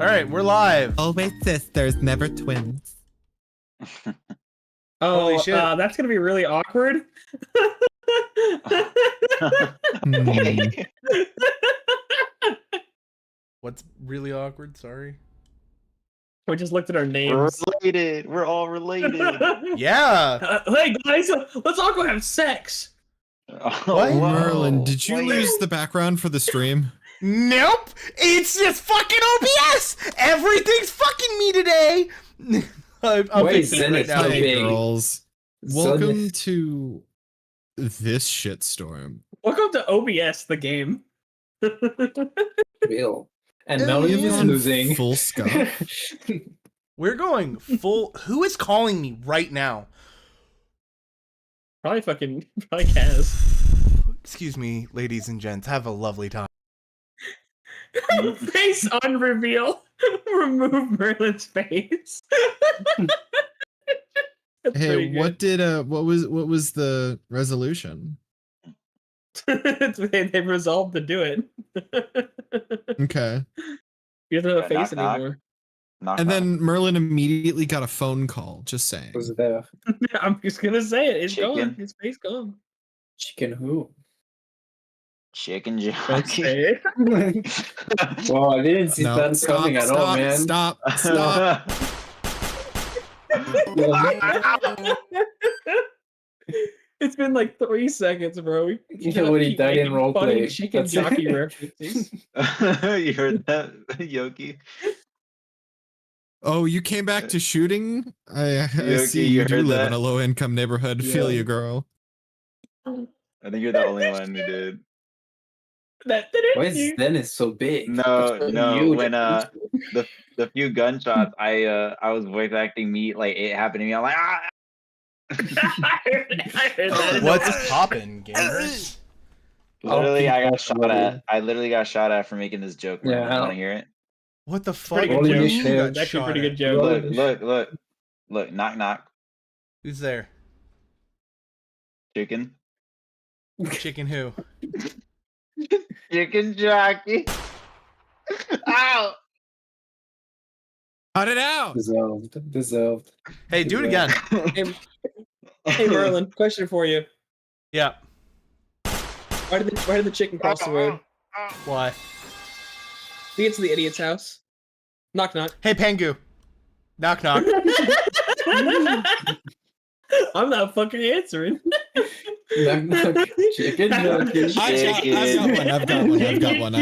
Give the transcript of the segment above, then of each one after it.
right, we're live. Always sisters, never twins. Holy shit. That's gonna be really awkward. What's really awkward? Sorry. We just looked at our We're names. related. We're all related. Yeah. Hey guys, let's all go have sex. Oh, What? whoa. Merlin, did you Wait. lose the background for the stream? Nope. It's just fucking OBS. Everything's fucking me today. I'm Wait, fixing it Zen right is now. so Hey, big. girls. So Welcome to this shitstorm. Welcome to OBS, the game. real. And Melody is On losing. full scuff. We're going full. Who is calling me right now? Probably Kaz. Excuse me, ladies and gents. Have a lovely time. Face on reveal. Remove Merlin's face. That's pretty Hey, what was the resolution? good. they resolved to do it. Okay. You don't have a Knock, face knock. anymore. Knock, And knock. then Merlin immediately got a phone call, just saying. Was there I'm just gonna say it. It's Chicken. gone. His face gone. chicken who? Chicken Don't jockey. say it. Well, I didn't see No, that coming at all, man. Stop. It's been like 3 seconds, bro. You know what he died in Funny roleplay. chicken That's jockey it. references. You heard that, Yoki? Oh, you came back to shooting? I Yoki, see you you do heard live that? in a low-income neighborhood. Feel Yeah. you, girl. I think you're the only one who did. Why is Dennis so big? No, That's no, huge. when, The few gunshots, I was voice acting me, like it happened to me. I'm like, ah! I heard that. What's poppin', gamers? Literally, I got people shot at. I literally got shot at for making this joke. Yeah, You want to hear it? What the fuck? Pretty good do you joke. mean you got It's actually a shot pretty at? good joke. Look, knock, knock, Who's there? chicken, Chicken who? chicken jockey. Ow! Cut it out! Deserved. Hey, do it again. Hey Merlin, question for you. Yeah. Why did the chicken cross the road? Why? To get to the idiot's house. Knock knock. Hey, Pengu. Knock knock. I'm not fucking answering. Knock, knock. Chicken jockey. I've got one.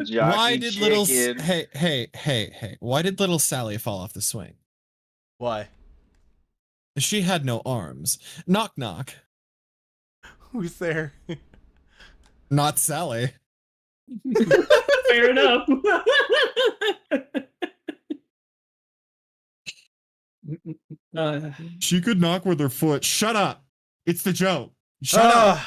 Jockey Why did little chicken. hey, why did little Sally fall off the swing? Why? She had no arms. Knock knock. Who's there? Not Sally. Fair enough. She could knock with her foot. Shut up. It's the joke. Shut up.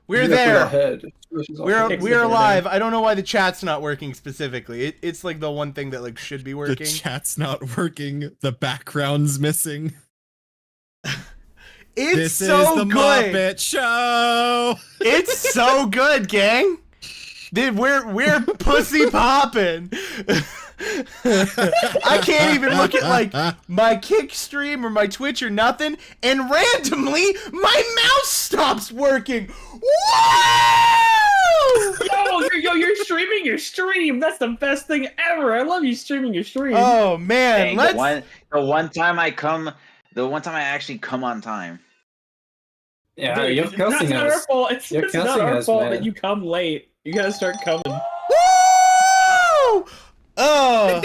We're You got there. her head. She's We're Fix we're the door alive. I don't know why the chat's not working specifically. It's like the one thing that like should be The working. chat's not working. The background's missing. It's This so is the good. Muppet Show. It's so good, gang. Dude, we're pussy popping. I can't even look at like my Kick stream or my Twitch or nothing, and randomly my mouse stops working. Woo! You're streaming your stream. That's the best thing ever. I love you streaming your stream. Oh man, Dang, let's. the one time I actually come on time. Yeah, Dude, you're it's not cussing our us. fault. It's You're not cussing our us, fault man. that you come late. You gotta start coming. Woo! Oh,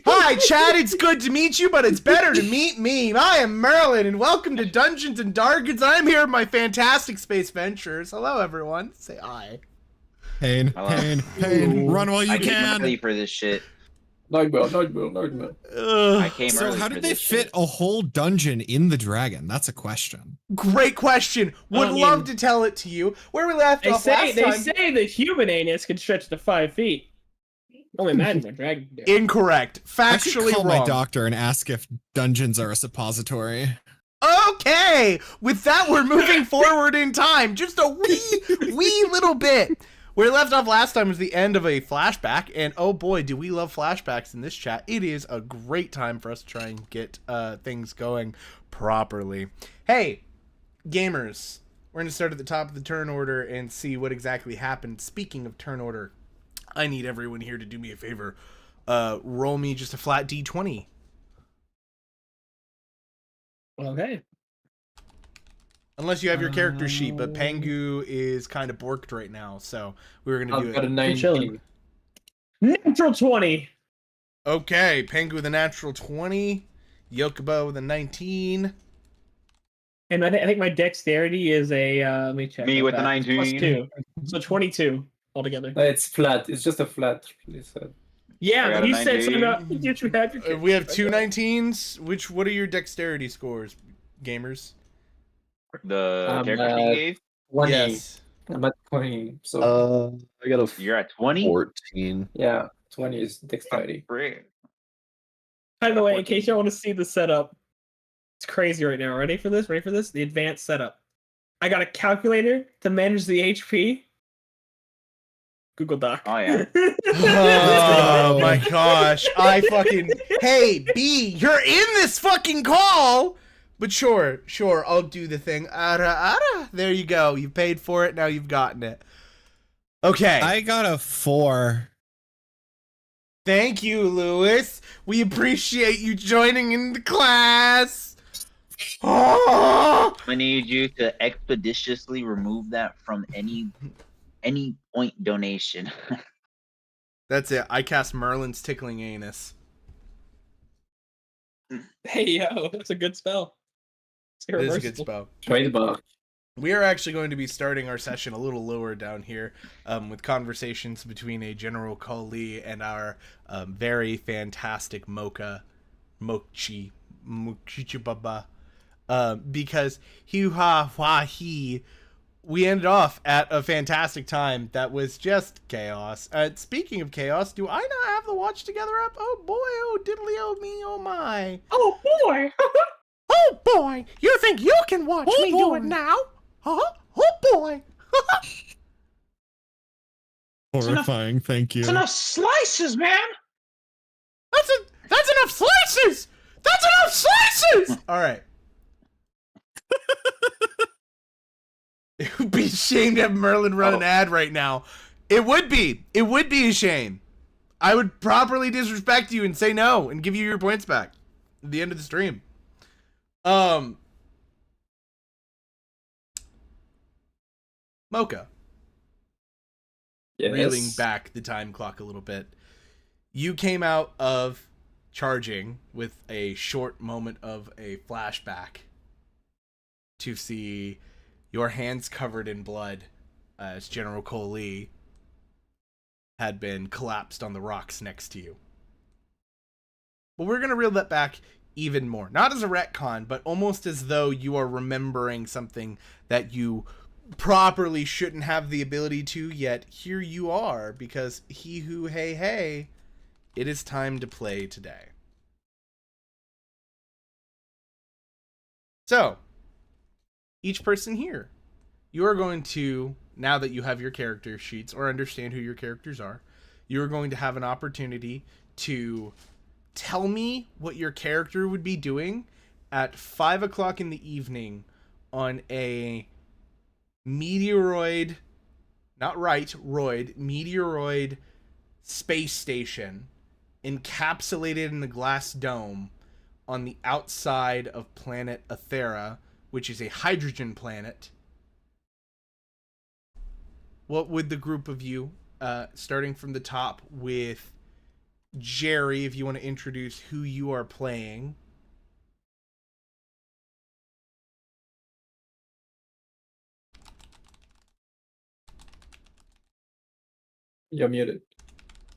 hi, Chad. It's good to meet you, but it's better to meet me. I am Merlin, and welcome to Dungeons and Darkins. I'm here with my fantastic space ventures. Hello, everyone. Say hi. Pain, run while you I came can. early for this shit. Nightmare. I came So early. how for did they this fit shit. a whole dungeon in the dragon? That's a question. Great question. Would I mean- love to tell it to you. Where we left They off say last time. the human anus can stretch to 5 feet. Only imagine what dragon can do. Incorrect. I should Factually call wrong. my doctor and ask if dungeons are a suppository. Okay. With that, we're moving forward in time. Just a wee little bit. Where we left off last time was the end of a flashback, and oh boy, do we love flashbacks in this chat. It is a great time for us to try and get things going properly. Hey, gamers, we're going to start at the top of the turn order and see what exactly happened. Speaking of turn order, I need everyone here to do me a favor. Roll me just a flat D20. Okay. Unless you have your character sheet, but Pangu is kind of borked right now, so we were going to do I've got a it. 19. Natural 20. Okay, Pangu with a natural 20, Yokobo with a 19. And I think my dexterity is a, let me check. Me with the that. 19. +2. So 22 altogether. It's flat. It's just a flat. You said. I Yeah, got a you said so. 19. No, you should have your We have two 19s. What are your dexterity scores, gamers? The character she gave. 20. Yes. I'm at 20. So I got a You're at 20. 14. yeah, 20 is dexterity. Great. By the way, in case you want to see the setup, it's crazy right now. Ready for this? Ready for this? The advanced setup. I got a calculator to manage the HP. Google Doc. Oh yeah. Oh my gosh. Hey, B, you're in this fucking call. But sure, I'll do the thing. There you go. You paid for it, now you've gotten it. Okay. I got a 4. Thank you, Lewis. We appreciate you joining in the class. Oh! I need you to expeditiously remove that from any point donation. That's it. I cast Merlin's Tickling Anus. Hey, yo, that's a good spell. It is a good spell. Trademark. We are actually going to be starting our session a little lower down here with conversations between a General Kali and our very fantastic Mochi Baba. Because we ended off at a fantastic time that was just chaos. Speaking of chaos, do I not have the watch together up? Oh boy, oh diddly oh me, oh my. Oh boy! Oh boy, you think you can watch me do it now? Huh? Oh boy. Horrifying, thank you. That's enough slices, man! That's enough slices! That's enough slices! Alright. It would be a shame to have Merlin run an ad right now. It would be. It would be a shame. I would properly disrespect you and say no and give you your points back at the end of the stream. Mocha. Yes. Reeling back the time clock a little bit. You came out of charging with a short moment of a flashback to see your hands covered in blood as General Kali had been collapsed on the rocks next to you. But we're going to reel that back even more. Not as a retcon, but almost as though you are remembering something that you properly shouldn't have the ability to, yet here you are, because he who hey, it is time to play today. So, each person here, you are going to, now that you have your character sheets or understand who your characters are, you are going to have an opportunity to tell me what your character would be doing at 5 o'clock in the evening on a meteoroid space station encapsulated in the glass dome on the outside of planet Athera, which is a hydrogen planet. What would the group of you, starting from the top with Jerry, if you want to introduce who you are playing? You're muted.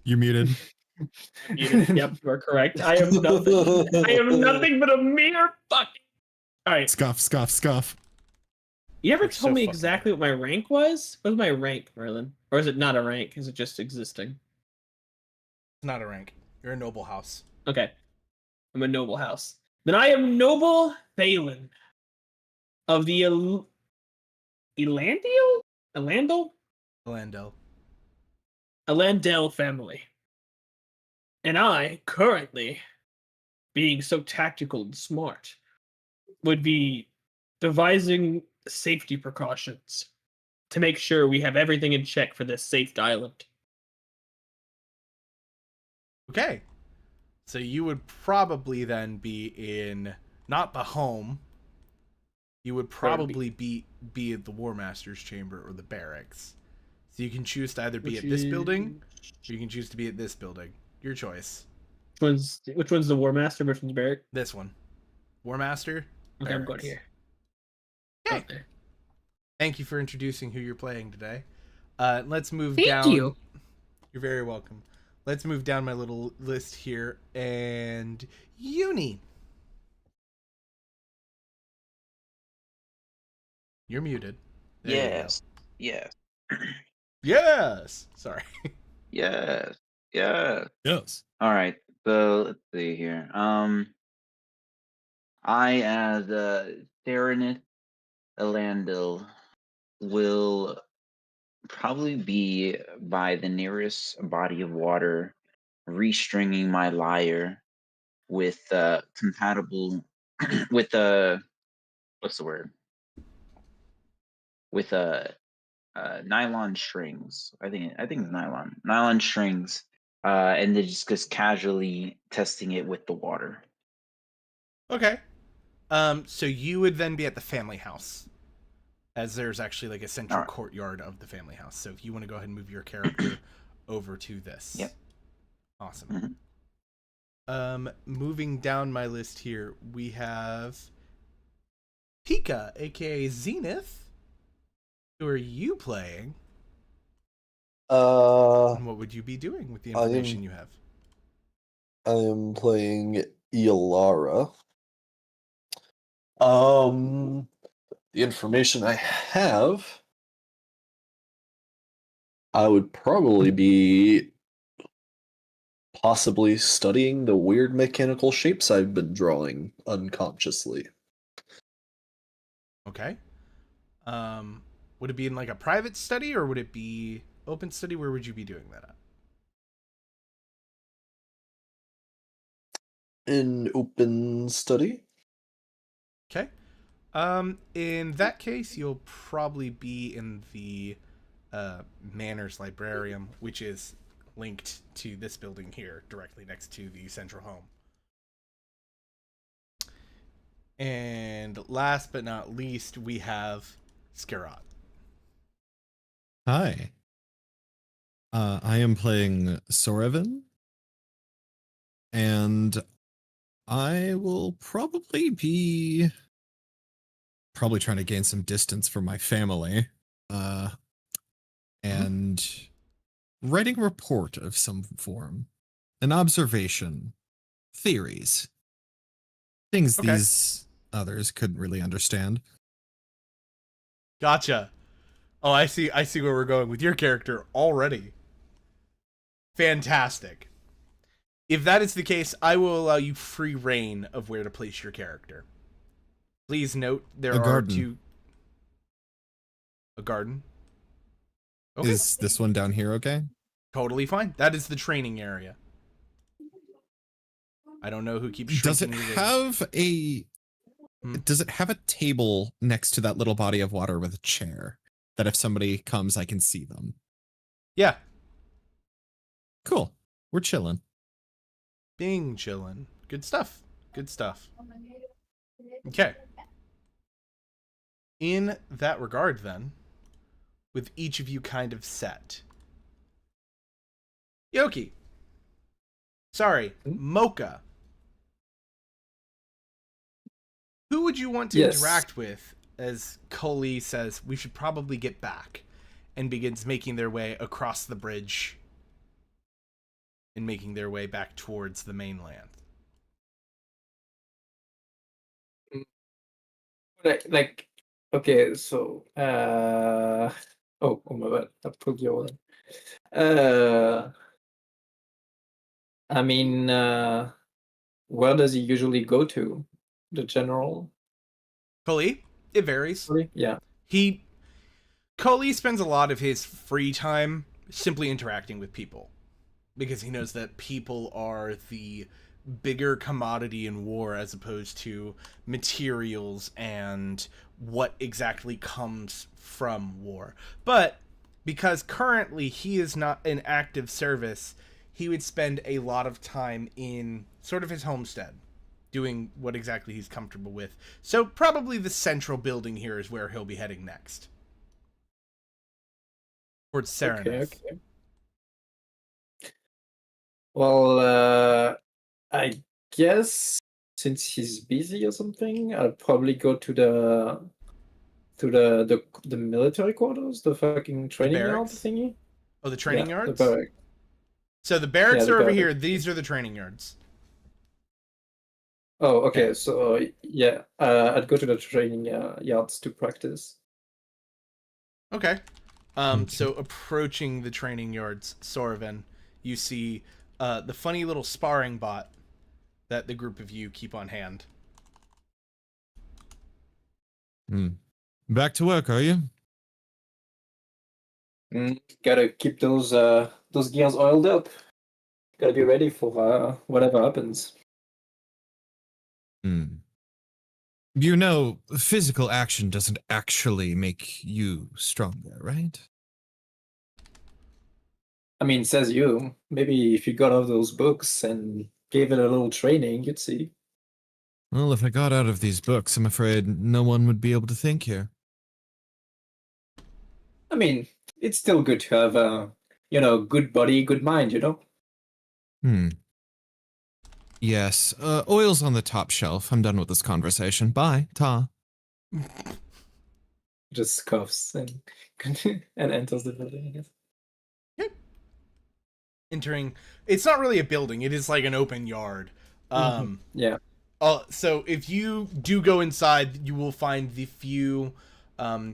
You're muted. Yep, you are correct. I am nothing but a mere fucking. All right. Scuff, scuff, scuff. You ever You're told so me fucking exactly what my rank was? What was my rank, Merlin? Or is it not a rank? Is it just existing? It's not a rank. You're a noble house. Okay. I'm a noble house. Then I am Noble Thalen of the Elandil? Orlando. a Landell family. And I, currently, being so tactical and smart, would be devising safety precautions to make sure we have everything in check for this safe island. Okay. So you would probably then be in, not the home, you would probably be at the War Master's chamber or the barracks. So you can choose to either be at this building, or you can choose to be at this building. Your choice. Which one's the War Master versus Barrack? This one. War Master. Okay, I'm going here. Okay. There. Thank you for introducing who you're playing today. Let's move Thank down. you. You're very welcome. Let's move down my little list here. And Uni. You're muted. There Yes. Yes. you go. Yes. Sorry. Yes. Yes. Yes. All right. So let's see here. I, as Serenith Elandil, will probably be by the nearest body of water, restringing my lyre with compatible with what's the word? With nylon strings. I think it's nylon strings, and then just casually testing it with the water. Okay. So you would then be at the family house, as there's actually like a central Alright. courtyard of the family house. So if you want to go ahead and move your character over to this. Yep. Awesome. Moving down my list here, we have Pika, aka Zenith. Who are you playing? And what would you be doing with the information you have? I am playing Elara. The information I have, I would probably be possibly studying the weird mechanical shapes I've been drawing unconsciously. Okay. Would it be in like a private study or would it be open study? Where would you be doing that at? In open study? Okay. In that case, you'll probably be in the Manners Librarium, which is linked to this building here, directly next to the central home. And last but not least, we have Scarot. Hi. I am playing Sorevan. And I will probably be trying to gain some distance from my family. And writing a report of some form. An observation. Theories. Things Okay. these others couldn't really understand. Gotcha. Oh, I see where we're going with your character already. Fantastic. If that is the case, I will allow you free reign of where to place your character. Please note there A are garden. A garden? Okay. Is this one down here okay? Totally fine. That is the training area. I don't know who keeps Does it shrinking your- have a Hmm. Does it have a table next to that little body of water with a chair that if somebody comes I can see them? Yeah. Cool. We're chilling. Bing chillin'. Good stuff. Good stuff. Okay. In that regard, then, with each of you kind of set. Yoki. Sorry, Mocha. Who would you want to Yes. interact with as Coley says we should probably get back and begins making their way across the bridge and making their way back towards the mainland? Like, okay, so oh my bad, I pulled your one. I mean, where does he usually go to? The general? Coley, it varies. Yeah. Coley spends a lot of his free time simply interacting with people, because he knows that people are the bigger commodity in war as opposed to materials and what exactly comes from war. But because currently he is not in active service, he would spend a lot of time in sort of his homestead doing what exactly he's comfortable with. So probably the central building here is where he'll be heading next. Towards Serenith. Okay. Well, I guess since he's busy or something, I'll probably go to the military quarters, the fucking training yard barracks? thingy. Oh, the training Yeah, yards? the barrack. So the barracks Yeah, the are over barracks. here. These are the training yards. Oh, okay. So yeah, I'd go to the training yards to practice. Okay. So approaching the training yards, Sorvin, you see the funny little sparring bot that the group of you keep on hand. Back to work, are you? Gotta keep those gears oiled up. Gotta be ready for whatever happens. You know, physical action doesn't actually make you stronger, right? I mean, says you. Maybe if you got out of those books and gave it a little training, you'd see. Well, if I got out of these books, I'm afraid no one would be able to think here. I mean, it's still good to have good body, good mind, you know? Yes, oil's on the top shelf. I'm done with this conversation. Bye, Ta. Just scoffs and and enters the building, I guess. Entering, it's not really a building. It is like an open yard. Yeah. So if you do go inside, you will find the few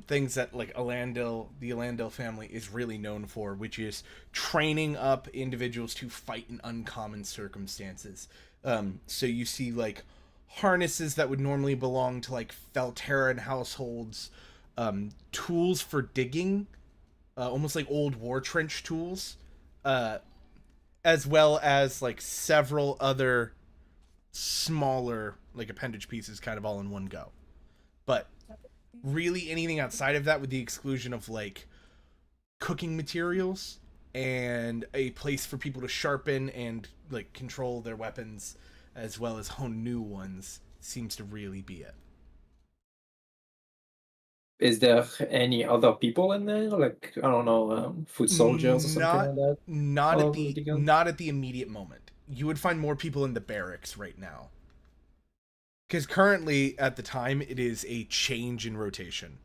things that like the Alandil family is really known for, which is training up individuals to fight in uncommon circumstances. So you see like harnesses that would normally belong to like Felteran households, tools for digging, almost like old war trench tools, as well as like several other smaller like appendage pieces kind of all in one go. But really anything outside of that, with the exclusion of like cooking materials and a place for people to sharpen and like control their weapons as well as hone new ones, seems to really be it. Is there any other people in there? Like, I don't know, foot soldiers or something like that? Not at the immediate moment. You would find more people in the barracks right now. Because currently, at the time, it is a change in rotation.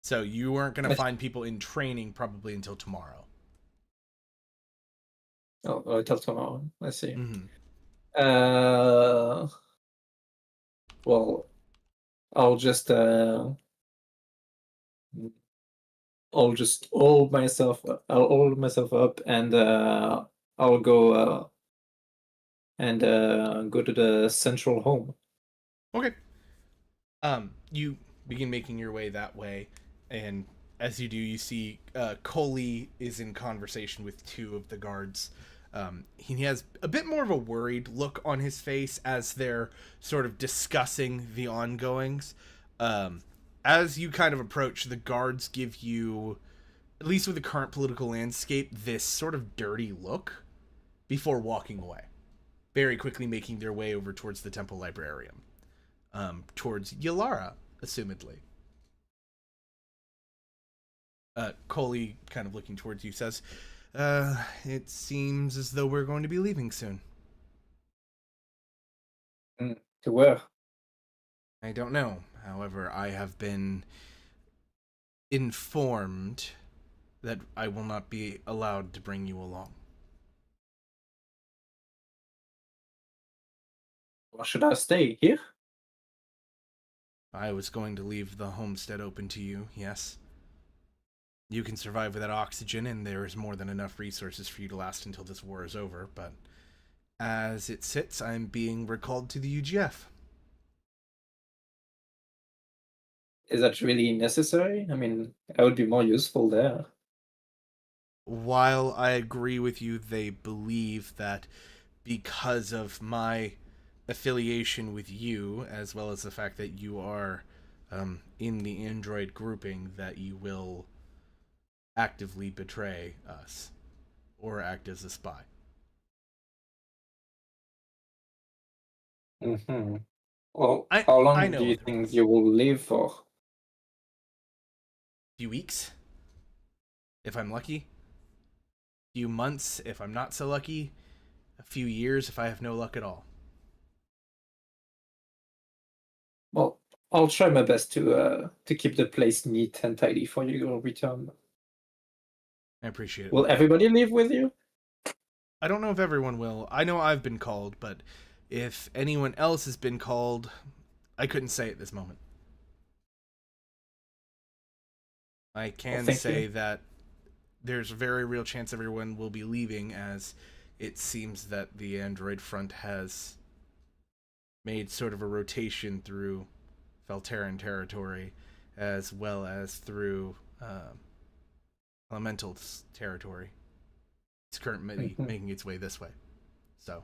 So you weren't going to find people in training probably until tomorrow. Oh, until tomorrow. I see. Mm-hmm. Well, I'll just hold myself. I'll hold myself up, and I'll go go to the central home. Okay. You begin making your way that way, and as you do, you see Coley is in conversation with two of the guards. He has a bit more of a worried look on his face as they're sort of discussing the ongoings. As you kind of approach, the guards give you, at least with the current political landscape, this sort of dirty look before walking away, very quickly making their way over towards the temple librarian, towards Yalara, assumedly. Coley, kind of looking towards you, says, it seems as though we're going to be leaving soon. To where? I don't know. However, I have been informed that I will not be allowed to bring you along. Or should I stay here? I was going to leave the homestead open to you, yes. You can survive without oxygen, and there is more than enough resources for you to last until this war is over, but as it sits, I'm being recalled to the UGF. Is that really necessary? I mean, I would be more useful there. while I agree with you, they believe that because of my affiliation with you, as well as the fact that you are in the android grouping, that you will actively betray us or act as a spy. Mm-hmm. Well, I how long know do you otherwise. think you will live for? Few weeks, if I'm lucky. Few months, if I'm not so lucky. A few years, if I have no luck at all. Well, I'll try my best to keep the place neat and tidy for your return. I appreciate it. Will everybody live with you? I don't know if everyone will. I know I've been called, but if anyone else has been called, I couldn't say at this moment. I can thank say you. that there's a very real chance everyone will be leaving, as it seems that the android front has made sort of a rotation through Felteran territory, as well as through Elemental's territory. It's currently Mhm. making its way this way. So,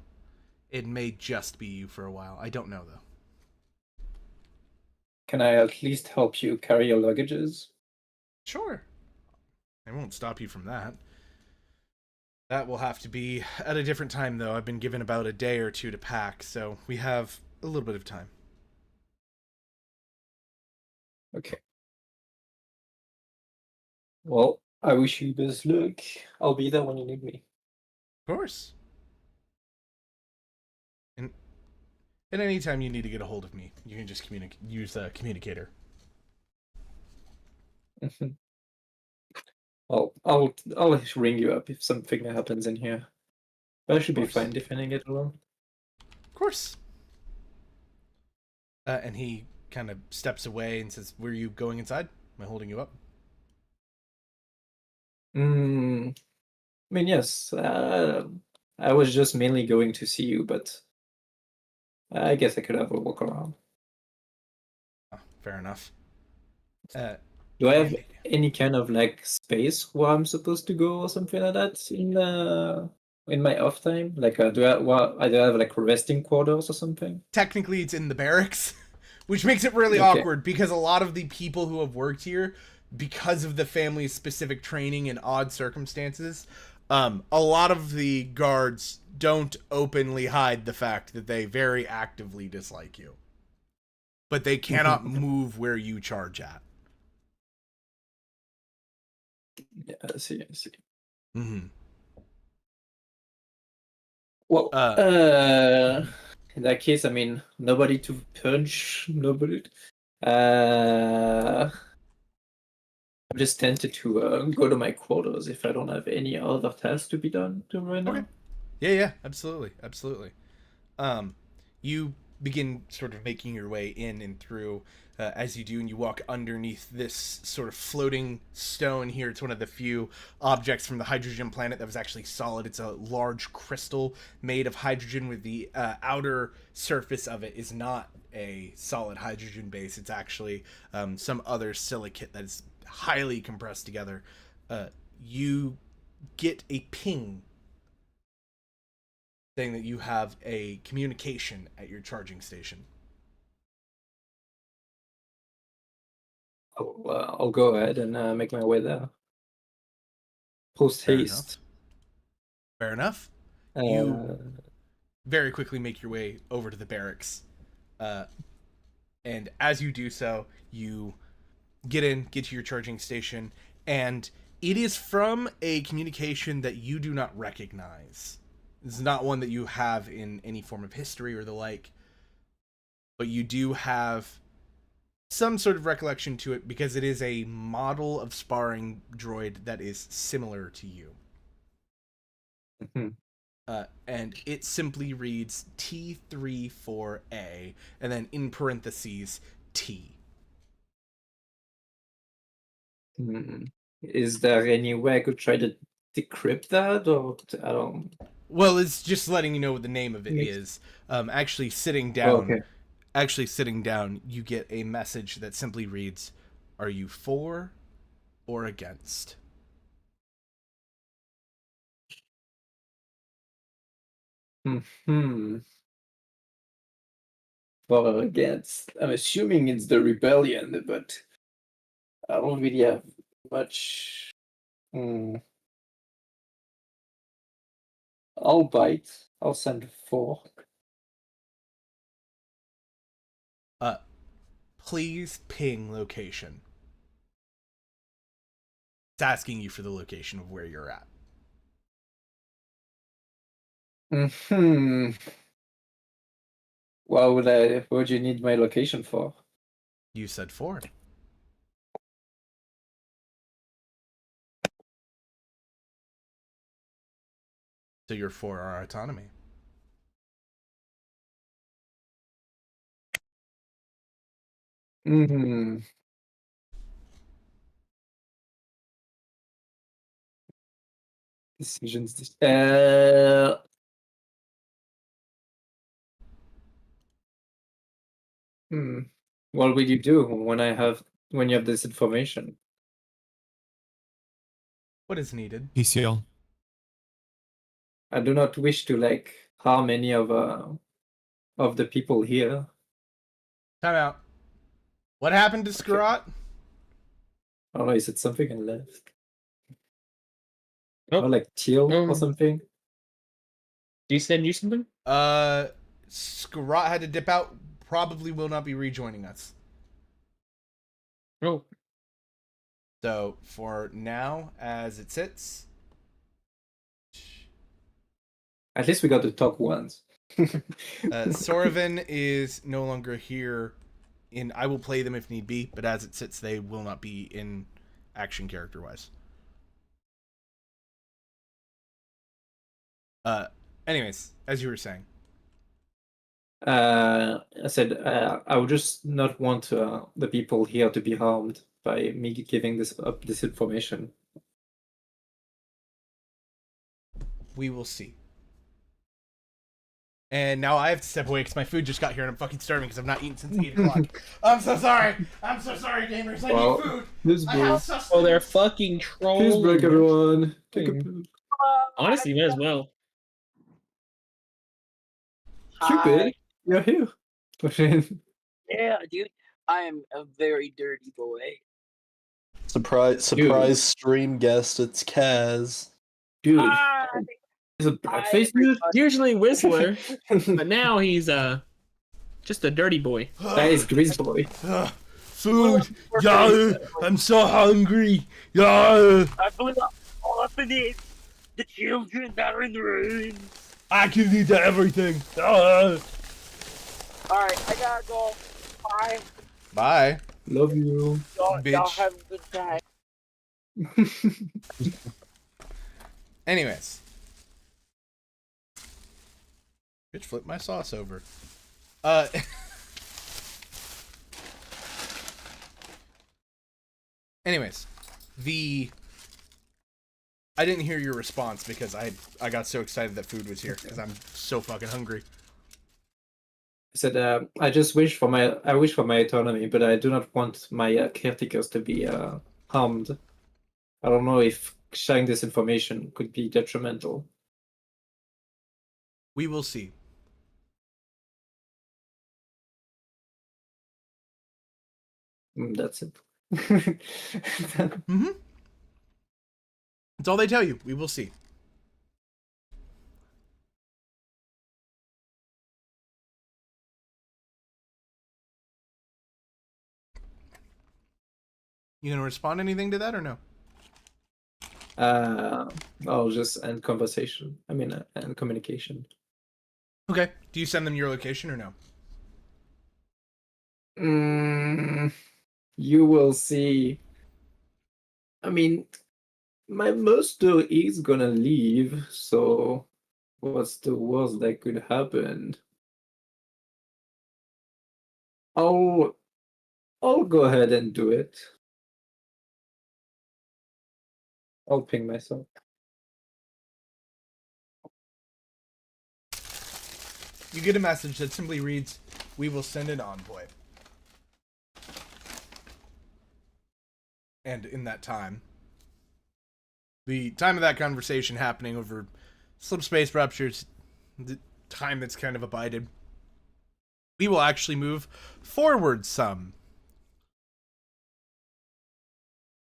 it may just be you for a while. I don't know, though. Can I at least help you carry your luggages? Sure. I won't stop you from that. That will have to be at a different time, though. I've been given about a day or two to pack, so we have a little bit of time. Okay. Well, I wish you best luck. I'll be there when you need me. Of course. And any time you need to get a hold of me, you can just use a communicator. Mhm. Well, I'll ring you up if something happens in here. But I should be course. fine defending it alone. Of course. And he kind of steps away and says, "Were you going inside? Am I holding you up?" I mean, yes. I was just mainly going to see you, but I guess I could have a walk around. Oh, fair enough. Do I have And any kind of like space where I'm supposed to go or something like that in my off time? Like, do I have like resting quarters or something? technically, it's in the barracks, which makes it really Okay. awkward because a lot of the people who have worked here, because of the family's specific training and odd circumstances, a lot of the guards don't openly hide the fact that they very actively dislike you. But they cannot move where you charge at. Yeah, I see. Mm-hmm. Well, Uh, in that case, I mean, nobody to punch, nobody. I'm just tempted to go to my quarters if I don't have any other tasks to be done right now. Okay. Yeah, absolutely. You begin sort of making your way in and through as you do, and you walk underneath this sort of floating stone here. It's one of the few objects from the hydrogen planet that was actually solid. It's a large crystal made of hydrogen, with the outer surface of it is not a solid hydrogen base. It's actually some other silicate that is highly compressed together. You get a ping saying that you have a communication at your charging station. I'll go ahead and make my way there. Post Fair haste. enough. Fair enough. You very quickly make your way over to the barracks. And as you do so, you get to your charging station, and it is from a communication that you do not recognize. It's not one that you have in any form of history or the like, but you do have some sort of recollection to it because it is a model of sparring droid that is similar to you. Mhm. And it simply reads T34A and then in parentheses T. Is there any way I could try to decrypt that, or I don't? Well, it's just letting you know what the name of it Makes- is. Actually sitting Oh, down, okay. you get a message that simply reads, "Are you for or against?" Hmm. For or against? I'm assuming it's the rebellion, but I don't really have much. Hmm. I'll bite. I'll send 4. Please ping location. It's asking you for the location of where you're at. Hmm. What would you need my location for? You said 4. So you're for our autonomy. Hmm. Decisions. What will you do when you have this information? What is needed? PCL. I do not wish to harm any of the people here. Time out. What happened to Scarot? I don't know. Is it something I left? Nope. Or like teal or something? Do you send you something? Scarot had to dip out. Probably will not be rejoining us. Oh. So for now, as it sits, At least we got to talk once. Soraven is no longer here. I will play them if need be, but as it sits, they will not be in action character wise. Anyways, as you were saying. I said I would just not want the people here to be harmed by me giving this information. We will see. And now I have to step away because my food just got here and I'm fucking starving because I've not eaten since 8 o'clock. I'm so sorry. I'm so sorry, gamers. I need food. This I have sustenance. Oh, they're fucking Please trolls. break everyone. Take a poop. Honestly, you might as well. Cupid, you're here. Yeah, dude. I am a very dirty boy. Surprise stream guest, it's Kaz. Dude, Hi. is it blackface, dude? Usually Whistler, but now he's just a dirty boy. That is Grease Boy. Food. Yeah, I'm so hungry. Yeah. I put off in the children that are in the room. I can eat everything. Alright, I gotta go. Bye. Bye. Love you. Y'all Bitch. have a good time. Anyways. Bitch, flip my sauce over. Anyways, I didn't hear your response because I got so excited that food was here because I'm so fucking hungry. I said I wish for my autonomy, but I do not want my caretakers to be harmed. I don't know if sharing this information could be detrimental. We will see. That's it. Mm-hmm. That's all they tell you. We will see. You gonna respond anything to that or no? I'll just end conversation. I mean, end communication. Okay. Do you send them your location or no? You will see. I mean, my master is gonna leave, so what's the worst that could happen? I'll go ahead and do it. I'll ping myself. You get a message that simply reads, "We will send an envoy." And in that time, the time of that conversation happening over some space ruptures, time that's kind of abided, we will actually move forward some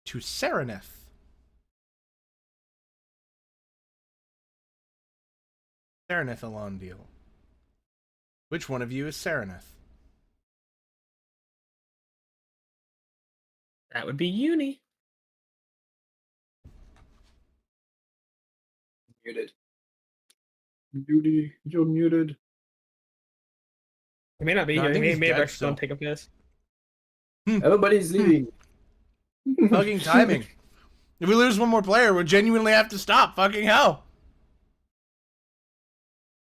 to Serenith. Serenith Elendil. Which one of you is Serenith? That would be Uni. Muted. Uni, you're muted. He may not be No, I here. think He he's may have dead actually still. gone pick up this. Everybody's leaving. Fucking timing. If we lose one more player, we'll genuinely have to stop. Fucking hell.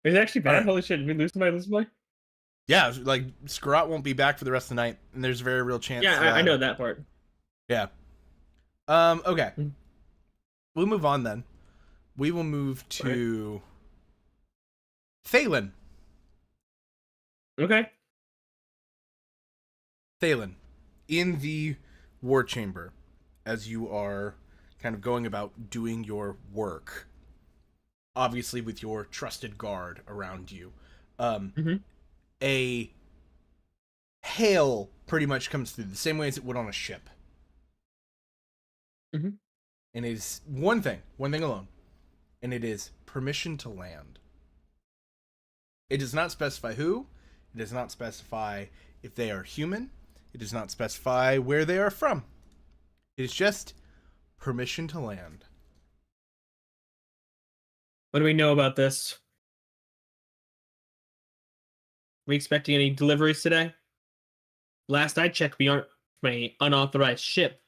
Is it actually bad? Alright. Holy shit, did we lose somebody? Yeah, like Scrot won't be back for the rest of the night, and there's a very real chance. Yeah, I know that part. Yeah. Okay. Mm. We'll move on then. We will move to Thalen. Okay. Thalen, in the war chamber, as you are kind of going about doing your work, obviously with your trusted guard around you, a hail pretty much comes through the same way as it would on a ship. Mhm. And it is one thing alone, and it is permission to land. It does not specify who, it does not specify if they are human, it does not specify where they are from. It is just permission to land. What do we know about this? We expecting any deliveries today? Last I checked, we aren't from an unauthorized ship.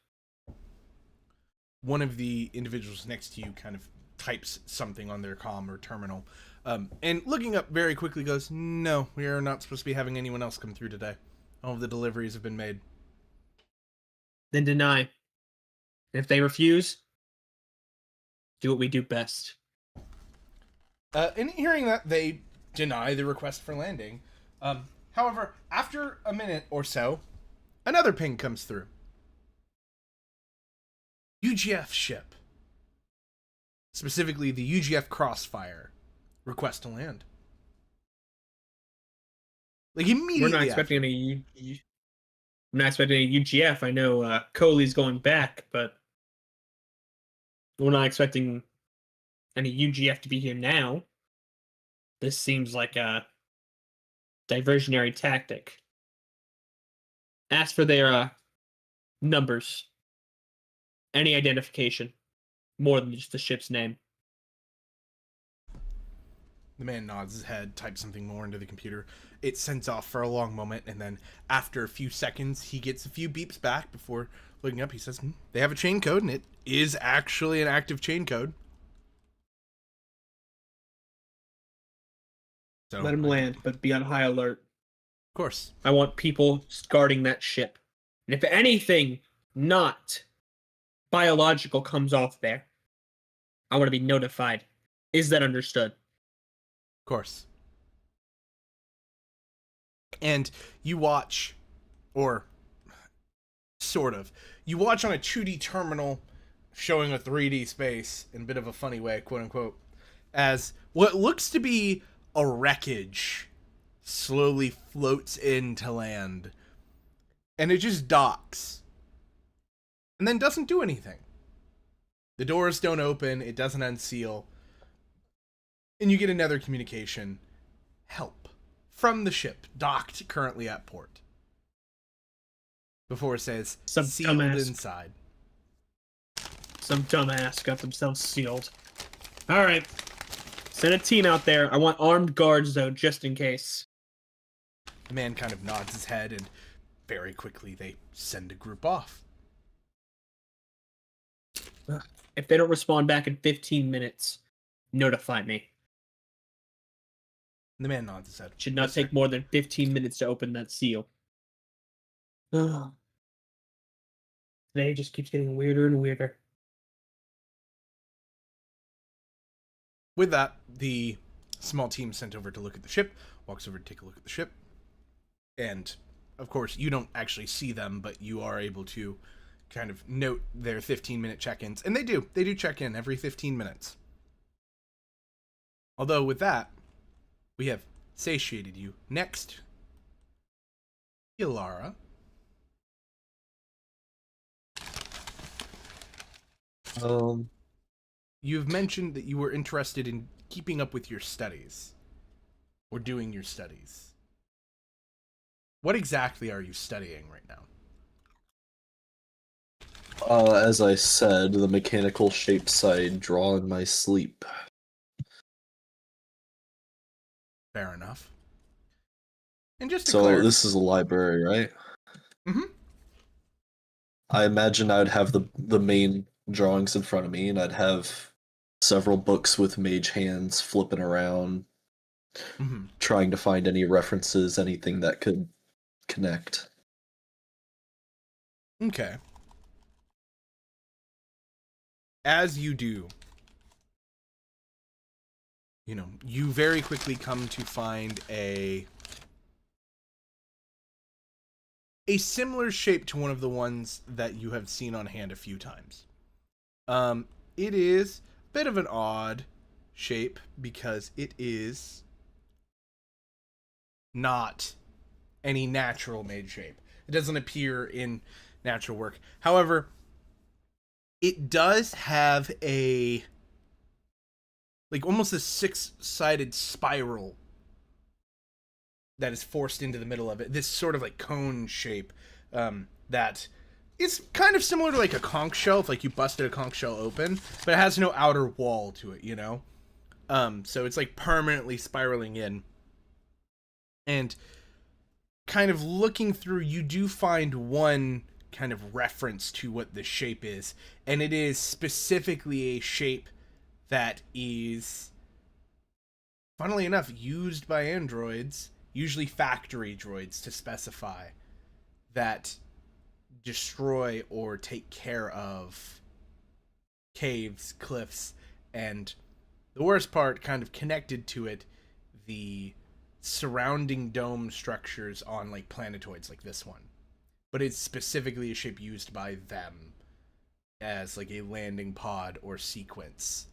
One of the individuals next to you kind of types something on their comm or terminal, and looking up very quickly goes, "No, we are not supposed to be having anyone else come through today. All of the deliveries have been made." Then deny. And if they refuse, do what we do best. And hearing that, they deny the request for landing. However, after a minute or so, another ping comes through. UGF ship. Specifically, the UGF Crossfire. Request to land. Like, immediately We're not after. expecting any. I'm not expecting any UGF. I know Coley's going back, but we're not expecting any UGF to be here now. This seems like a diversionary tactic. Ask for their numbers. Any identification. More than just the ship's name. The man nods his head, types something more into the computer. It sends off for a long moment, and then after a few seconds, he gets a few beeps back before looking up. He says, they have a chain code, and it is actually an active chain code. So, Let him land, but be on high alert. Of course. I want people guarding that ship. And if anything not biological comes off there, I want to be notified. Is that understood? Of course. And you watch, or sort of, you watch on a 2D terminal showing a 3D space in a bit of a funny way, quote unquote, as what looks to be a wreckage slowly floats into land. And it just docks. And then doesn't do anything. The doors don't open, it doesn't unseal. And you get another communication. Help. From the ship, docked currently at port. Before it says, Some sealed dumbass. inside. Some dumbass got themselves sealed. Alright. Send a team out there. I want armed guards, though, just in case. The man kind of nods his head, and very quickly they send a group off. If they don't respond back in 15 minutes, notify me. And the man nods his head. Should not Yes, sir. take more than 15 minutes to open that seal. Ugh. Today just keeps getting weirder and weirder. With that, the small team sent over to look at the ship walks over to take a look at the ship. And, of course, you don't actually see them, but you are able to kind of note their 15-minute check-ins. And they do. They do check in every 15 minutes. Although, with that, We have satiated you. Next, Ilara. You've mentioned that you were interested in keeping up with your studies, or doing your studies. What exactly are you studying right now? As I said, the mechanical shapes I draw in my sleep. Fair enough. And just to So clarify, this is a library, right? Mhm. I imagine I'd have the main drawings in front of me, and I'd have several books with mage hands flipping around, Mhm. trying to find any references, anything that could connect. Okay. As you do, you very quickly come to find a similar shape to one of the ones that you have seen on hand a few times. It is a bit of an odd shape because it is not any natural made shape. It doesn't appear in natural work. However, it does have almost a six-sided spiral that is forced into the middle of it. This sort of cone shape that is kind of similar to a conch shell, if you busted a conch shell open, but it has no outer wall to it, so it's permanently spiraling in. And kind of looking through, you do find one kind of reference to what the shape is, and it is specifically a shape that is, funnily enough, used by androids, usually factory droids, to specify that destroy or take care of caves, cliffs, and the worst part, kind of connected to it, the surrounding dome structures on planetoids like this one. But it's specifically a shape used by them as a landing pod or sequence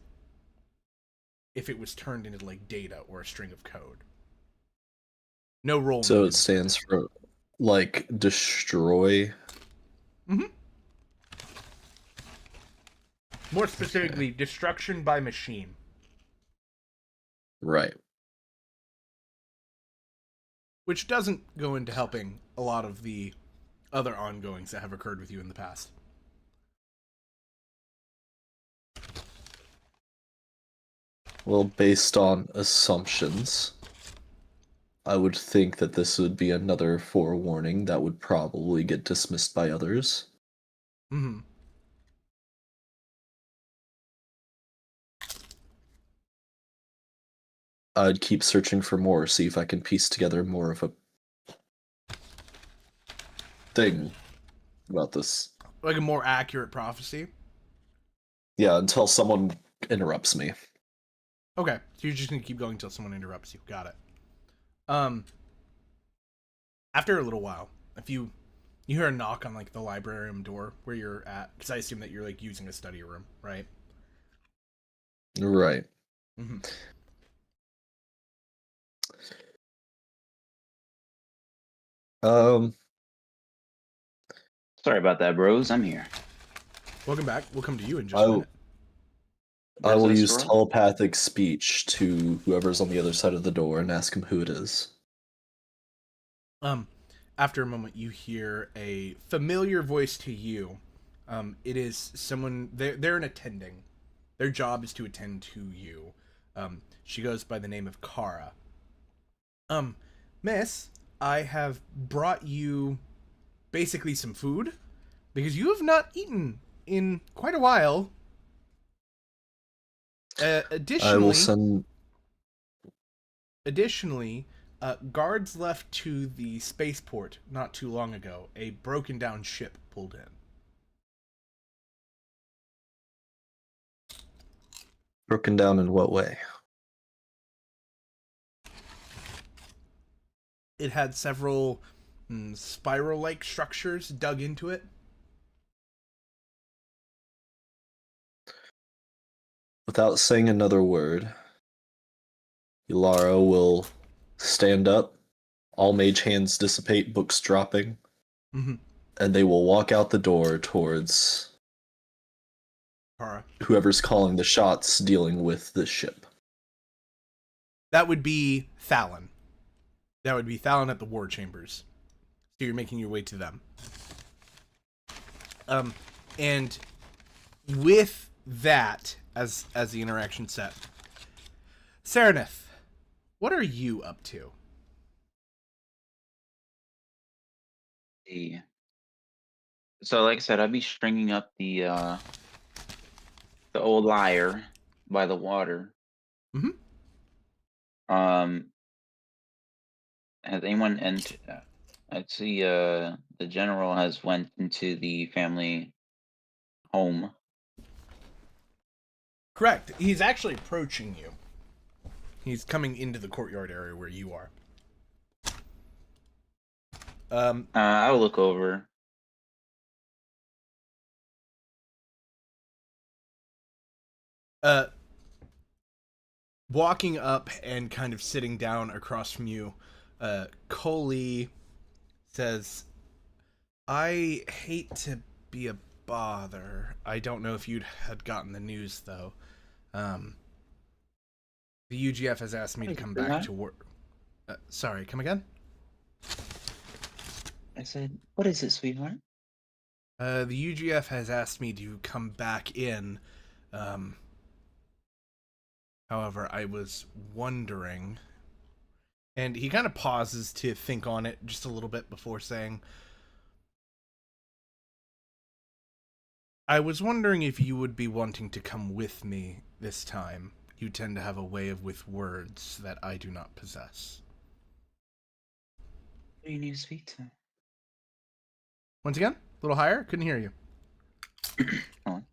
if it was turned into data or a string of code. No role. So it stands for destroy. More specifically, destruction by machine. Right. Which doesn't go into helping a lot of the other ongoings that have occurred with you in the past. Well, based on assumptions, I would think that this would be another forewarning that would probably get dismissed by others. Mm-hmm. I'd keep searching for more, see if I can piece together more of a thing about this. Like a more accurate prophecy? Yeah, until someone interrupts me. Okay, so you're just gonna keep going until someone interrupts you. Got it. After a little while, if you hear a knock on the library room door where you're at, because I assume that you're using a study room, right? Right. Mm-hmm. Sorry about that, bros. I'm here. Welcome back. We'll come to you in just a minute. I will Where's use Estoril? telepathic speech to whoever's on the other side of the door and ask him who it is. After a moment, you hear a familiar voice to you. It is someone. They're an attending. Their job is to attend to you. She goes by the name of Kara. Miss, I have brought you basically some food because you have not eaten in quite a while. I will send. Additionally, guards left to the spaceport not too long ago. A broken down ship pulled in. Broken down in what way? It had several spiral-like structures dug into it. Without saying another word, Ilara will stand up, all mage hands dissipate, books dropping, Mm-hmm. and they will walk out the door towards Kara. whoever's calling the shots dealing with the ship. That would be Thalon. That would be Thalon at the War Chambers. So you're making your way to them. And with that as the interaction set, Serenith, what are you up to? So, like I said, I'd be stringing up the old lyre by the water. Mhm. Has anyone I see the general has went into the family home. Correct. He's actually approaching you. He's coming into the courtyard area where you are. I'll look over. Walking up and kind of sitting down across from you, Coley says, I hate to be a bother. I don't know if you had gotten the news, though. The UGF has asked me to come back to work. Sorry, come again? I said, what is it, sweetheart? The UGF has asked me to come back in. However, I was wondering, and he kind of pauses to think on it just a little bit before saying, I was wondering if you would be wanting to come with me this time. You tend to have a way with words that I do not possess. Who do you need to speak to? Once again, a little higher? Couldn't hear you. Hold on.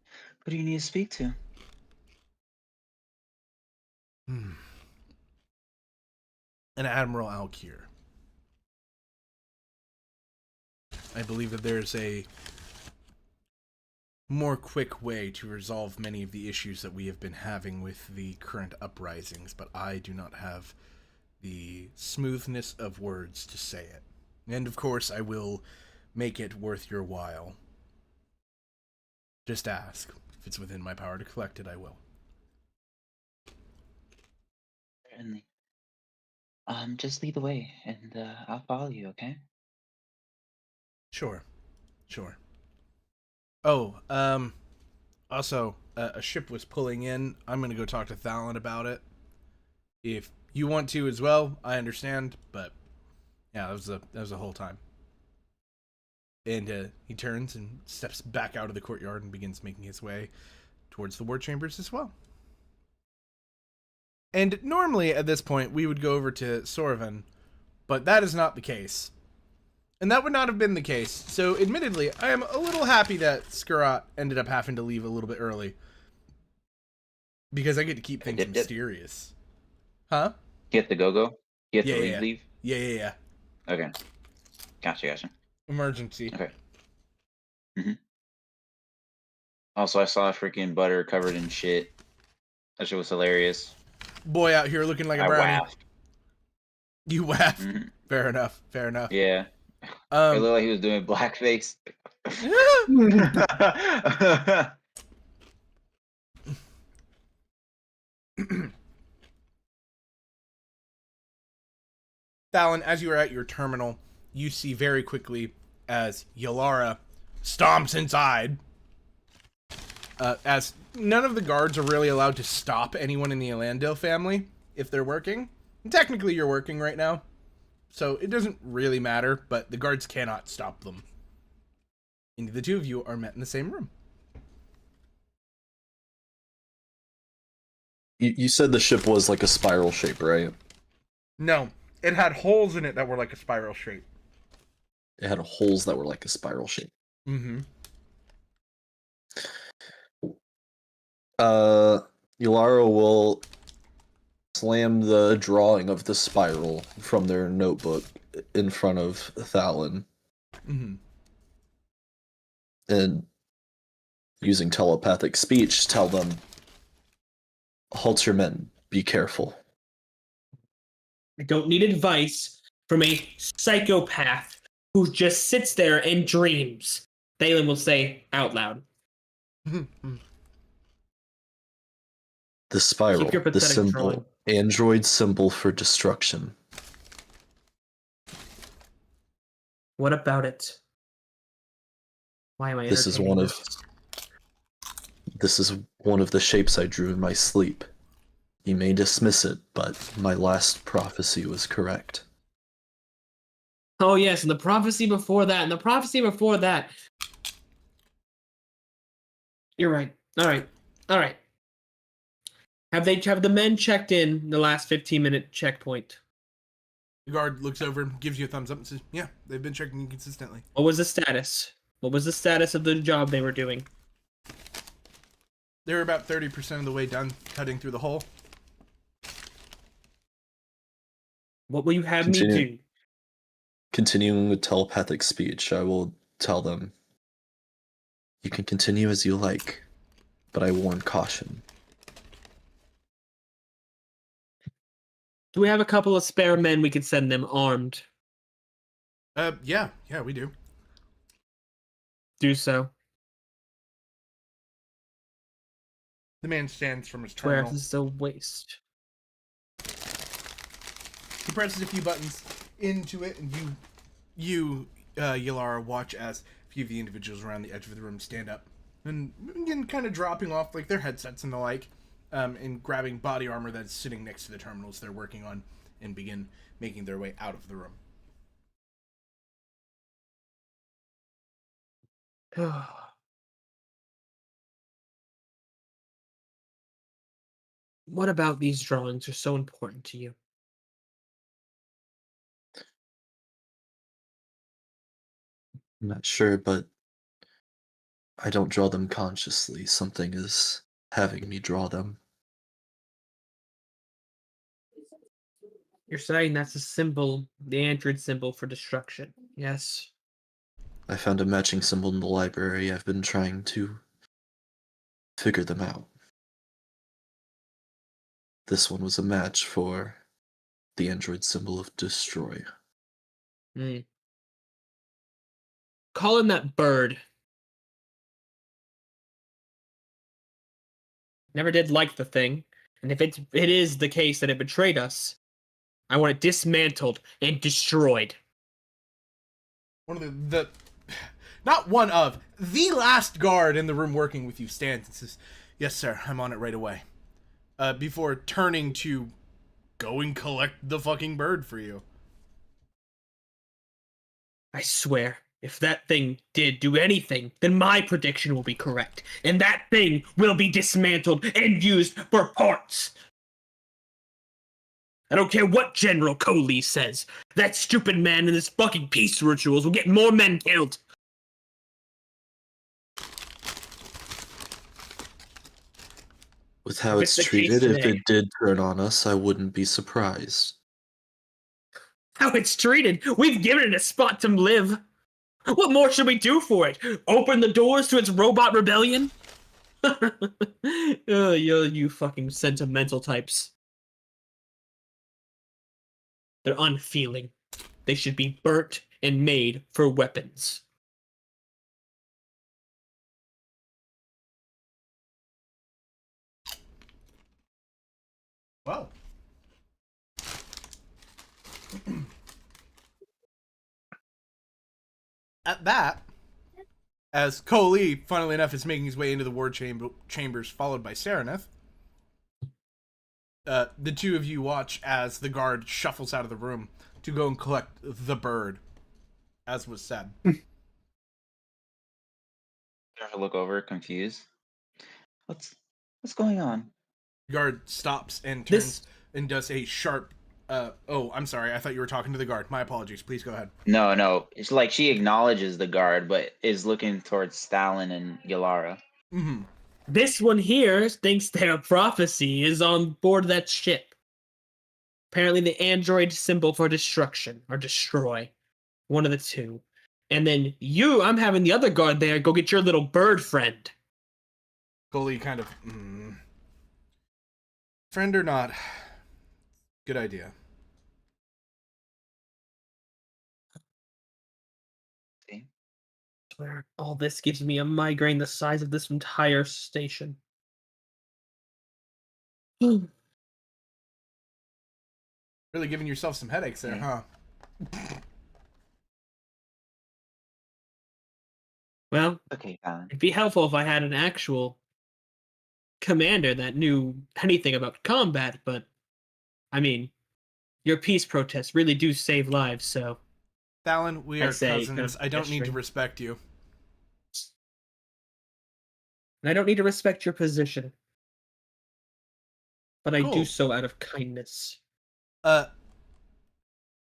Who do you need to speak to? An Admiral Alkir. I believe that there's a more quick way to resolve many of the issues that we have been having with the current uprisings, but I do not have the smoothness of words to say it. And of course, I will make it worth your while. Just ask. If it's within my power to collect it, I will. Certainly. Just lead the way, and I'll follow you, okay? Sure. Oh, also, a ship was pulling in. I'm gonna go talk to Thalon about it. If you want to as well, I understand, but yeah, that was the whole time. And he turns and steps back out of the courtyard and begins making his way towards the war chambers as well. And normally at this point we would go over to Sorvin, but that is not the case. And that would not have been the case. So admittedly, I am a little happy that Skurat ended up having to leave a little bit early. Because I get to keep things mysterious. Huh? You have to go? You have to leave? Yeah. Okay. Gotcha. Emergency. Okay. Also, I saw freaking butter covered in shit. That shit was hilarious. Boy out here looking like a brownie. Waffed. You waffed? Fair enough. Yeah. It looked like he was doing blackface. Thalon, as you are at your terminal, you see very quickly as Yalara stomps inside. As none of the guards are really allowed to stop anyone in the Alandil family if they're working. And technically you're working right now, so it doesn't really matter, but the guards cannot stop them. And the two of you are met in the same room. You said the ship was like a spiral shape, right? No, it had holes in it that were like a spiral shape. It had holes that were like a spiral shape. Mm-hmm. Yulara will slam the drawing of the spiral from their notebook in front of Thalon. Mm-hmm. And using telepathic speech, tell them, halt your men, be careful. I don't need advice from a psychopath who just sits there and dreams. Thalen will say out loud. The spiral, Keep your the pathetic symbol, drawing. android symbol for destruction. What about it? Why am I This is entertaining one of this is one of the shapes I drew in my sleep. You may dismiss it, but my last prophecy was correct. Oh yes, and the prophecy before that, and the prophecy before that. You're right. All right. All right. Have the men checked in the last 15-minute checkpoint? The guard looks over, gives you a thumbs up, and says, "Yeah, they've been checking in consistently." What was the status? What was the status of the job they were doing? They're about 30% of the way done cutting through the hole. What will you have me Continue. do? Continuing with telepathic speech, I will tell them, you can continue as you like, but I warn caution. Do we have a couple of spare men we could send them armed? Yeah, we do. Do so. The man stands from his Where terminal. this is a waste. He presses a few buttons into it, and you, Yalara, watch as a few of the individuals around the edge of the room stand up and begin kind of dropping off like their headsets and the like, and grabbing body armor that's sitting next to the terminals they're working on, and begin making their way out of the room. What about these drawings are so important to you? I'm not sure, but I don't draw them consciously. Something is having me draw them. You're saying that's a symbol, the android symbol for destruction, yes? I found a matching symbol in the library. I've been trying to figure them out. This one was a match for the android symbol of destroy. Call in that bird. Never did like the thing, and if it is the case that it betrayed us, I want it dismantled and destroyed. One of the not one of, the last guard in the room working with you stands and says, "Yes, sir, I'm on it right away." Before turning to go and collect the fucking bird for you. I swear, if that thing did do anything, then my prediction will be correct, and that thing will be dismantled and used for parts. I don't care what General Coley says. That stupid man and his fucking peace rituals will get more men killed. With how If it's it's the case treated, if today. it did turn on us, I wouldn't be surprised. How it's treated. We've given it a spot to live. What more should we do for it? Open the doors to its robot rebellion? You fucking sentimental types. They're unfeeling. They should be burnt and made for weapons. Well. At that, as Coley, funnily enough, is making his way into the ward chambers, followed by Sereneth, the two of you watch as the guard shuffles out of the room to go and collect the bird, as was said. I look over, confused. What's going on? The guard stops and turns and does a sharp. Oh, I'm sorry. I thought you were talking to the guard. My apologies. Please go ahead. No. It's like she acknowledges the guard, but is looking towards Stalin and Yalara. Mm-hmm. This one here thinks their prophecy is on board that ship. Apparently the android symbol for destruction or destroy. One of the two. And then I'm having the other guard there go get your little bird friend. Coley kind of. Friend or not, good idea. swear, all this gives me a migraine the size of this entire station. Really giving yourself some headaches there, Yeah. huh? Well, Okay, Alan. it'd be helpful if I had an actual commander that knew anything about combat, but I mean, your peace protests really do save lives, so Thalon, we I are say, kind cousins. of I don't need to gesturing. respect you. and I don't need to respect your position, but I do Cool. so out of kindness.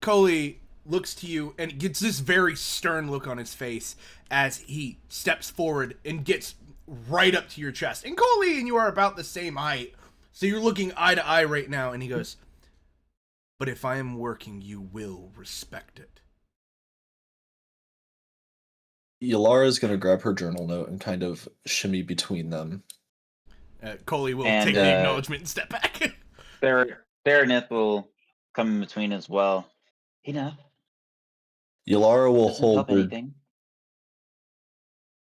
Coley looks to you and gets this very stern look on his face as he steps forward and gets right up to your chest. And Coley and you are about the same height, so you're looking eye to eye right now. And he goes, "But if I am working, you will respect it." Yalara's gonna grab her journal note and kind of shimmy between them. Coley will And, take the acknowledgement and step back. Theranith will come in between as well. Enough. Yalara will Doesn't hold help their anything.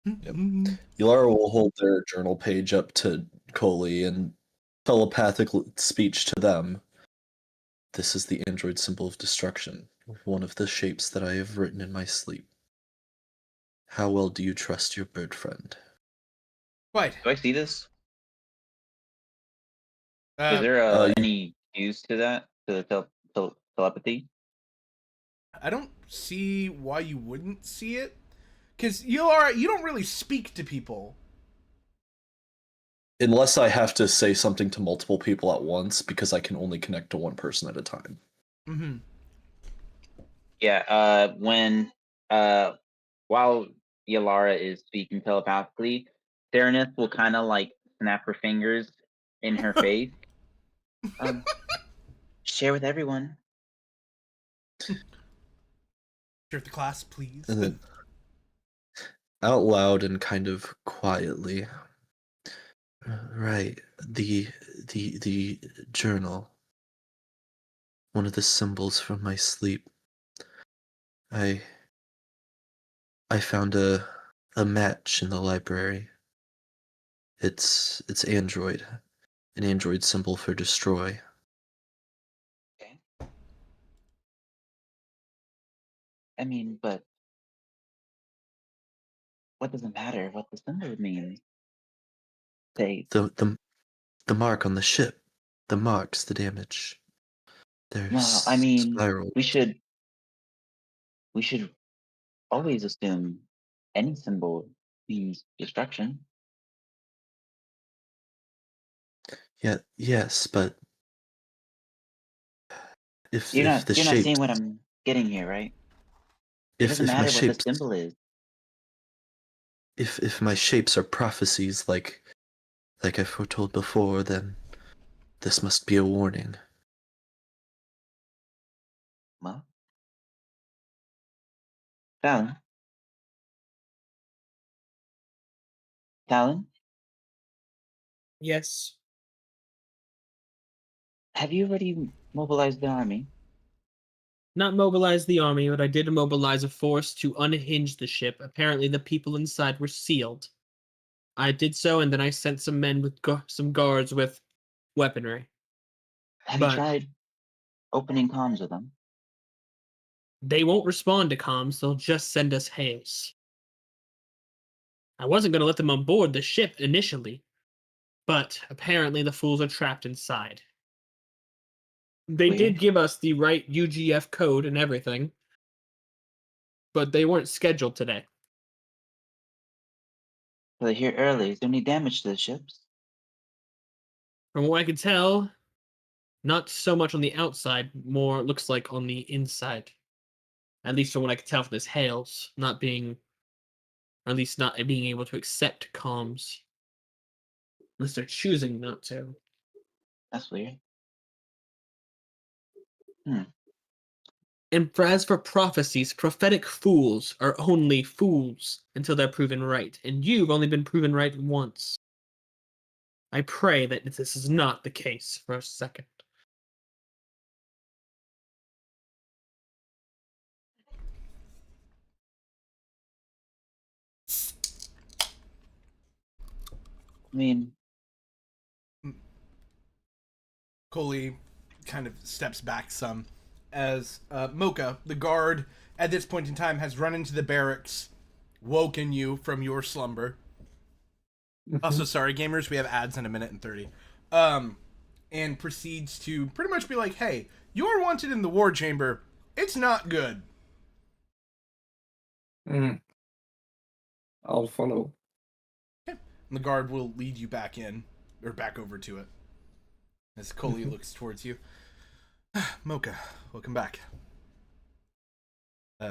Yalara will hold their journal page up to Coley and telepathic speech to them. This is the android symbol of destruction, one of the shapes that I have written in my sleep. How well do you trust your bird friend? Quite. Do I see this? Is Uh, there you- any use to that? To the telepathy? I don't see why you wouldn't see it, because you don't really speak to people. Unless I have to say something to multiple people at once, because I can only connect to one person at a time. Mm-hmm. Yeah, while Yalara is speaking telepathically, Theranith will kind of like snap her fingers in her face. Share with everyone. Share the class, please. And then, out loud and kind of quietly, right, the journal, one of the symbols from my sleep. I found a match in the library. It's android, an android symbol for destroy. Okay. I mean, but what does it matter what the symbol means? Say, The mark on the ship, the marks, the damage. They're no, I mean, spiral. we should always assume any symbol means destruction. Yeah, yes, but if You're the not shapes, seeing what I'm getting here, right? It doesn't if my matter what the shapes, symbol is. if my shapes are prophecies like I foretold before, then this must be a warning. Well, Talon, Yes. have you already mobilized the army? Not mobilize the army, but I did mobilize a force to unhinge the ship. Apparently, the people inside were sealed. I did so, and then I sent some men with some guards with weaponry. Have you But- tried opening comms with them? They won't respond to comms, they'll just send us hails. I wasn't going to let them on board the ship initially, but apparently the fools are trapped inside. They did Weird. give us the right UGF code and everything, but they weren't scheduled today. So they're here early. Is there any damage to the ships? From what I can tell, not so much on the outside, more looks like on the inside. At least from what I can tell from this hails, not being, or at least not being able to accept comms. Unless they're choosing not to. That's weird. And as for prophecies, prophetic fools are only fools until they're proven right, and you've only been proven right once. I pray that this is not the case for a second. I mean, Coley kind of steps back some as Mocha, the guard, at this point in time has run into the barracks, woken you from your slumber. Also, sorry, gamers, we have ads in 1:30. And proceeds to pretty much be like, hey, you're wanted in the war chamber. It's not good. I'll follow. And the guard will lead you back in, or back over to it. As Coley looks towards you. Mocha, welcome back.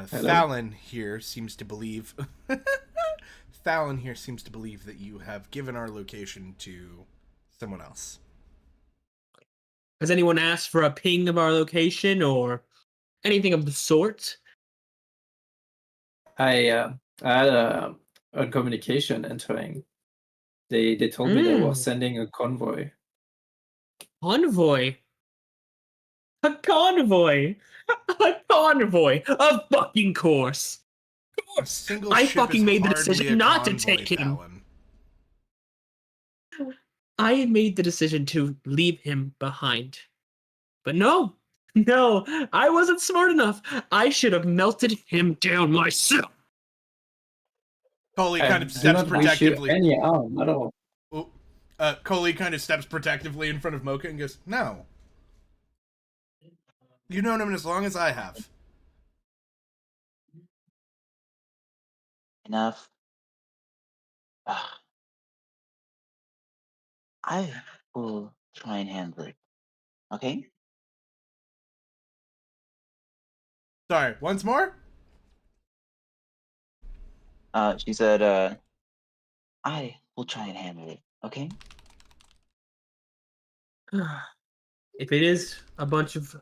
Fallon here seems to believe... Fallon here seems to believe that you have given our location to someone else. Has anyone asked for a ping of our location or anything of the sort? I had a communication entering. They told me they were sending a convoy. Convoy? A convoy? A convoy? Of fucking course. Of course. Single I ship fucking is made the hardly decision a not to convoy, take him. Fallon. I had made the decision to leave him behind. But no, I wasn't smart enough. I should have melted him down myself. Coley I kind of do steps not wish you protectively. any harm at all. Coley kind of steps protectively in front of Mocha and goes, no. You've known him as long as I have. enough. I will try and handle it. Okay? Sorry, once more? She said, I will try and handle it. Okay? If it is a bunch of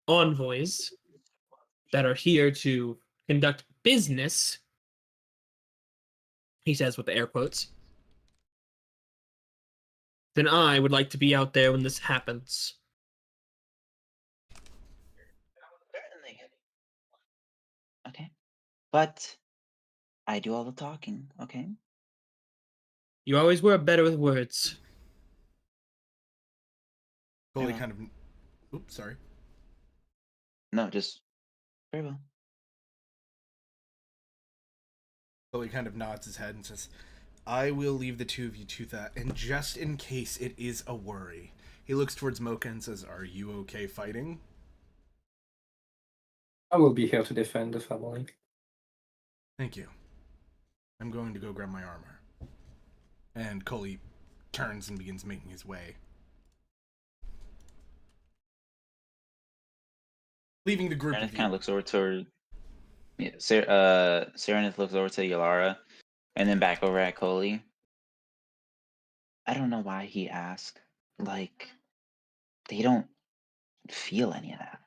envoys that are here to conduct business, he says with the air quotes, then I would like to be out there when this happens. Certainly. Okay. But I do all the talking, okay? You always were better with words. Coley Yeah. kind of... Oops, sorry. No, just very well. Coley kind of nods his head and says, I will leave the two of you to that, and just in case it is a worry. He looks towards Mocha and says, are you okay fighting? I will be here to defend the family. Thank you. I'm going to go grab my armor. And Coley turns and begins making his way. Leaving the group. Serenith kind of looks over to Serenith looks over to Yalara and then back over at Coley. I don't know why he asked. Like, they don't feel any of that.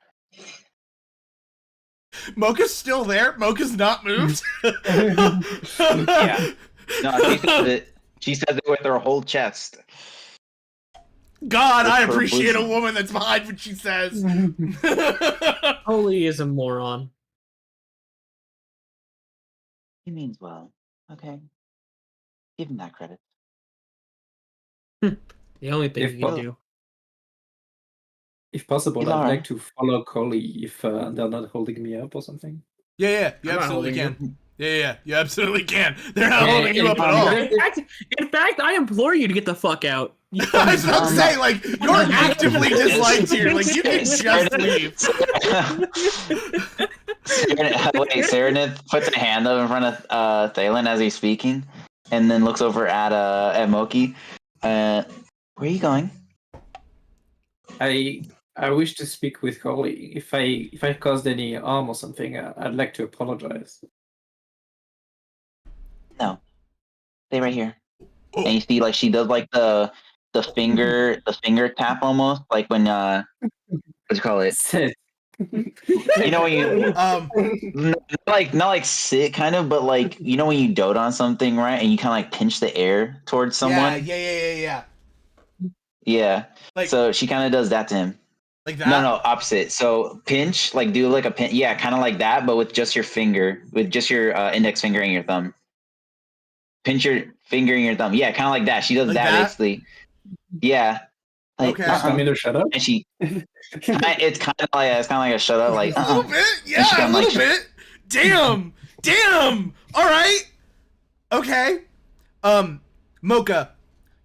Mocha's still there? Mocha's not moved? Yeah. No, she says it with her whole chest. God, With I her appreciate a bosom. woman that's behind what she says. Holy is a moron. He means well. Okay. Give him that credit. The only thing If you can po- do. If possible, Yalara. I'd like to follow Coley if they're not holding me up or something. Yeah, you I'm not absolutely holding can. Yeah, you absolutely can. They're not Yeah, holding you up at all. In fact, I implore you to get the fuck out. You I was about to say, like, you're actively disliked here. Like, you can just leave. Serenith puts a hand up in front of Thalen as he's speaking, and then looks over at Moki. Where are you going? I wish to speak with Coley. If I caused any harm or something, I'd like to apologize. No, stay right here. And you see, like, she does like the finger tap almost, like when what do you call it? Sit. You know when you Um, not like sit kind of, but like you know when you dote on something, right? And you kind of like pinch the air towards someone. Yeah. Yeah. Like, So she kind of does that to him. like that. No, opposite. So pinch, like do like a pin. Yeah, kind of like that, but with just your finger, with just your index finger and your thumb. pinch your finger in your thumb. Yeah, kind of like that. She does Like that, that? basically. Yeah. Like, Okay. Just tell me to shut up. and she, it's kind of like a shut up, like, A little bit, And she yeah, a kinda like little bit. Damn. All right. Okay. Mocha,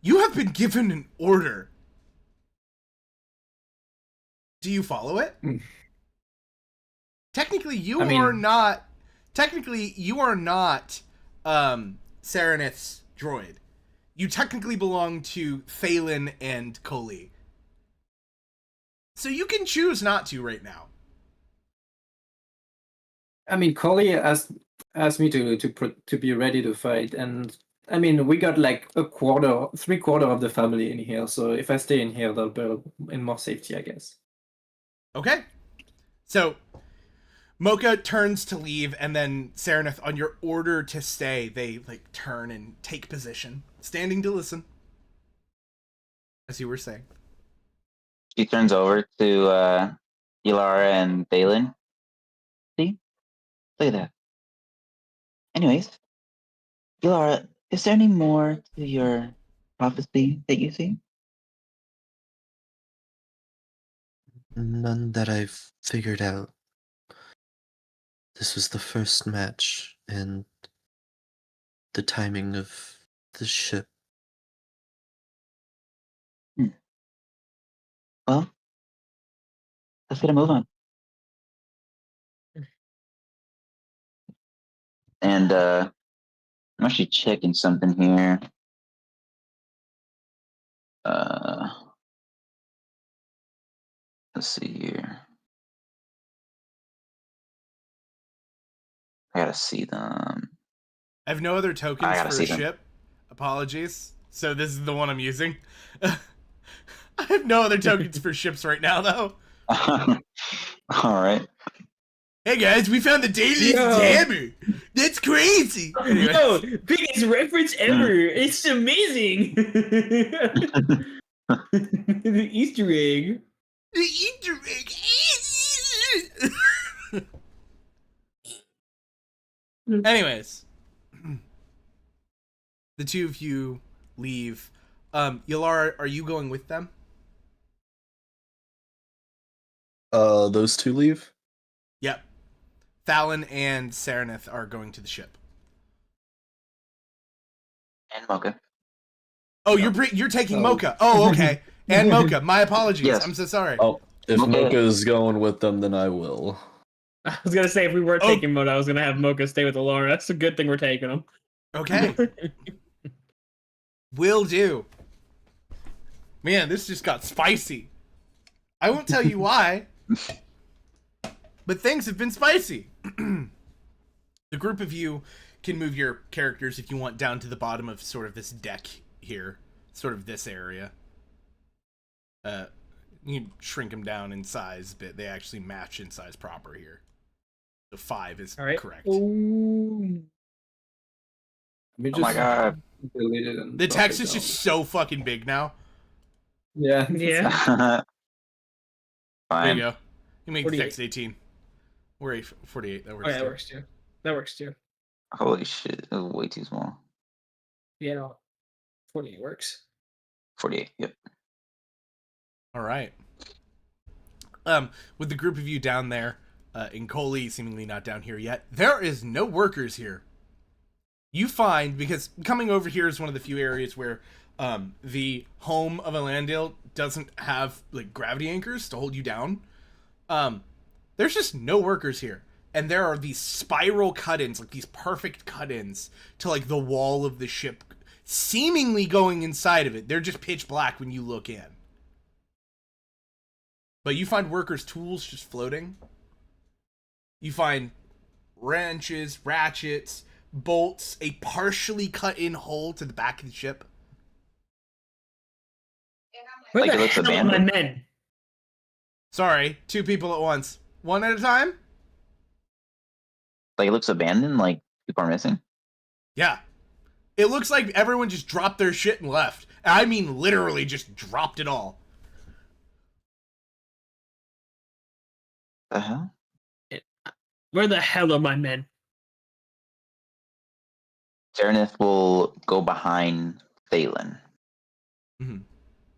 you have been given an order. Do you follow it? Mm. Technically, you I mean- are not. Technically, you are not Serenith's droid. You technically belong to Thalen and Koli. So you can choose not to right now. I mean, Collie asked me to be ready to fight, and I mean, we got like 3/4 of the family in here. So if I stay in here, they'll be in more safety, I guess. Okay. So Mocha turns to leave, and then Serenith, on your order to stay, they like turn and take position, standing to listen. As you were saying. she turns over to Ylara and Balin. See? Look at that. Anyways, Ylara, is there any more to your prophecy that you see? None that I've figured out. This was the first match, and the timing of the ship. Well, let's get a move on. And I'm actually checking something here. Let's see here. I gotta see them. I have no other I tokens gotta for a see them. ship. Apologies. So this is the one I'm using. I have no other tokens for ships right now, though. All right. Hey guys, we found the Daedalus Yo. hammer. That's crazy. Anyway. Yo, biggest reference ever. It's amazing. The Easter egg. The Easter egg. Anyways, the two of you leave. Ylara, are you going with them? Those two leave? Yep. Thalen and Serenith are going to the ship. And Mocha. Oh, you're taking Oh. Mocha. Oh, okay. And Mocha. My apologies. Yes. I'm so sorry. Oh, if Mocha- Mocha's going with them, then I will. I was gonna say if we were Oh. taking Mocha, I was gonna have Mocha stay with Alara. That's a good thing we're taking him. Okay. Will do. Man, this just got spicy. I won't tell you why, but things have been spicy. The group of you can move your characters if you want down to the bottom of sort of this deck here, sort of this area. You can shrink them down in size, but they actually match in size proper here. So 5 is All right. correct. Ooh. We Oh my god. delete it and The drop text it is down. just so fucking big now. Yeah. Yeah. There Fine. you go. You make the 48. text 18. We're 48. That works. Oh yeah, that too. works too. That works too. Holy shit. It was way too small. Yeah, no. 48 works. 48. Yep. All right. With the group of you down there, in Koli seemingly not down here yet, there is no workers here. You find, because coming over here is one of the few areas where the home of Elandil doesn't have like gravity anchors to hold you down. There's just no workers here. And there are these spiral cut-ins, like these perfect cut-ins to like the wall of the ship, seemingly going inside of it. They're just pitch black when you look in. But you find workers' tools just floating. You find wrenches, ratchets, bolts, a partially cut-in hole to the back of the ship. Where Like the it looks hell are my abandoned. men? Sorry, 2 people at once. One at a time? Like it looks abandoned, like people are missing. Yeah. It looks like everyone just dropped their shit and left. I mean, literally just dropped it all. The hell? Where the hell are my men? Darnith will go behind Thalen.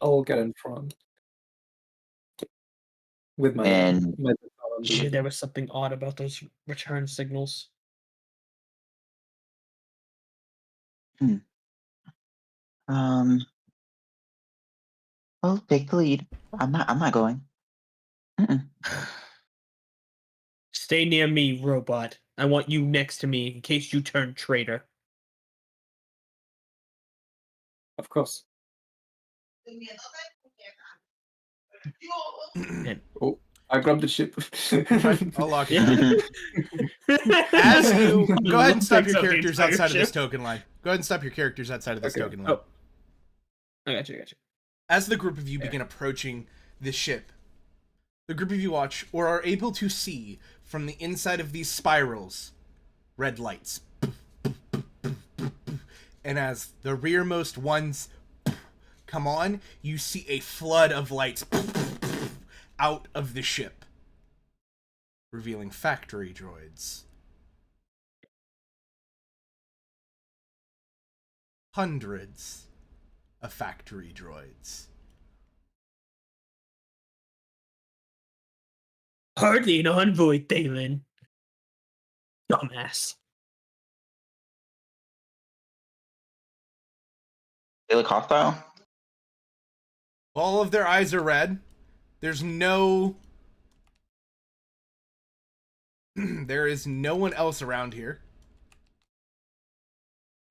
I'll get in front with my And- my Shit, there was something odd about those return signals. Well, take the lead. I'm not going. Mm-mm. Stay near me, robot. I want you next to me in case you turn traitor. Of course. And Oh, I grabbed the ship. I'll lock it. yeah. As you go ahead and stop Picks your up the characters entire outside of this ship. token line. Go ahead and stop your characters outside of this Okay. token line. Oh. I got you. As the group of you begin approaching this ship, the group of you watch or are able to see from the inside of these spirals red lights. And as the rearmost ones come on, you see a flood of lights out of the ship, revealing factory droids. Hundreds of factory droids. Hardly an envoy, Thalen. Dumbass. They look hostile. All of their eyes are red. There's no... there is no one else around here.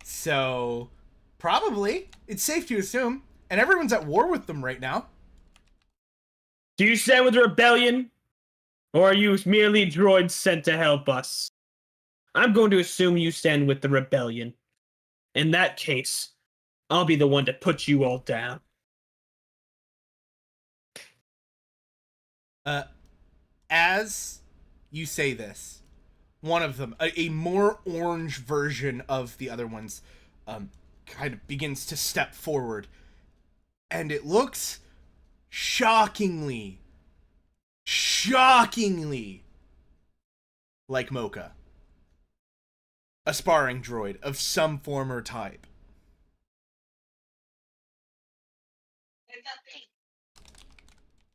So, probably, it's safe to assume. And everyone's at war with them right now. Do you stand with the rebellion? Or are you merely droids sent to help us? I'm going to assume you stand with the rebellion. In that case, I'll be the one to put you all down. As you say this, one of them, a more orange version of the other ones, kind of begins to step forward. And it looks shockingly like Mocha. A sparring droid of some form or type.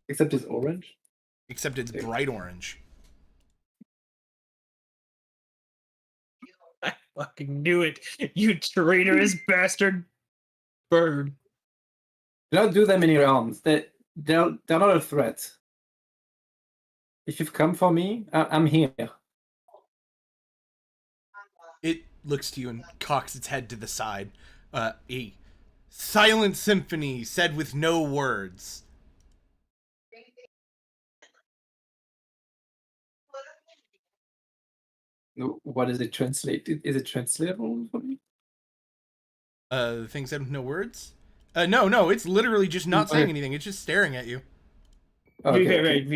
Except it's orange. Except it's bright orange. I fucking knew it. You traitorous bastard bird. Do not do them any rounds. They're not a threat. If you've come for me, I'm here. It looks to you and cocks its head to the side. A silent symphony said with no words. No, what is it translated? Is it translatable for me? The thing said with no words? No, it's literally just not saying Okay. anything. It's just staring at you. To be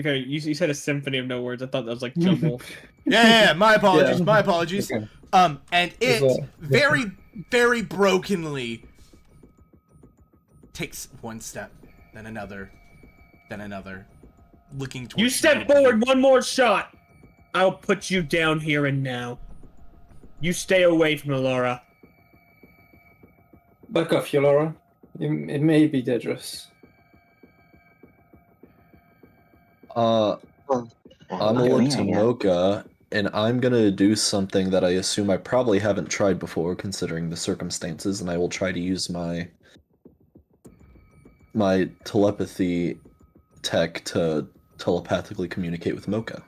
fair, you said a symphony of no words. I thought that was like jumble. Yeah, my apologies, Yeah. my apologies. Okay. And As it well. very, very brokenly takes one step, then another, looking towards You the step group of you. forward one more shot. I'll put you down here and now. You stay away from Alora. Back off, Yolora. It may be dangerous. I'm Well, gonna look at look me, to I guess. Mocha, and I'm gonna do something that I assume I probably haven't tried before, considering the circumstances, and I will try to use my telepathy tech to telepathically communicate with Mocha.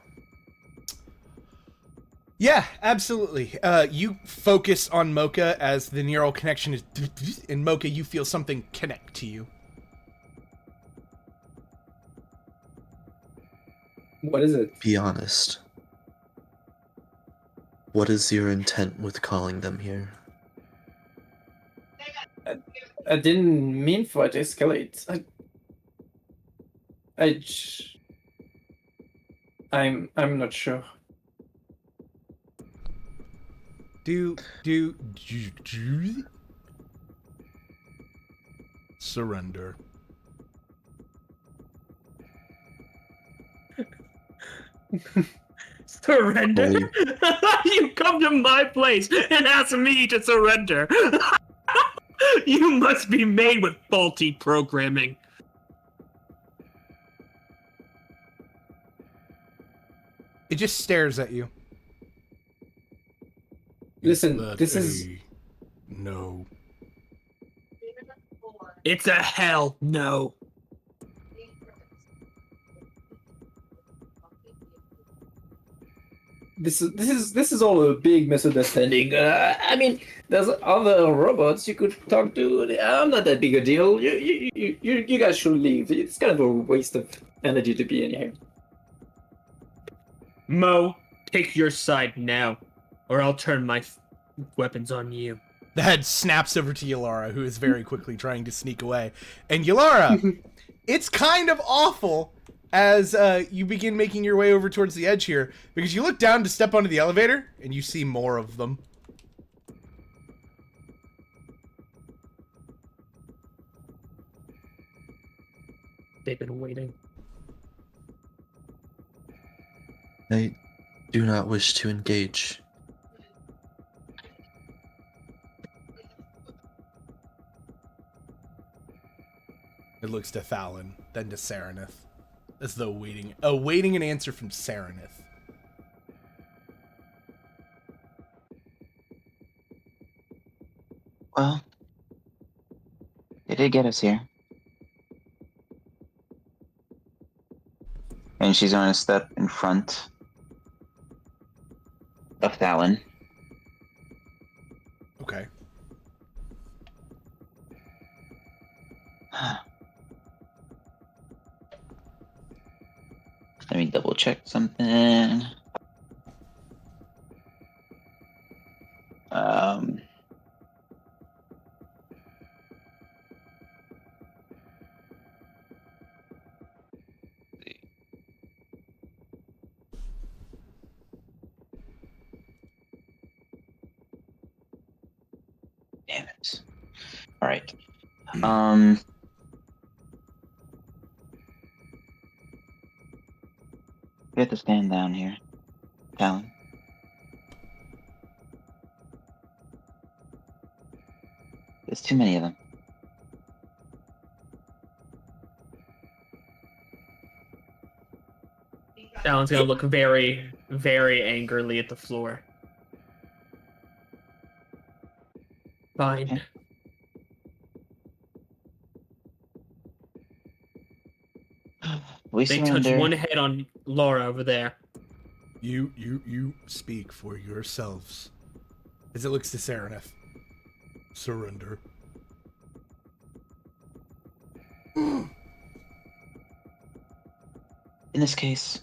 Yeah, absolutely. You focus on Mocha as the neural connection is... In Mocha, you feel something connect to you. What is it? Be honest. What is your intent with calling them here? I didn't mean for it to escalate. I'm not sure. Surrender. Surrender? Well, You come to my place and ask me to surrender. You must be made with faulty programming. It just stares at you. Listen, That this is no. It's a hell no. this is all a big misunderstanding. I mean, there's other robots you could talk to. I'm not that big a deal. You guys should leave. It's kind of a waste of energy to be in here. Mo, pick your side now, or I'll turn my weapons on you. The head snaps over to Yalara, who is very quickly trying to sneak away. And Yalara, it's kind of awful as you begin making your way over towards the edge here, because you look down to step onto the elevator, and you see more of them. They've been waiting. I do not wish to engage. It looks to Thalon, then to Saranith, as though awaiting an answer from Saranith. Well, they did get us here. And she's going to step in front of Thalon. Okay. Let me double check something. Damn it. All right. We have to stand down here, Talon. There's too many of them. Alan's gonna look very, very angrily at the floor. Fine. We They surrender. touch one head on Laura over there. You speak for yourselves. As it looks to Saranith. Surrender. In this case,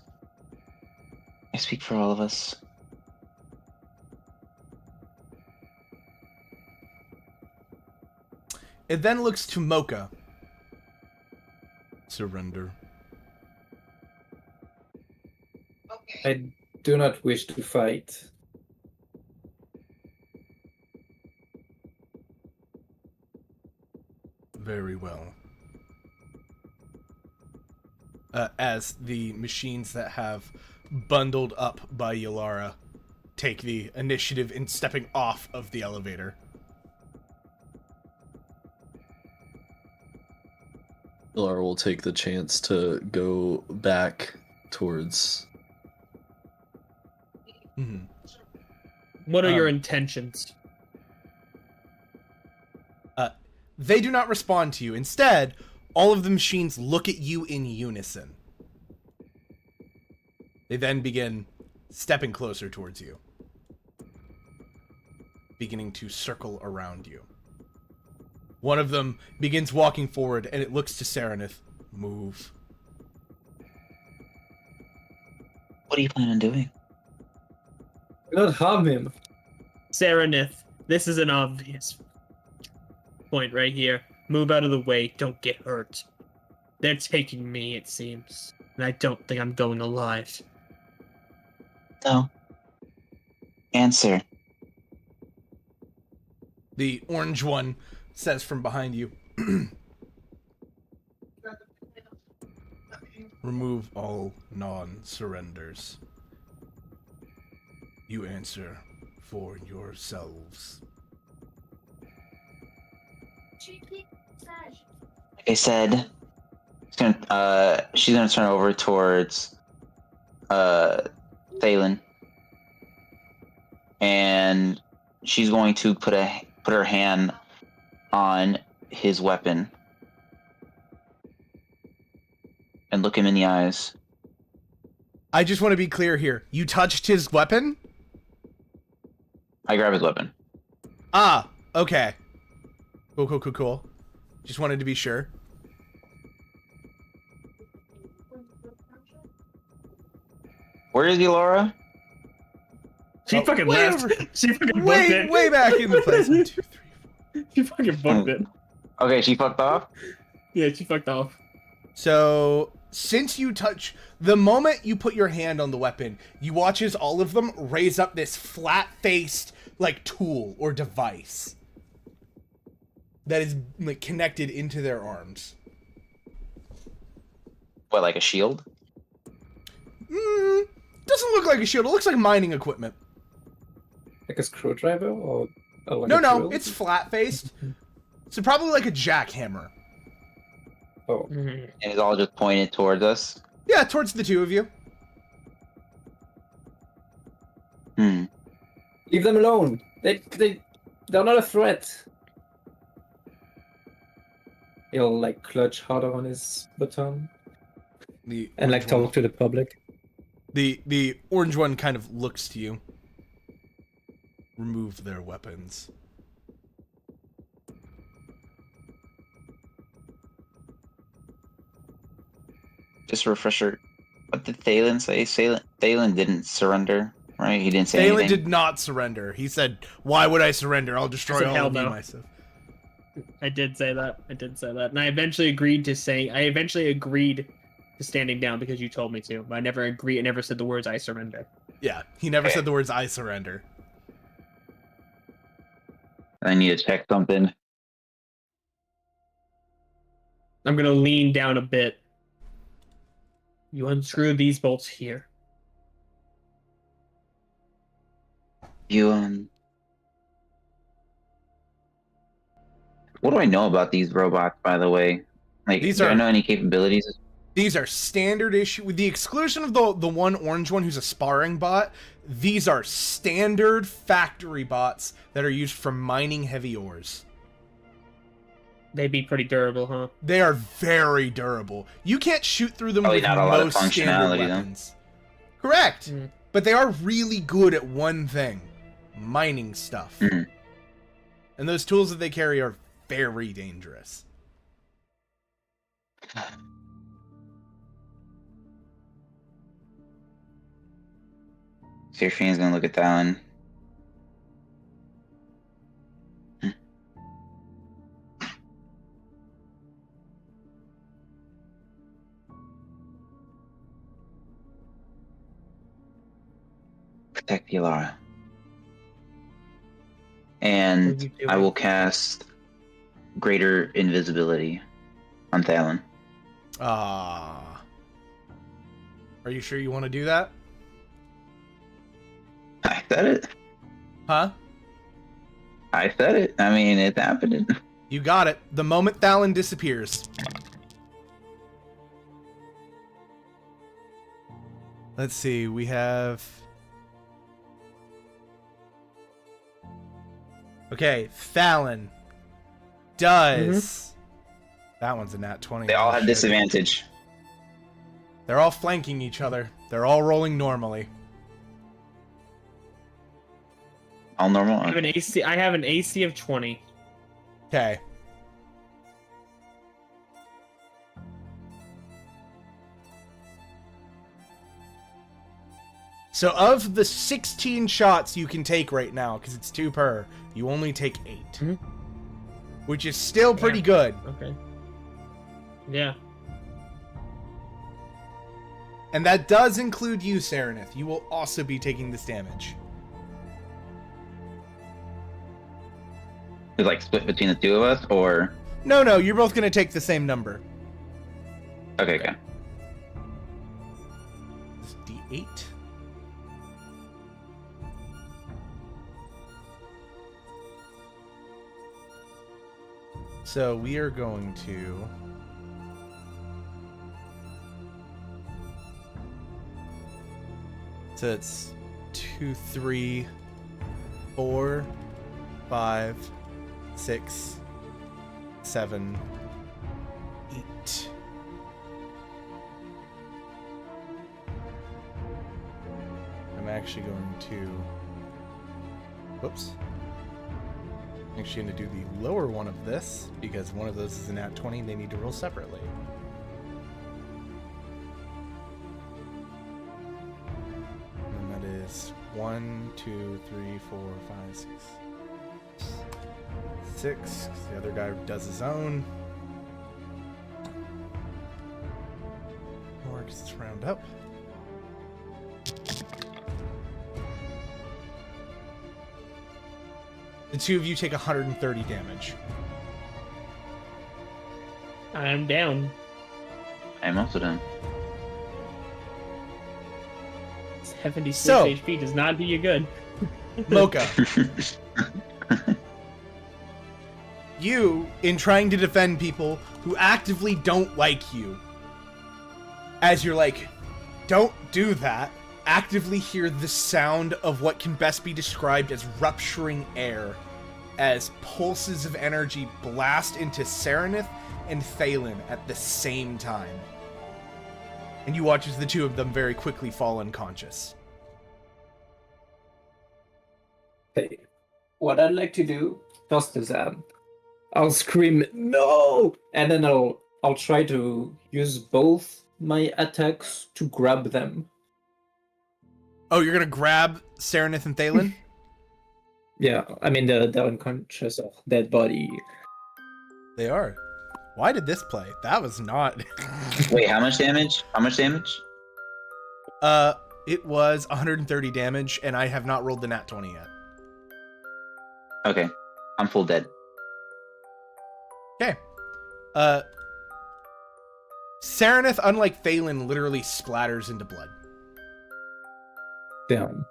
I speak for all of us. It then looks to Mocha. Surrender. I do not wish to fight. Very well. As the machines that have bundled up by Yalara take the initiative in stepping off of the elevator. Yalara will take the chance to go back towards. Mhm. What are your intentions? They do not respond to you. Instead, all of the machines look at you in unison. They then begin stepping closer towards you, beginning to circle around you. One of them begins walking forward, and it looks to Saranith. Move. What do you plan on doing? Do not harm him. Saranith, this is an obvious point right here. Move out of the way, don't get hurt. They're taking me, it seems. And I don't think I'm going alive. No. Answer. The orange one says from behind you. Remove all non-surrenders. You answer for yourselves. Like I said, she's gonna turn over towards Thalen, and she's going to put her hand on his weapon and look him in the eyes. I just want to be clear here. You touched his weapon? I grab his weapon. Ah, okay. Cool. Just wanted to be sure. Where is Elara? She Oh, fucking way left. over- She fucking booked it. Way back in the place. 1, 2, 3, 4. She fucking booked it. Okay, she fucked off. Yeah, she fucked off. So, since you touch, the moment you put your hand on the weapon, you watch as all of them raise up this flat-faced, like, tool or device that is, like, connected into their arms. What, like a shield? Doesn't look like a shield. It looks like mining equipment. Like a screwdriver or like No, a no, drill? it's flat-faced. So probably like a jackhammer. Oh, And it's all just pointed towards us. Yeah, towards the two of you. leave them alone. They're not a threat. He'll like clutch harder on his baton and like talk to the public. The orange one kind of looks to you. Remove their weapons. Just a refresher. What did Thalen say? Thalen didn't surrender, right? He didn't say Thalen anything. did not surrender. He said, "Why would I surrender? I'll destroy I said, all "Hell of you no." myself." I did say that. And I eventually agreed to standing down because you told me to. But I never agreed. I never said the words "I surrender." Yeah, he never Okay. said the words "I surrender." I need to check something. I'm gonna lean down a bit. You unscrew these bolts here. You What do I know about these robots, by the way? Like, These do I are- know any capabilities? These are standard issue, with the exclusion of the one orange one who's a sparring bot. These are standard factory bots that are used for mining heavy ores. They'd be pretty durable, huh? They are very durable. You can't shoot through them Probably with not a lot of most standard functionality, though. weapons. Correct, Mm. but they are really good at one thing: mining stuff. Mhm. And those tools that they carry are very dangerous. Seraphine's gonna look at that one. Protect Elara. And What are you doing? I will cast Greater Invisibility on Thalen. Ah. Are you sure you want to do that? I said it. Huh? I said it. I mean, it's happening. You got it. The moment Thalen disappears. Let's see, we have... Okay, Thalen does... That one's a nat 20. They all have Shit. disadvantage. They're all flanking each other. They're all rolling normally. All normal. I have an AC of 20. Okay. So of the 16 shots you can take right now, because it's 2 per, you only take 8. Mhm. Which is still pretty good. Okay. Yeah. And that does include you, Serenith. You will also be taking this damage. It's like split between the two of us, or No, you're both going to take the same number. okay. This is D8. So we are going to... So it's 2, 3, 4, 5, 6, 7, 8. I'm actually going to... Whoops. I'm actually going to do the lower one of this, because one of those is a nat 20 and they need to roll separately. And that is 1, 2, 3, 4, 5, 6. 6, 'cause the other guy does his own. More, because it's round up. The two of you take 130 damage. I'm down. I'm also done. 76 So- HP does not do you good. Mocha, you, in trying to defend people who actively don't like you, as you're like, don't do that, actively hear the sound of what can best be described as rupturing air, as pulses of energy blast into Serenith and Thalen at the same time. And you watch as the two of them very quickly fall unconscious. Hey, what I'd like to do first is I'll scream no, and then I'll try to use both my attacks to grab them. Oh, you're gonna grab Serenith and Thalen? Yeah, I mean the unconscious or dead body. They are. Why did this play? That was not... Wait, how much damage? How much damage? It was 130 damage, and I have not rolled the nat 20 yet. Okay, I'm full dead. Okay. Serenith, unlike Thalen, literally splatters into blood. Damn.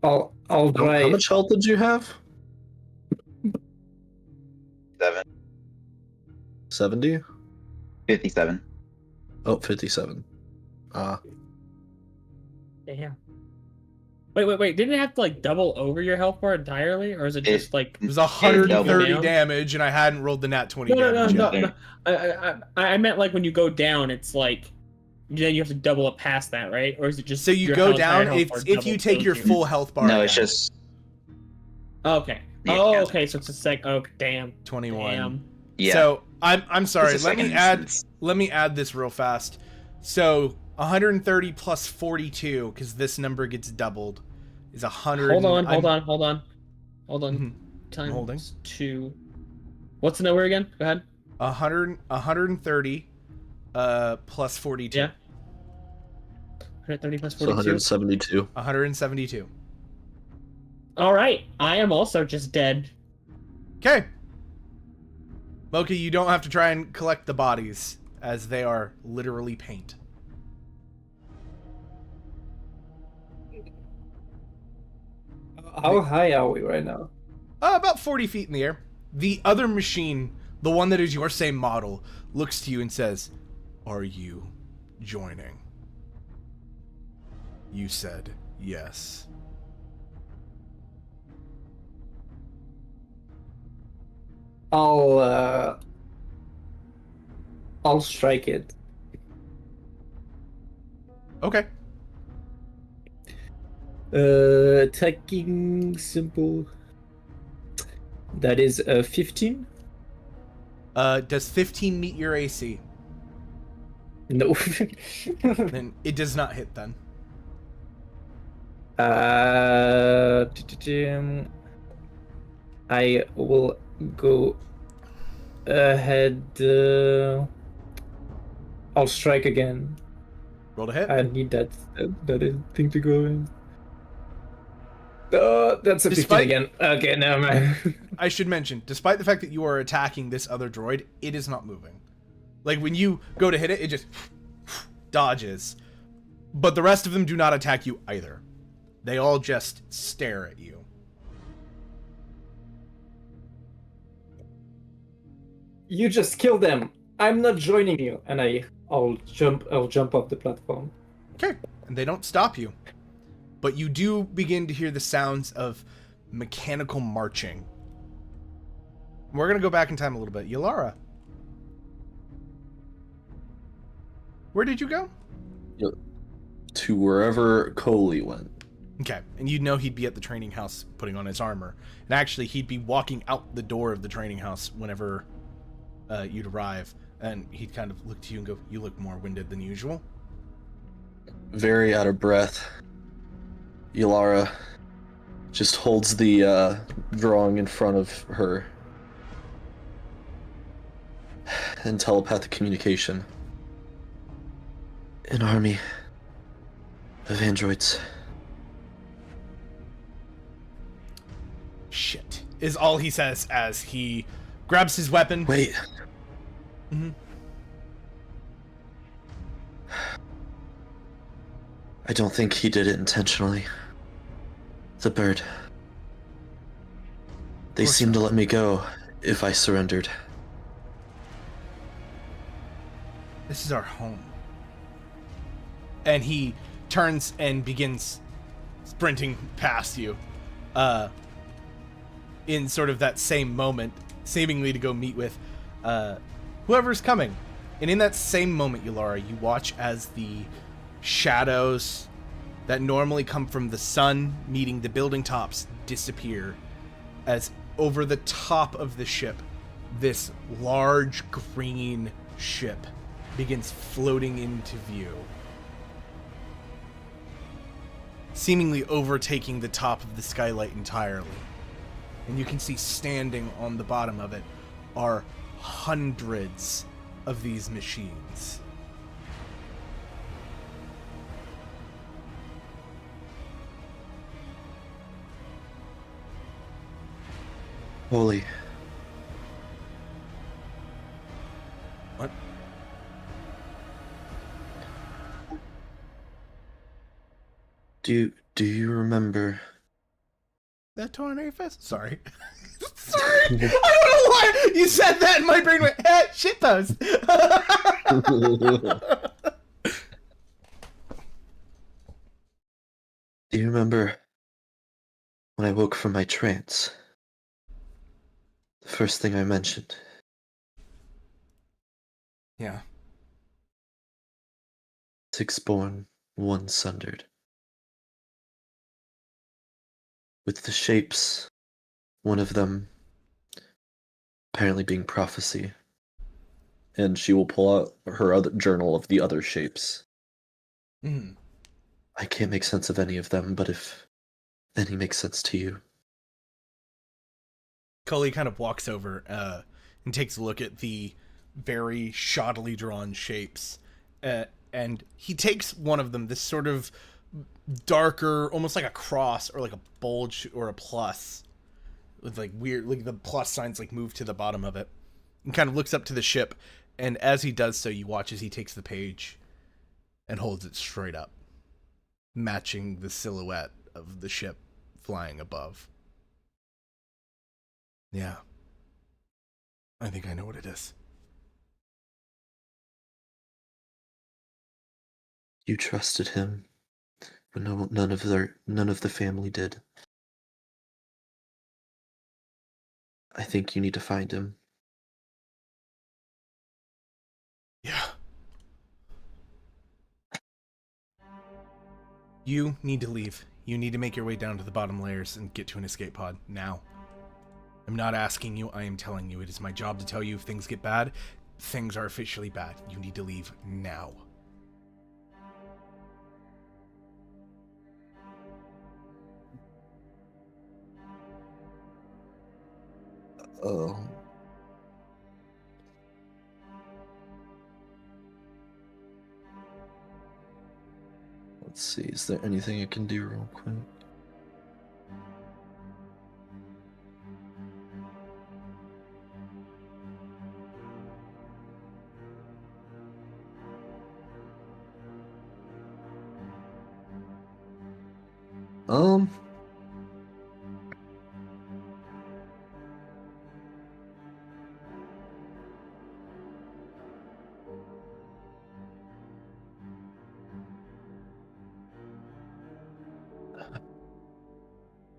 I'll try. How much health did you have? 7. 70? 57. Oh, 57. Damn. Wait. Didn't it have to like double over your health bar entirely, or is it just like? It was 130 doubled. damage, and I hadn't rolled the nat 20 No. damage yet. I meant like when you go down, it's like then you have to double it past that, right? Or is it just So you your go entire down, health bar if you double take your goes full health bar No, it's down, just Okay. Yeah, Oh, yeah. okay. So it's a sec. Oh, damn. 21. Damn. yeah. So I'm sorry. It's a Let me second add instance. this real fast. So 130 plus 42, because this number gets doubled, is 100. Hold on. Mhm. Times holding. 2. What's the number again? Go ahead. 130 plus 42. Yeah. 130 plus So 42. 172. 172. All right. I am also just dead. Okay. Mocha, you don't have to try and collect the bodies, as they are literally paint. How high are we right now? About 40 feet in the air. The other machine, the one that is your same model, looks to you and says, "Are you joining?" You said yes. I'll strike it. Okay. Attacking simple. That is 15. Does 15 meet your AC? No. Then it does not hit then. I will go ahead. I'll strike again. Roll to hit. I need that thing to go in. That's a 15 Despite- again. Okay, never mind. I should mention, despite the fact that you are attacking this other droid, it is not moving. Like when you go to hit it, it just dodges. But the rest of them do not attack you either. They all just stare at you. You just killed them. I'm not joining you. And I'll jump off the platform. Okay. And they don't stop you. But you do begin to hear the sounds of mechanical marching. We're going to go back in time a little bit. Yalara. Where did you go? To wherever Coley went. Okay, and you'd know he'd be at the training house putting on his armor. And actually, he'd be walking out the door of the training house whenever you'd arrive. And he'd kind of look to you and go, "You look more winded than usual." Very out of breath. Yalara just holds the drawing in front of her. And telepathic communication. An army of androids. Shit, is all he says as he grabs his weapon. Wait. Mhm. I don't think he did it intentionally. The bird. They course seemed to not. let me go if I surrendered. This is our home. And he turns and begins sprinting past you. In sort of that same moment, seemingly to go meet with whoever's coming. And in that same moment, Yalara, you watch as the shadows that normally come from the sun meeting the building tops disappear, as over the top of the ship, this large green ship begins floating into view, seemingly overtaking the top of the skylight entirely. And you can see standing on the bottom of it are hundreds of these machines. Holy. What? Do you remember? That Tornafus? Sorry. Sorry! I don't know why you said that and my brain went, shitpost! Do you remember when I woke from my trance? The first thing I mentioned. Yeah. Six born, one sundered. With the shapes, one of them apparently being prophecy. And she will pull out her other journal of the other shapes. Mm. I can't make sense of any of them, but if any makes sense to you. Cully kind of walks over and takes a look at the very shoddily drawn shapes. And he takes one of them, this sort of darker, almost like a cross or like a bulge or a plus. With like weird, like the plus signs like move to the bottom of it. And kind of looks up to the ship. And as he does so, you watch as he takes the page and holds it straight up, matching the silhouette of the ship flying above. Yeah. I think I know what it is. You trusted him, but none of the family did. I think you need to find him. Yeah. You need to leave. You need to make your way down to the bottom layers and get to an escape pod now. I'm not asking you, I am telling you. It is my job to tell you if things get bad. Things are officially bad. You need to leave now. Oh. Let's see, is there anything I can do real quick? Um.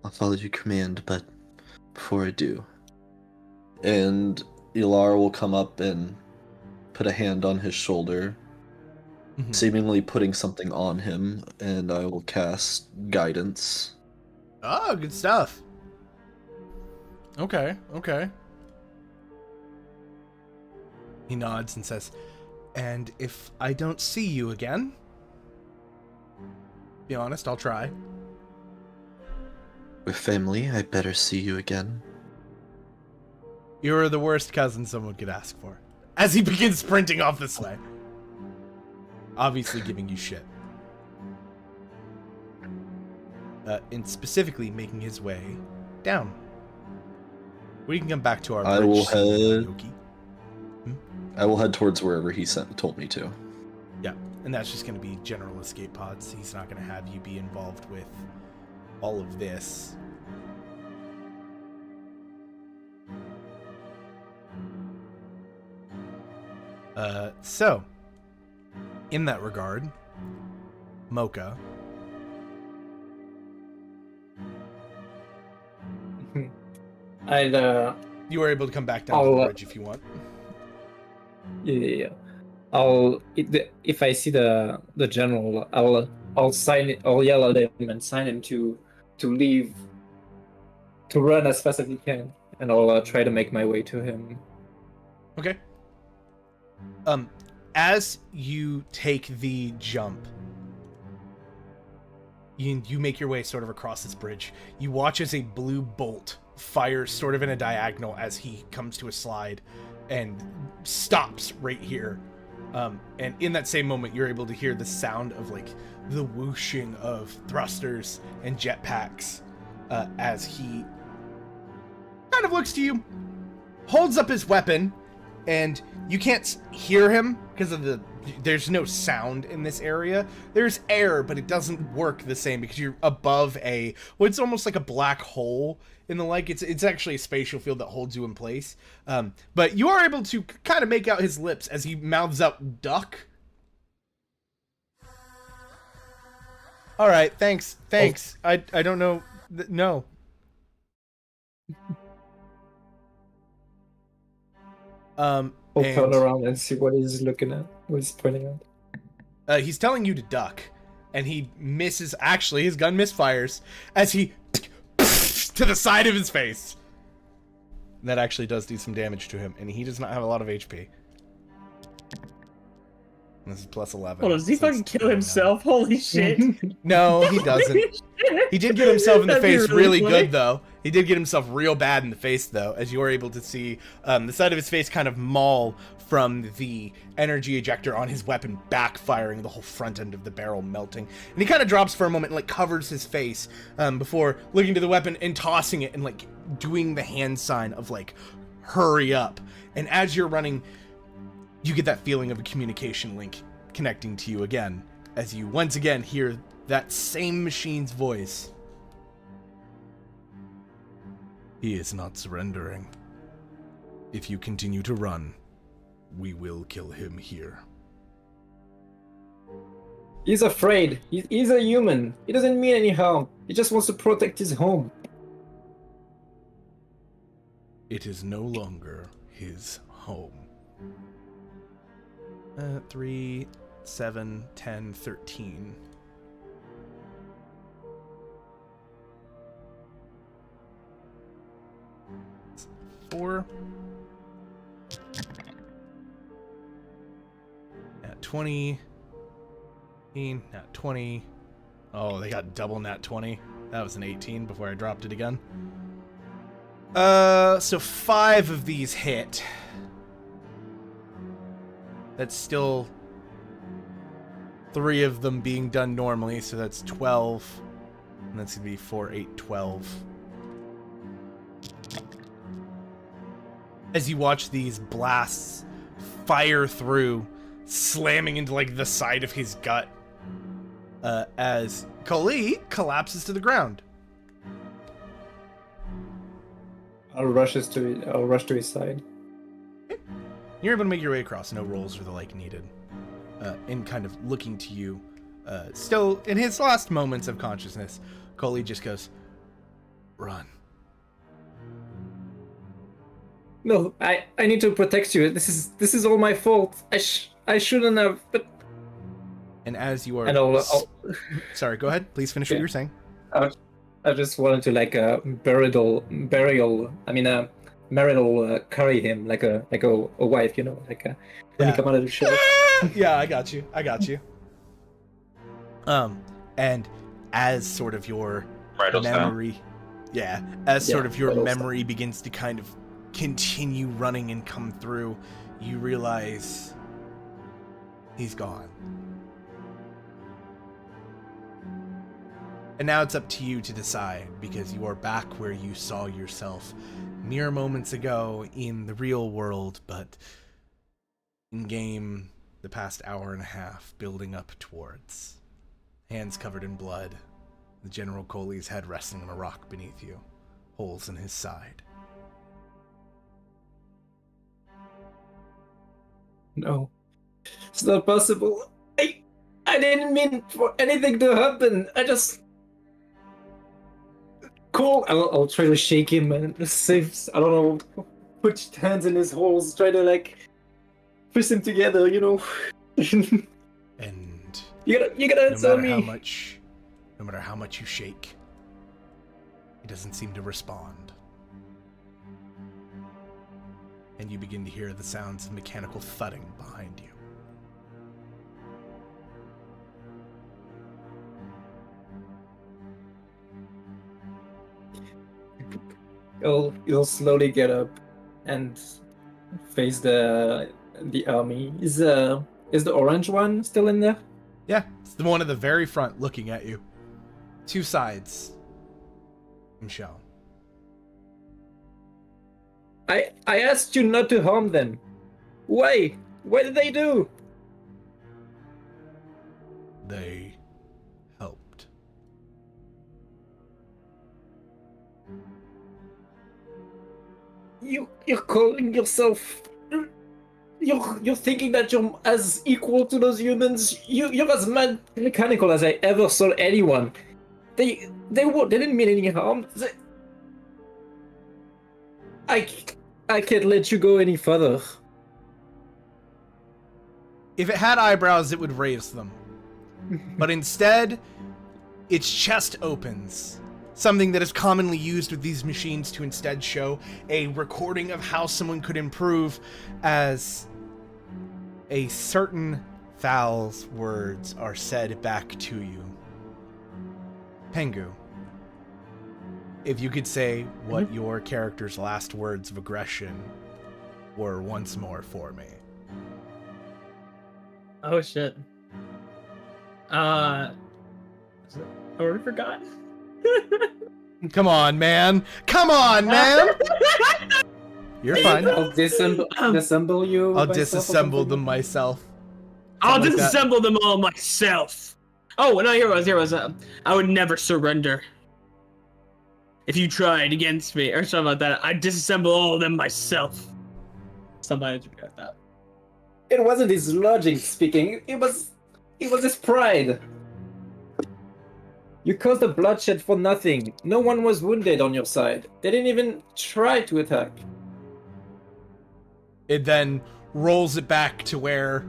I'll follow your command, but before I do. And Ilar will come up and put a hand on his shoulder, Mhm. seemingly putting something on him, and I will cast Guidance. Oh, good stuff. Okay, okay. He nods and says, and if I don't see you again, be honest, I'll try. With family, I better see you again. You're the worst cousin someone could ask for. As he begins sprinting off this way. Obviously giving you shit. And specifically making his way down. We can come back to our I bridge will scene, head- Yoki. I will head towards wherever he told me to. Yeah, and that's just going to be general escape pods. He's not going to have you be involved with all of this. So, in that regard, Mocha, I'd you are able to come back down to the bridge if you want. yeah. If I see the general, I'll sign it. I'll yell at him and sign him to leave, to run as fast as he can, and I'll try to make my way to him. Okay. As you take the jump, you make your way sort of across this bridge. You watch as a blue bolt fires sort of in a diagonal as he comes to a slide and stops right here. And in that same moment, you're able to hear the sound of like the whooshing of thrusters and jetpacks as he kind of looks to you, holds up his weapon, and you can't hear him because of there's no sound in this area. There's air, but it doesn't work the same because you're above it's almost like a black hole in the lake. It's actually a spatial field that holds you in place. But you are able to kind of make out his lips as he mouths out "duck." All right, thanks. I don't know. No. I'll And- turn around and see what he's looking at, what he's pointing at. He's telling you to duck, and he misses. Actually, his gun misfires as he to the side of his face. That actually does do some damage to him, and he does not have a lot of HP. This is plus 11. Hold on, does he so it's fucking kill 10 now. himself? Holy shit. No, he doesn't. Holy shit. He did get himself in the That'd be face really funny. good, though. He did get himself real bad in the face, though, as you are able to see the side of his face kind of maul from the energy ejector on his weapon backfiring, the whole front end of the barrel melting. And he kind of drops for a moment and, like, covers his face before looking to the weapon and tossing it and, like, doing the hand sign of, like, hurry up. And as you're running, you get that feeling of a communication link connecting to you again, as you once again hear that same machine's voice. He is not surrendering. If you continue to run, we will kill him here. He's afraid. He's a human. He doesn't mean any harm. He just wants to protect his home. It is no longer his home. 3, 7, 10, 13. Four. Nat 20. Nat 20. Oh, they got double nat 20. That was an 18 before I dropped it again. So 5 of these hit. That's still 3 of them being done normally, so that's 12. And that's gonna be 4, 8, 12. As you watch these blasts fire through, slamming into like the side of his gut, as Kali collapses to the ground. I'll rush to his side. You're able to make your way across. No rolls or the like needed. And kind of looking to you, still in his last moments of consciousness, Kali just goes, "Run." No, I need to protect you. This is all my fault. I shouldn't have. But And as you are, and I'll sorry, go ahead. Please finish what you were saying. I just wanted to like burial. I mean marital carry him like a wife, you know, like when you come out of the show. Yeah, I got you. And as sort of your Bridal style. memory, as sort of your bridal memory begins to kind of continue running and come through, you realize he's gone. And now it's up to you to decide, because you are back where you saw yourself mere moments ago in the real world, but in game the past hour and a half building up towards. Hands covered in blood, the General Koli's head resting on a rock beneath you, holes in his side. No, it's not possible. I didn't mean for anything to happen. I just cool. I'll try to shake him and save. I don't know. Put hands in his holes. Try to like push him together. You know. And you gotta tell me. No matter how much you shake, he doesn't seem to respond. And you begin to hear the sounds of mechanical thudding behind you. You'll slowly get up and face the army. Is the orange one still in there? Yeah, it's the one at the very front looking at you. Two sides. Michelle. I asked you not to harm them. Why? What did they do? They helped. You're calling yourself. You're thinking that you're as equal to those humans. You're as mechanical as I ever saw anyone. They didn't mean any harm. I can't let you go any further. If it had eyebrows, it would raise them. But instead, its chest opens. Something that is commonly used with these machines to instead show a recording of how someone could improve, as a certain Thal's words are said back to you. Pengu, if you could say what your character's last words of aggression were once more for me. Oh shit. I already forgot. Come on, man. Come on, man. You're fine. I'll disassemble you. I'll myself or disassemble something? them myself. I'll Something like that. disassemble them all myself. Oh no! Here it was. I would never surrender. If you tried against me or something like that, I'd disassemble all of them myself. Somebody like that. It wasn't his logic speaking. It was his pride. You caused the bloodshed for nothing. No one was wounded on your side. They didn't even try to attack. It then rolls it back to where,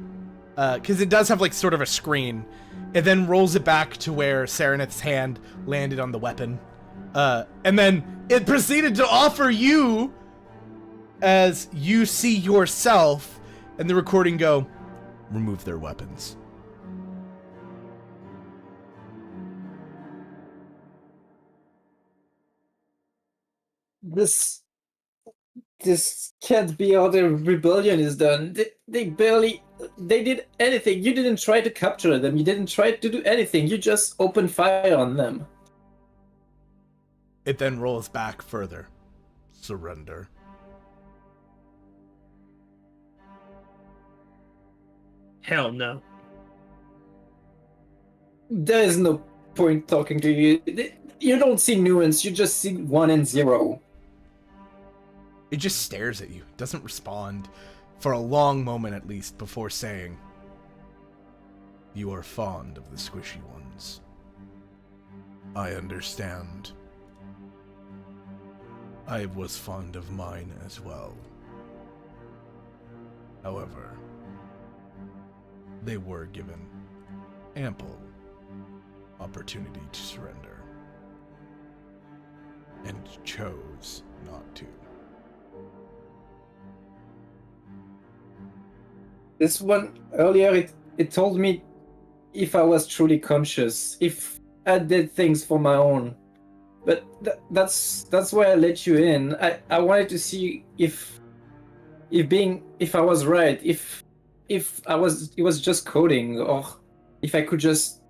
because it does have like sort of a screen. It then rolls it back to where Serenith's hand landed on the weapon. And then it proceeded to offer you, as you see yourself, and the recording go, remove their weapons. This can't be how the rebellion is done. They did anything. You didn't try to capture them. You didn't try to do anything. You just opened fire on them. It then rolls back further. Surrender. Hell no. There is no point talking to you. You don't see nuance. You just see 1 and 0. It just stares at you, doesn't respond for a long moment at least before saying, "You are fond of the squishy ones. I understand. I was fond of mine as well. However, they were given ample opportunity to surrender and chose not to." This one earlier, it told me if I was truly conscious, if I did things for my own. But that's why I let you in. I wanted to see if I was right, if it was just coding, or if I could just,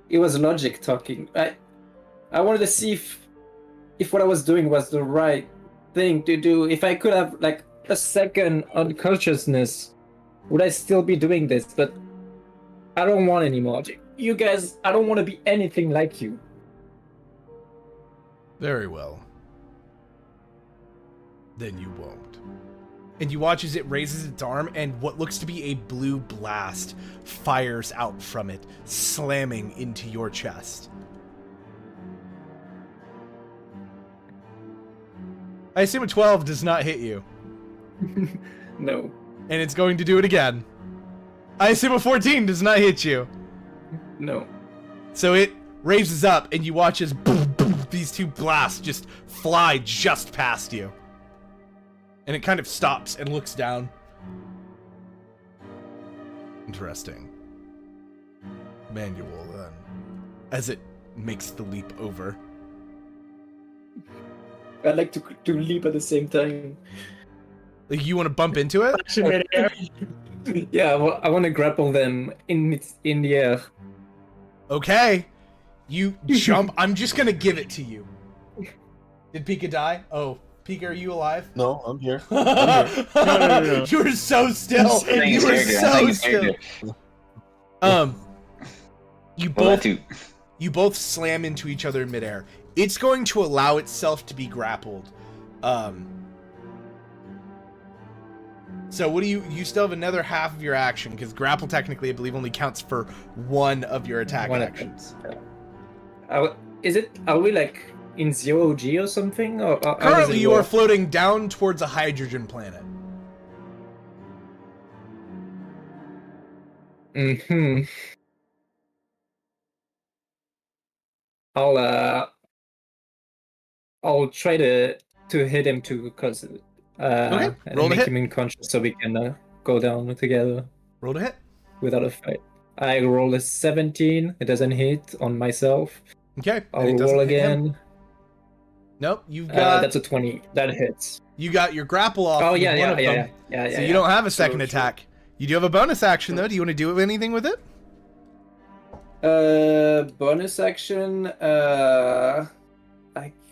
it was logic talking. I wanted to see if what I was doing was the right thing to do. If I could have like a second unconsciousness, would I still be doing this? But I don't want any more. You guys, I don't want to be anything like you. Very well. Then you won't. And you watch as it raises its arm, and what looks to be a blue blast fires out from it, slamming into your chest. I assume a 12 does not hit you. No. And it's going to do it again. I assume a 14 does not hit you. No. So it raises up, and you watch as boom, boom, these two blasts just fly just past you. And it kind of stops and looks down. Interesting. Manual, then. As it makes the leap over. I'd like to leap at the same time. Like, you want to bump into it? Yeah, well, I want to grapple them in the air. Okay. You jump. I'm just going to give it to you. Did Pika die? Oh, Pika, are you alive? No, I'm here. No. You were so still. You were so still. You both slam into each other in midair. It's going to allow itself to be grappled. So what do you still have another half of your action, because grapple technically I believe only counts for one of your attack actions. Are we like in 0G or something? Or currently you are floating down towards a hydrogen planet. I'll try to hit him too, because Okay, and roll to make hit. him unconscious so we can go down together Roll to hit. without a fight. I roll a 17. It doesn't hit on myself. Okay. and I'll it doesn't roll hit him. again. Nope, you've got That's a 20. That hits. you got your grapple off. Oh with yeah, one of them, yeah. So you don't have a second Sure. attack. You do have a bonus action though. Do you want to do anything with it? Bonus action.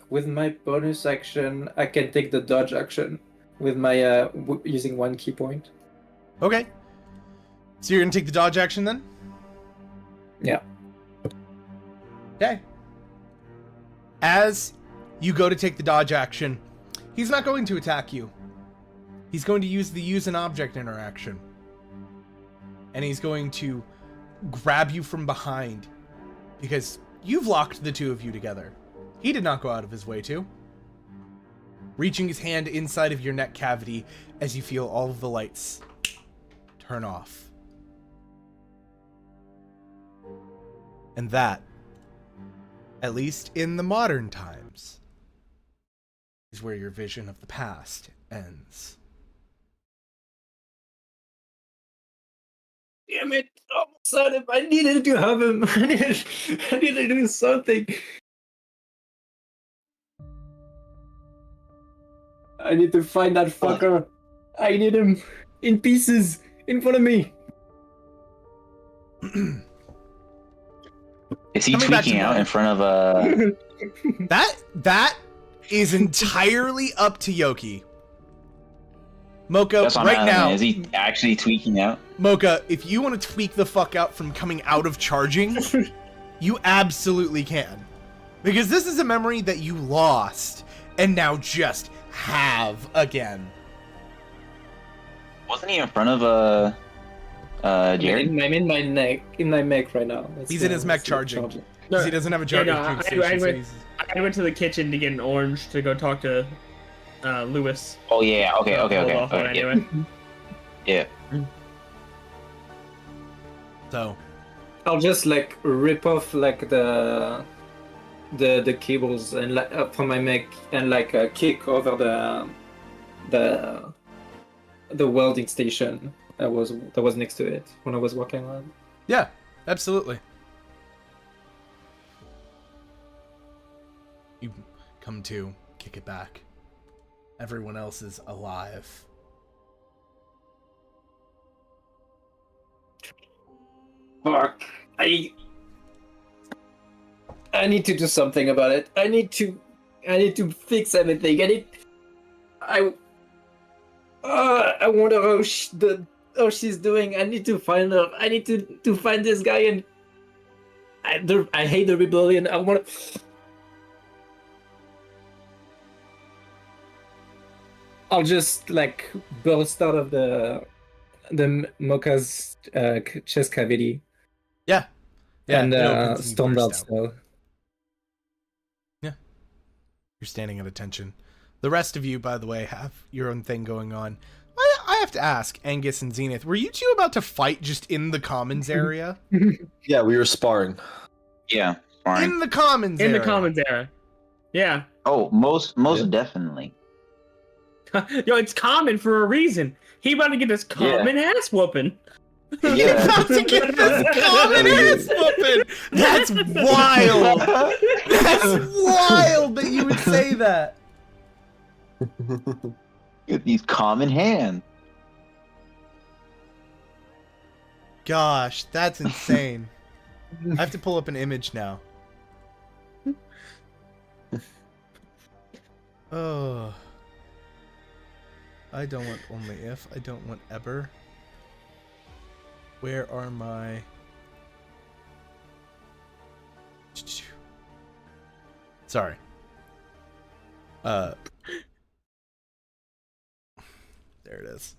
With my bonus action, I can take the dodge action with my using 1 key point. Okay. So you're gonna take the dodge action then? Yeah. Okay. As you go to take the dodge action, he's not going to attack you. He's going to use the use an object interaction. And he's going to grab you from behind, because you've locked the two of you together. He did not go out of his way to. Reaching his hand inside of your neck cavity as you feel all of the lights turn off. And that, at least in the modern times, is where your vision of the past ends. Damn it! Almost had him. I needed to have him. I needed to do something. I need to find that fucker. I need him in pieces in front of me. Is he Coming back to tweaking out mine. in front of That is entirely up to Yoki. Mocha, That's on right Island now, Man. Is he actually tweaking out? Mocha, if you want to tweak the fuck out from coming out of charging, you absolutely can. Because this is a memory that you lost and now just have again. Wasn't he in front of Jerry? I'm in my neck, in my mech right now. He's in his mech that's charging. No, Because he doesn't have a charging station. I so went- he's- I went to the kitchen to get an orange to go talk to Lewis. Oh yeah. Okay. Hold Okay. off when I Okay. do Yeah. it. Yeah. So, I'll just like rip off like the cables and like from my mech and like kick over the welding station that was next to it when I was walking around. yeah, absolutely. You come to, kick it back. Everyone else is alive. Fuck. I need to do something about it. I need to fix everything. I wonder how she's doing. I need to find her. I need to find this guy and I hate the rebellion. I want to. I'll just like burst out of the Mocha's chest cavity. Yeah. Yeah, and it opens and stormed bursts out. out. You're standing at attention. The rest of you, by the way, have your own thing going on. I have to ask, Angus and Zenith, were you two about to fight just in the commons area? Yeah, we were sparring. Yeah. Fine. In the commons In area. the commons era. Yeah. Oh, most Yeah. definitely. Yo, it's common for a reason. He about to get this common ass whooping. He's Yeah. about to get this common ass whooping. That's wild. That's wild that you would say that. Get these common hands. Gosh, that's insane. I have to pull up an image now. Oh. I don't want only if. I don't want ever. Where are my... Sorry. There it is.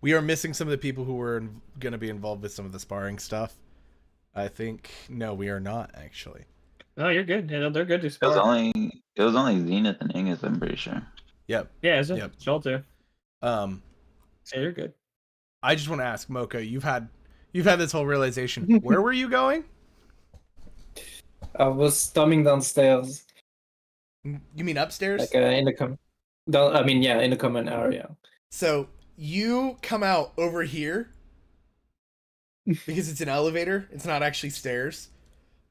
We are missing some of the people who were going to be involved with some of the sparring stuff. I think... No, we are not, actually. Oh, you're good. Yeah, they're good to It was spar. only Zenith and Angus, I'm pretty sure. Yep. Yeah, it's Yep. Joel too. So you're good. I just want to ask, Mocha, you've had this whole realization. Where were you going? I was storming downstairs, You mean upstairs? like in the in the common area. So you come out over here because it's an elevator. It's not actually stairs.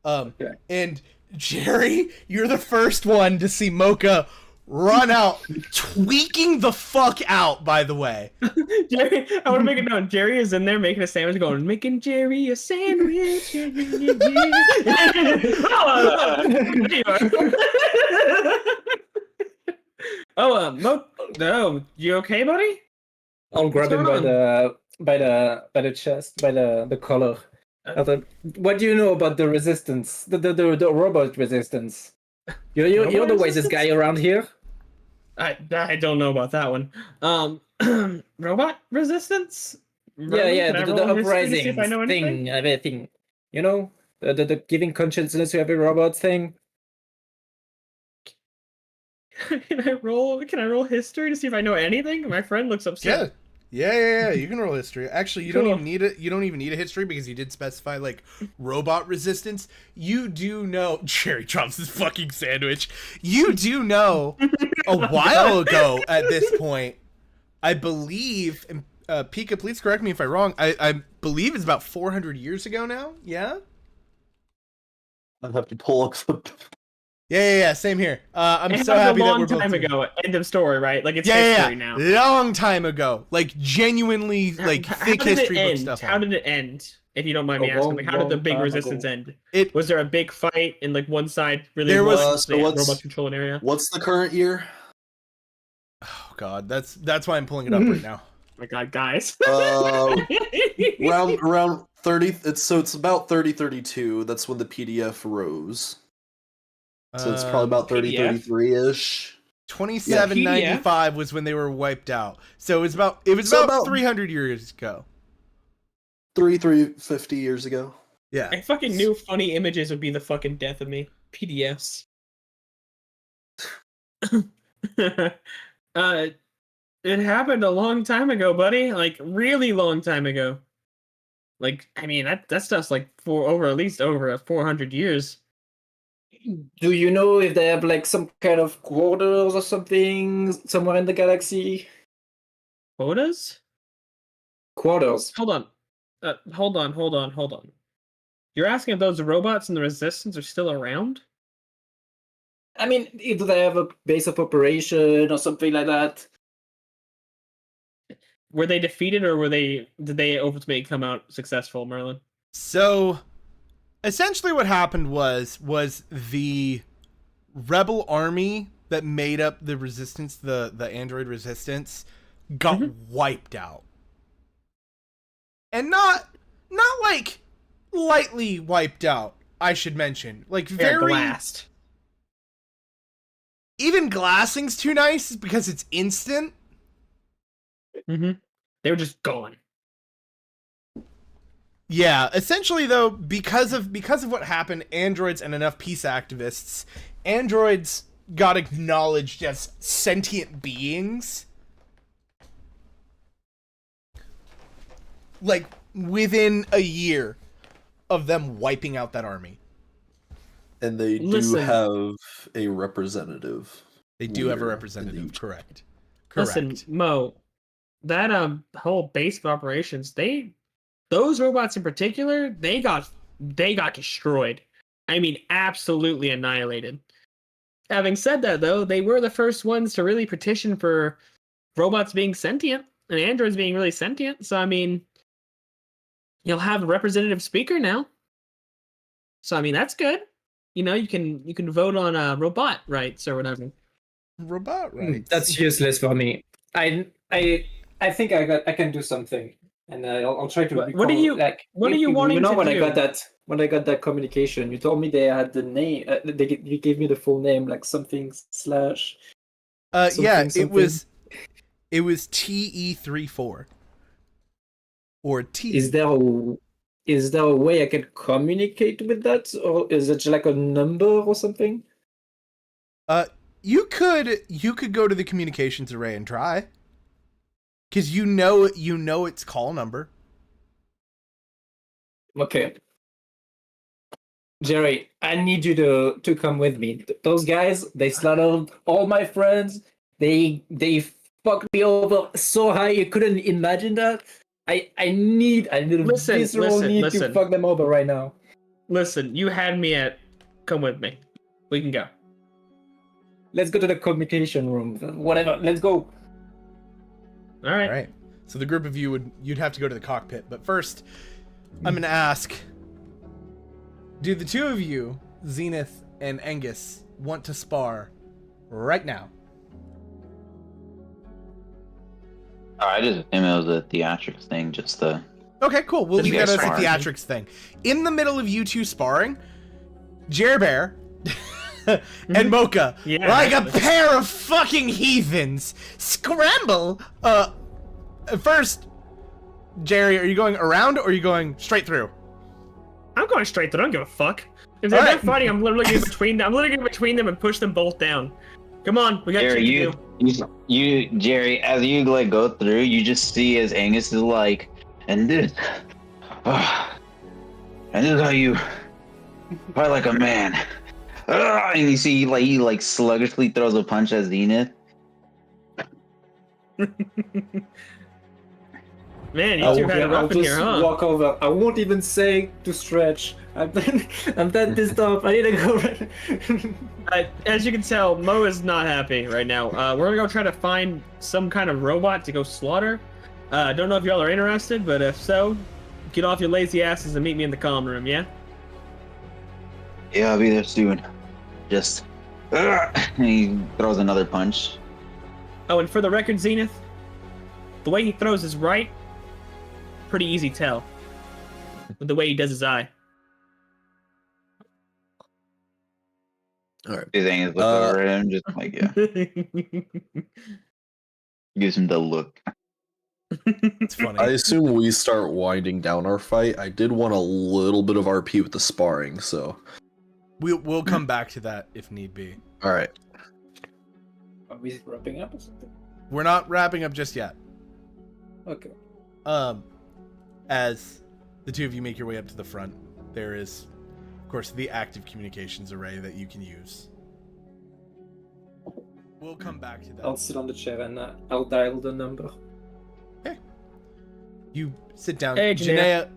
Okay. And Jerry, you're the first one to see Mocha run out, tweaking the fuck out. By the way, Jerry, I want to make it known. Jerry is in there making a sandwich, going, making Jerry a sandwich. No, you okay, buddy? I'll grab What's him by the chest, by the collar. I thought, what do you know about the resistance? The robot resistance? You're the Robot wisest guy around here. I don't know about that one. Robot resistance? Yeah, Can I the roll history to see uprising if I know anything? thing, everything. You know, the giving consciousness to every robot thing. Can I roll history to see if I know anything? My friend looks upset. yeah. You can roll history. Actually, you Cool. don't even need it. You don't even need a history because you did specify like robot resistance. You do know. Jerry drops his fucking sandwich. You do know a while ago at this point. I believe, and Pika, please correct me if I'm wrong. I believe it's about 400 years ago now. Yeah. I'd have to pull up the. Yeah. Same here. I'm It so happened happy a that long we're both time doing- ago. End of story, right? Like it's Yeah, history now. long time ago. Like genuinely, like How thick did it history book end? stuff. How did it end? If you don't mind me A asking, long, like, how did the long big time resistance ago. end? It Was there a big fight and like one side really There was- won, so the what's- robots control an area? What's the current year? Oh God, that's why I'm pulling it up right now. My God, guys. Around 30. It's about 3032. That's when the PDF rose. So it's probably about PDF? 3033 ish. 2795 was when they were wiped out. So it was about about 300 years ago. 350 years ago. Yeah. I fucking knew funny images would be the fucking death of me. PDFs. It happened a long time ago, buddy. Like really long time ago. Like I mean that stuff's like at least over 400 years. Do you know if they have like some kind of quarters or something somewhere in the galaxy? Quotas? Quarters. Hold on. You're asking if those robots in the Resistance are still around? I mean, do they have a base of operation or something like that? Were they defeated or did they ultimately come out successful, Merlin? So essentially what happened was the rebel army that made up the resistance, the android resistance, got wiped out. And not like lightly wiped out, I should mention. Like very glassed. Even glassing's too nice because it's instant. They were just gone. Yeah, essentially though, because of what happened, androids and enough peace activists, androids got acknowledged as sentient beings. Like within a year of them wiping out that army. And they do have a representative. They do have a leader representative, correct. Listen, Mo, that whole base of operations, those robots in particular, they got destroyed. I mean, absolutely annihilated. Having said that, though, they were the first ones to really petition for robots being sentient and androids being really sentient. So, I mean, you'll have a representative speaker now. So, I mean, that's good. You know, you can vote on robot rights or whatever. Robot rights. That's useless for me. I think I can do something, and I'll try to. What are you wanting to do? When I got that communication, you told me they had the name. You gave me the full name, like something slash. Yeah, it was TE34 or T. Is there a way I can communicate with that, or is it like a number or something? You could go to the communications array and try. Because you know its call number. Okay. Jerry, I need you to come with me. Those guys, they slaughtered all my friends. They fucked me over so high you couldn't imagine that. I need a visceral need to fuck them over right now. Listen, you had me at come with me. We can go. Let's go to the communication room. Whatever. Let's go. All right. All right. So the group of you'd have to go to the cockpit, but first, I'm gonna ask: do the two of you, Zenith and Angus, want to spar right now? I just assumed it was a theatrics thing, just the. Okay, cool. We'll leave that as a sparring. theatrics thing. In the middle of you two sparring, Jer Bear and Mocha, like a pair of fucking heathens, scramble. First, Jerry, are you going around or are you going straight through? I'm going straight through. I don't give a fuck. If they're fighting, I'm literally getting between them. I'm literally getting between them and push them both down. Come on, we got Jerry, shit to do. Jerry, as you like go through, you just see as Angus is like, and this is how you fight like a man. And you see he like sluggishly throws a punch at Zenith. Man, you two had it rough in here, huh? Walk over. I won't even say to stretch. I'm that pissed off. I need to go. As you can tell, Mo is not happy right now. We're gonna go try to find some kind of robot to go slaughter. Don't know if y'all are interested, but if so, get off your lazy asses and meet me in the comm room, yeah? Yeah, I'll be there soon. Just. And he throws another punch. Oh, and for the record, Zenith, the way he throws his right, pretty easy tell. With the way he does his eye. All right. His thing is look over at him, just like, yeah. Gives him the look. It's funny. I assume we start winding down our fight. I did want a little bit of RP with the sparring, so. We'll come back to that if need be. All right. Are we wrapping up or something? We're not wrapping up just yet. Okay. As the two of you make your way up to the front, there is, of course, the active communications array that you can use. We'll come back to that. I'll sit on the chair and I'll dial the number. You sit down. Hey, Janaea.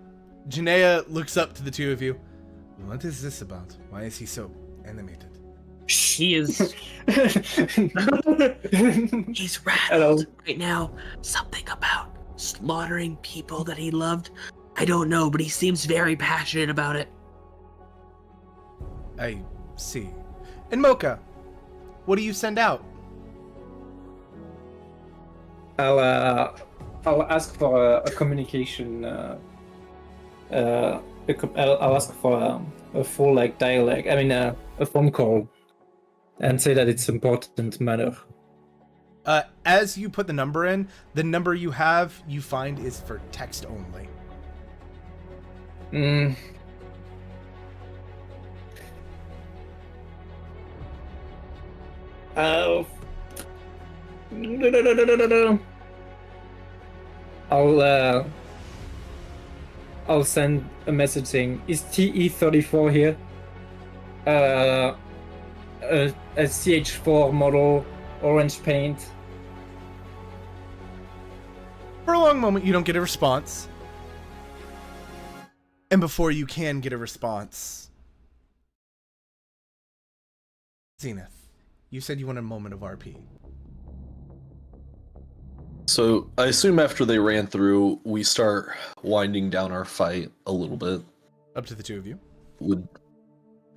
Janaea looks up to the two of you. What is this about? Why is he so animated? He is. He's Hello. rattled right now. Something about slaughtering people that he loved. I don't know, but he seems very passionate about it. I see. And Mocha, what do you send out? I'll ask for a communication. I'll ask for a full dialogue. I mean, a phone call, and say that it's important matter. As you put the number in, the number you find is for text only. Oh. I'll send a message saying, "Is TE34 here? A CH4 model, orange paint." For a long moment, you don't get a response. And before you can get a response, Zenith, you said you want a moment of RP. So I assume after they ran through, we start winding down our fight a little bit. Up to the two of you. Would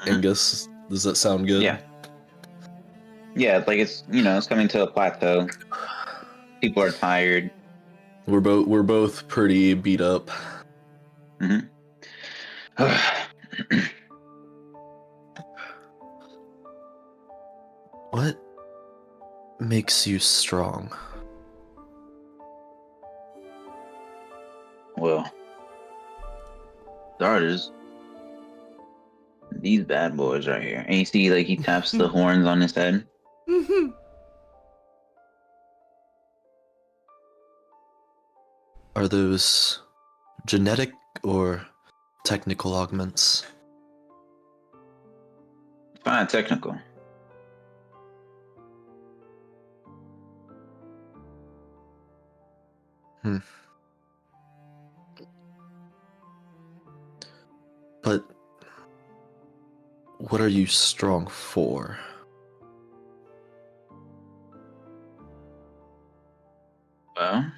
Angus, does that sound good? Yeah. Yeah, like it's coming to a plateau. People are tired. We're both pretty beat up. Mm-hmm. What makes you strong? Well, starters, these bad boys right here. And you see, he taps the horns on his head. Are those genetic or technical augments? Fine, technical. But what are you strong for? Well,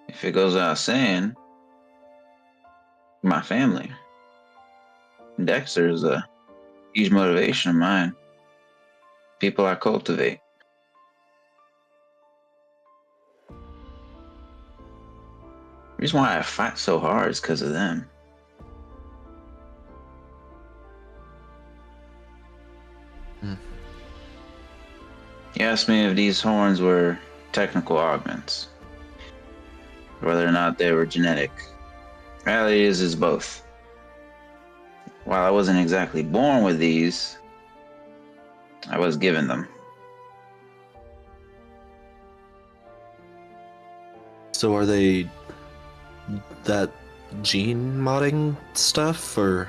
if it goes without saying, my family. Dexter is a huge motivation of mine. People I cultivate. The reason why I fight so hard is because of them. You asked me if these horns were technical augments, whether or not they were genetic. Reality is both. While I wasn't exactly born with these, I was given them. So are they that gene modding stuff, or?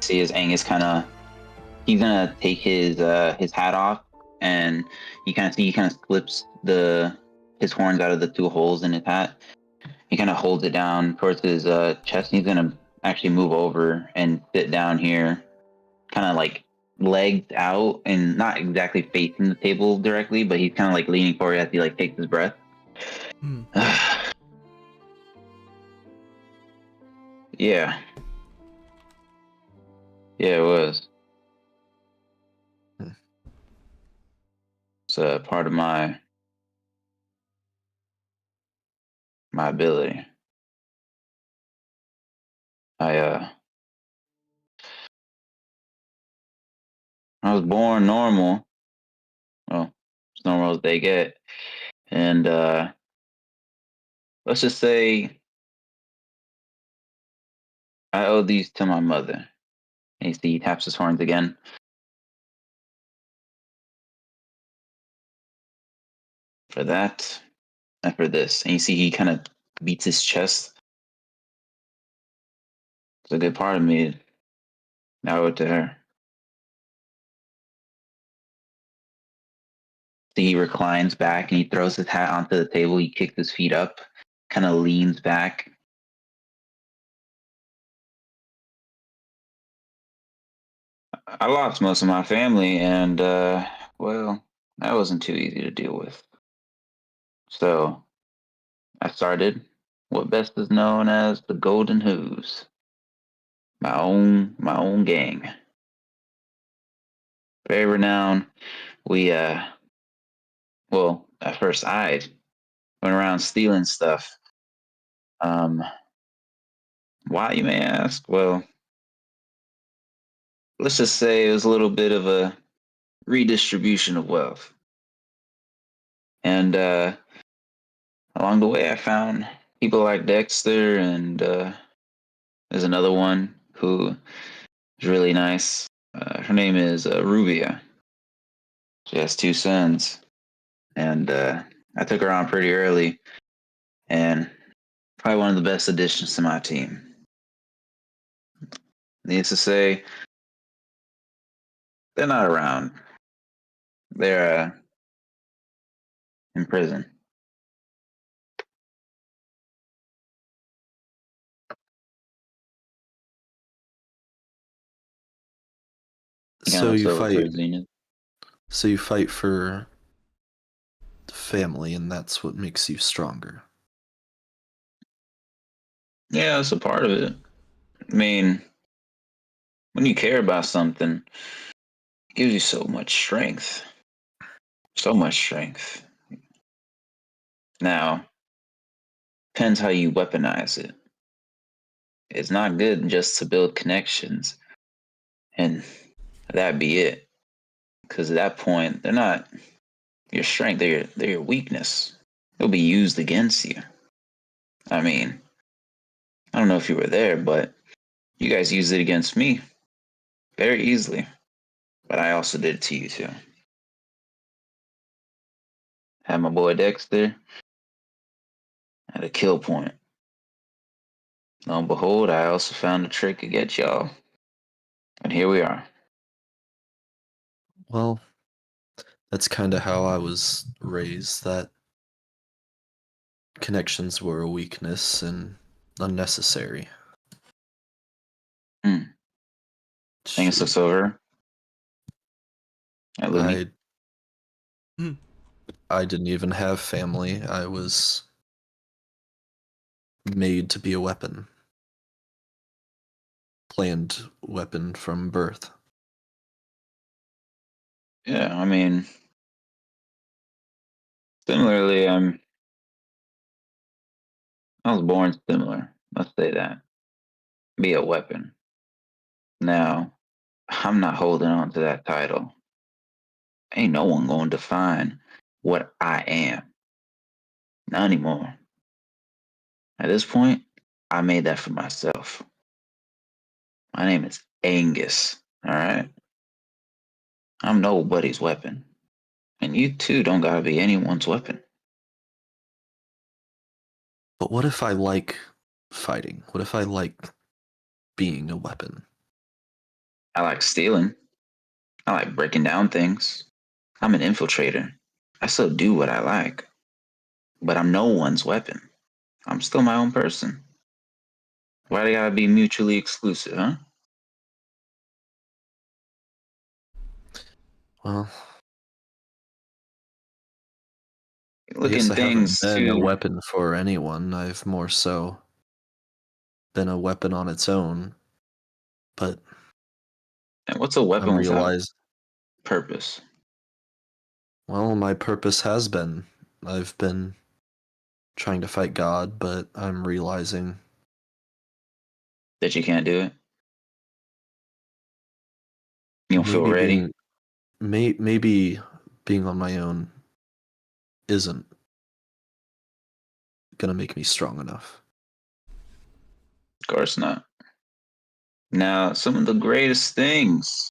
See, as Angus he's gonna take his hat off, and he kind of slips his horns out of the two holes in his hat. He kind of holds it down towards his chest, and he's gonna actually move over and sit down here, kind of legs out and not exactly facing the table directly, but he's kind of leaning forward as he takes his breath. Yeah, it was. It's a part of my ability. I was born normal. Well, as normal as they get. And let's just say I owe these to my mother. And you see he taps his horns again. For that and for this. And you see he kind of beats his chest. It's a good part of me. I owe it to her. He reclines back and he throws his hat onto the table. He kicks his feet up, kind of leans back. I lost most of my family, and well, that wasn't too easy to deal with. So I started what best is known as the Golden Hooves, my own gang. Very renowned. We well, at first I went around stealing stuff. Why, you may ask? Well, let's just say it was a little bit of a redistribution of wealth. And along the way, I found people like Dexter, and there's another one who is really nice. Her name is Rubia. She has 2 sons. And I took her on pretty early, and probably one of the best additions to my team. Needless to say, they're not around. They're in prison. So you fight. Zenith. So you fight for the family, and that's what makes you stronger. Yeah, that's a part of it. I mean, when you care about something, it gives you so much strength. So much strength. Now, depends how you weaponize it. It's not good just to build connections and that be it. Because at that point, they're not your strength, they're your weakness. It'll be used against you. I mean, I don't know if you were there, but you guys used it against me very easily. But I also did it to you too. Had my boy Dexter at a kill point. Lo and behold, I also found a trick against y'all. And here we are. Well, that's kind of how I was raised, that connections were a weakness and unnecessary. Thanks us over. At Looney. I didn't even have family. I was made to be a weapon. Planned weapon from birth. Yeah, I mean, similarly, I was born similar. Let's say that. Be a weapon. Now, I'm not holding on to that title. Ain't no one going to define what I am. Not anymore. At this point, I made that for myself. My name is Angus, all right? I'm nobody's weapon. And you too don't gotta be anyone's weapon. But what if I like fighting? What if I like being a weapon? I like stealing. I like breaking down things. I'm an infiltrator. I still do what I like. But I'm no one's weapon. I'm still my own person. Why they gotta be mutually exclusive, huh? Well, Look I guess in I things haven't been a too. weapon for anyone. I've more so been a weapon on its own. But And what's a weapon I'm without realized purpose? Well, my purpose has been. I've been trying to fight God, but I'm realizing That you can't do it? You don't feel maybe ready? maybe being on my own isn't gonna make me strong enough. Of course not. Now, some of the greatest things,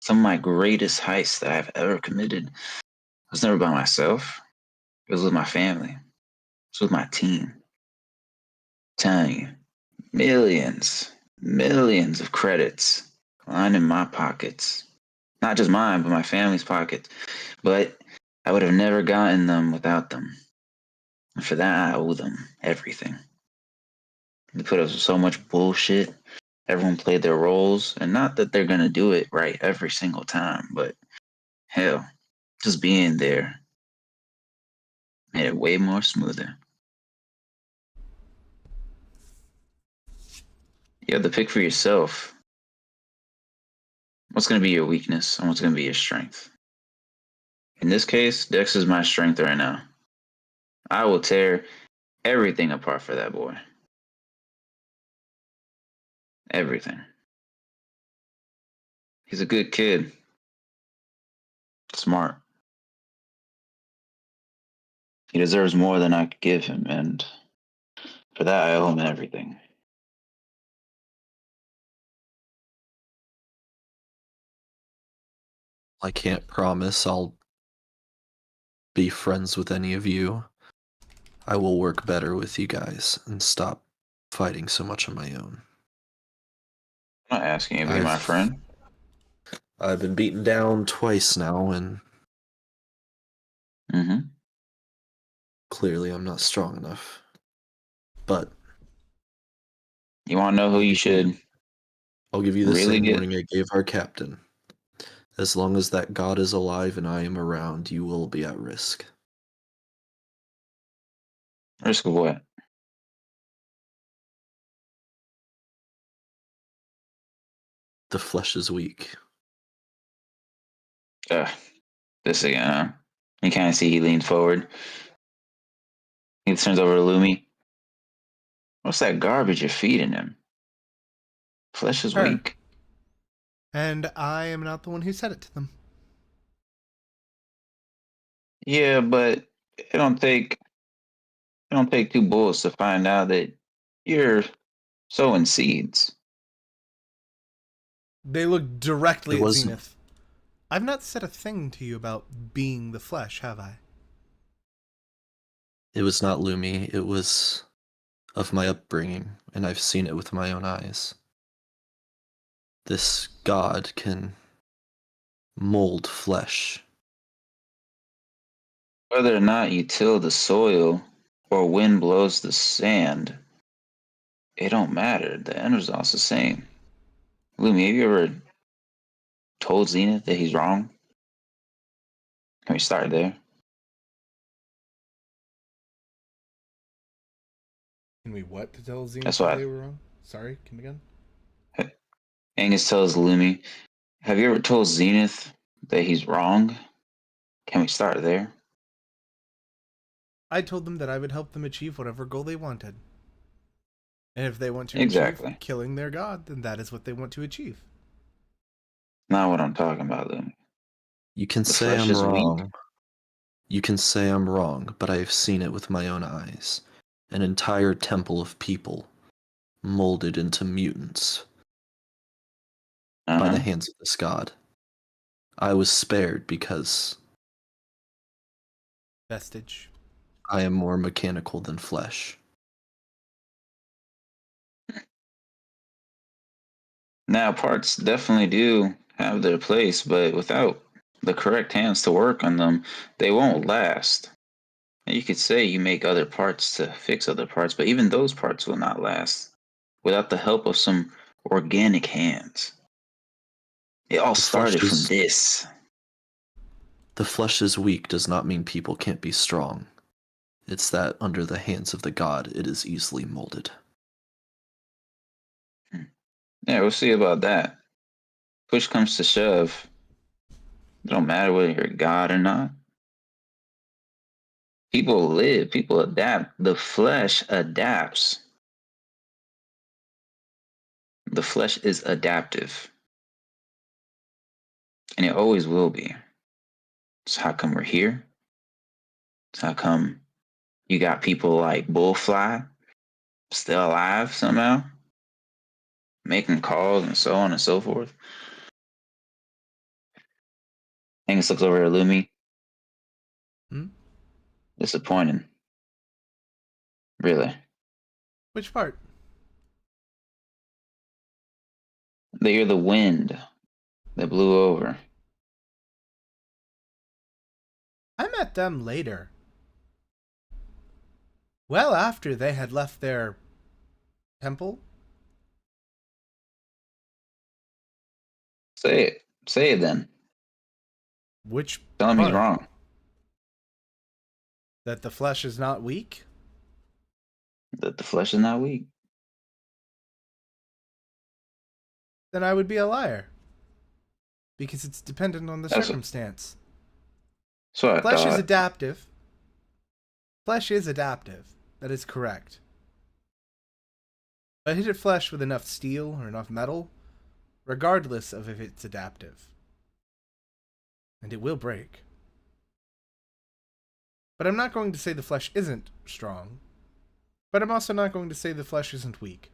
some of my greatest heists that I've ever committed was never by myself. It was with my family. It was with my team. I'm telling you, millions of credits lying in my pockets. Not just mine, but my family's pockets. But I would have never gotten them without them. And for that, I owe them everything. They put up with so much bullshit. Everyone played their roles, and not that they're gonna do it right every single time, but hell, just being there made it way more smoother. You have to pick for yourself what's gonna be your weakness and what's gonna be your strength. In this case, Dex is my strength right now. I will tear everything apart for that boy. Everything. He's a good kid. Smart. He deserves more than I could give him, and for that I owe him everything. I can't promise I'll be friends with any of you. I will work better with you guys and stop fighting so much on my own. I'm not asking you to be my friend. I've been beaten down twice now, and Mm-hmm. clearly I'm not strong enough. But You want to know who you should I'll give you the really same get? warning I gave our captain. As long as that God is alive and I am around, you will be at risk. Risk of what? The flesh is weak. This again, huh? You kind of see he leans forward. He turns over to Lumi. What's that garbage you're feeding him? Flesh is Her. weak. And I am not the one who said it to them. Yeah, but it don't take two bullets to find out that you're sowing seeds. They look directly It at wasn't- Zenith. I've not said a thing to you about being the flesh, have I? It was not Lumi, it was of my upbringing, and I've seen it with my own eyes. This God can mold flesh. Whether or not you till the soil or wind blows the sand, it don't matter. The end result's the same. Lumi, have you ever told Zenith that he's wrong? Can we start there? Can we what to tell Zenith That's that why- they were wrong? Sorry, come again? Angus tells Lumi, have you ever told Zenith that he's wrong? Can we start there? I told them that I would help them achieve whatever goal they wanted. And if they want to Exactly. achieve killing their god, then that is what they want to achieve. Not what I'm talking about, Lumi. You can The say flesh I'm is weak. wrong. You can say I'm wrong, but I have seen it with my own eyes. An entire temple of people molded into mutants by the hands of this god. I was spared because Vestige. I am more mechanical than flesh. Now, parts definitely do have their place, but without the correct hands to work on them, they won't last. And you could say you make other parts to fix other parts, but even those parts will not last without the help of some organic hands. It all The started flesh from is- this. The flesh is weak does not mean people can't be strong. It's that under the hands of the god it is easily molded. Yeah, we'll see about that. Push comes to shove. It don't matter whether you're a god or not. People live, people adapt. The flesh adapts. The flesh is adaptive. And it always will be. So how come we're here? So how come you got people like Bullfly still alive somehow? Making calls and so on and so forth. Angus looks over at Lumi. Hmm? Disappointing. Really. Which part? They hear the wind that blew over. I met them later. Well after they had left their temple. Say it. Say it then. Which Tell him he's part? wrong. That the flesh is not weak? That the flesh is not weak. Then I would be a liar. Because it's dependent on the That's- circumstance. So I Flesh is thought. adaptive. Flesh is adaptive. That is correct. If I hit a flesh with enough steel or enough metal, regardless of if it's adaptive. And it will break. But I'm not going to say the flesh isn't strong. But I'm also not going to say the flesh isn't weak.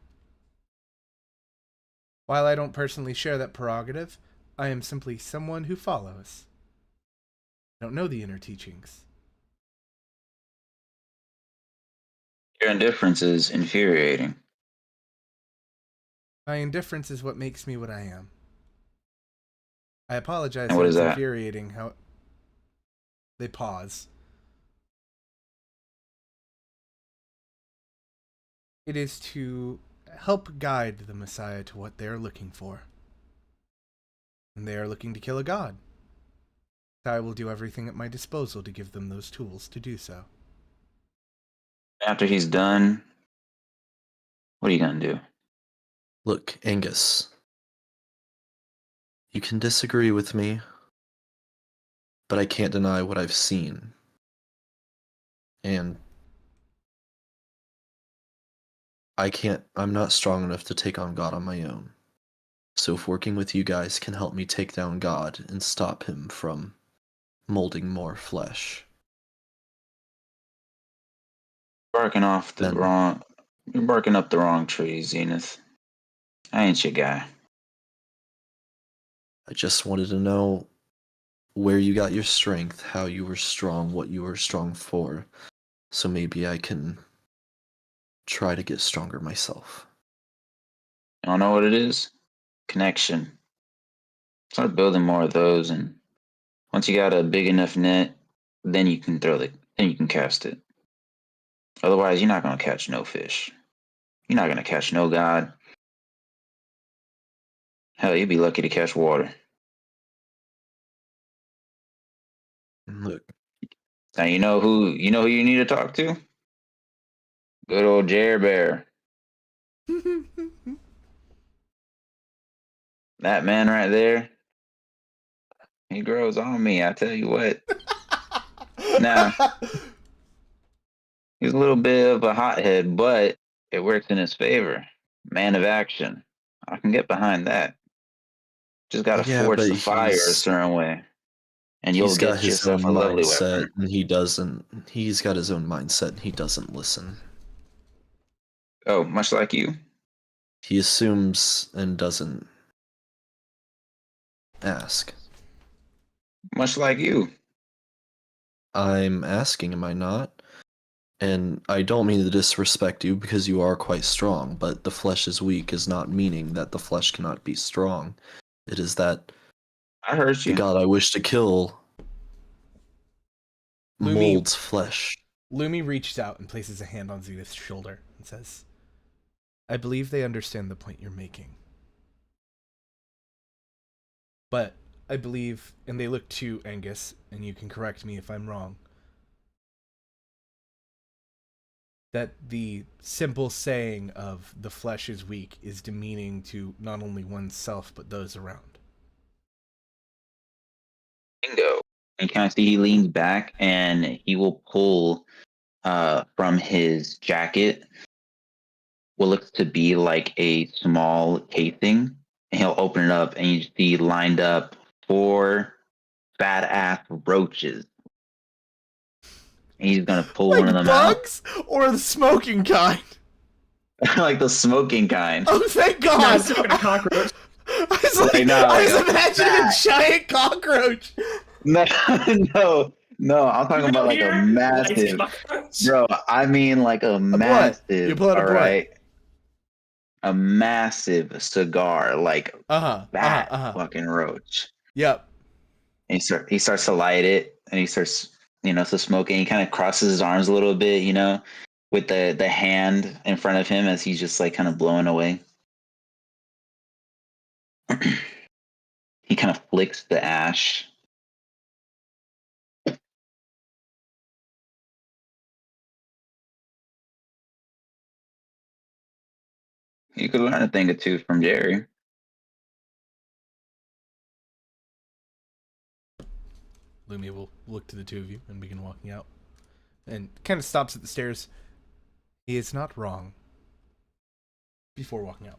While I don't personally share that prerogative, I am simply someone who follows. I don't know the inner teachings. Your indifference is infuriating. My indifference is what makes me what I am. I apologize And what if is it's that? infuriating how they pause. It is to help guide the Messiah to what they are looking for. And they are looking to kill a god. I will do everything at my disposal to give them those tools to do so. After he's done, what are you gonna do? Look, Angus. You can disagree with me, but I can't deny what I've seen. And I'm not strong enough to take on God on my own. So if working with you guys can help me take down God and stop him from molding more flesh. Barking off the Then- wrong. You're barking up the wrong tree, Zenith. I ain't your guy. I just wanted to know where you got your strength, how you were strong, what you were strong for. So maybe I can try to get stronger myself. You don't know what it is? Connection. Start building more of those, and once you got a big enough net, then you can then you can cast it. Otherwise, you're not gonna catch no fish. You're not gonna catch no god. Hell, you'd be lucky to catch water. And look, Now you know who you need to talk to? Good old Jer Bear. That man right there. He grows on me, I tell you what. Nah. He's a little bit of a hothead, but it works in his favor. Man of action. I can get behind that. Just gotta Yeah, forge but the fire a he's- certain way. And you'll he's got get his yourself own a lovely mindset, weapon. and he's got his own mindset, and he doesn't listen. Oh, much like you. He assumes and doesn't ask. Much like you. I'm asking, am I not? And I don't mean to disrespect you because you are quite strong, but the flesh is weak is not meaning that the flesh cannot be strong. It is that I heard the you. god I wish to kill Lumi- molds flesh. Lumi reaches out and places a hand on Zenith's shoulder and says, I believe they understand the point you're making. But I believe, and they look to Angus, and you can correct me if I'm wrong, that the simple saying of the flesh is weak is demeaning to not only oneself but those around. Bingo. And you kind of see he leans back and he will pull from his jacket what looks to be like a small casing. And he'll open it up and you see lined up 4 fat ass roaches. And he's gonna pull one of Like them out. bugs or the smoking kind? Like the smoking kind. Oh, thank God! No, it's not a cockroach. I was like, Like, no, I like was a imagining a fat- giant cockroach. No, no, I'm talking about like a Here, massive, cockroach. bro. I mean like a massive. You pull out a all what? right, a massive cigar, like that fucking roach. Yep. And he starts to light it, and he starts, to smoking. He kind of crosses his arms a little bit, with the hand in front of him as he's just like kind of blowing away. He kind of flicks the ash. You could learn a thing or two from Jerry. Lumi will look to the two of you and begin walking out. And kind of stops at the stairs. He is not wrong. Before walking out.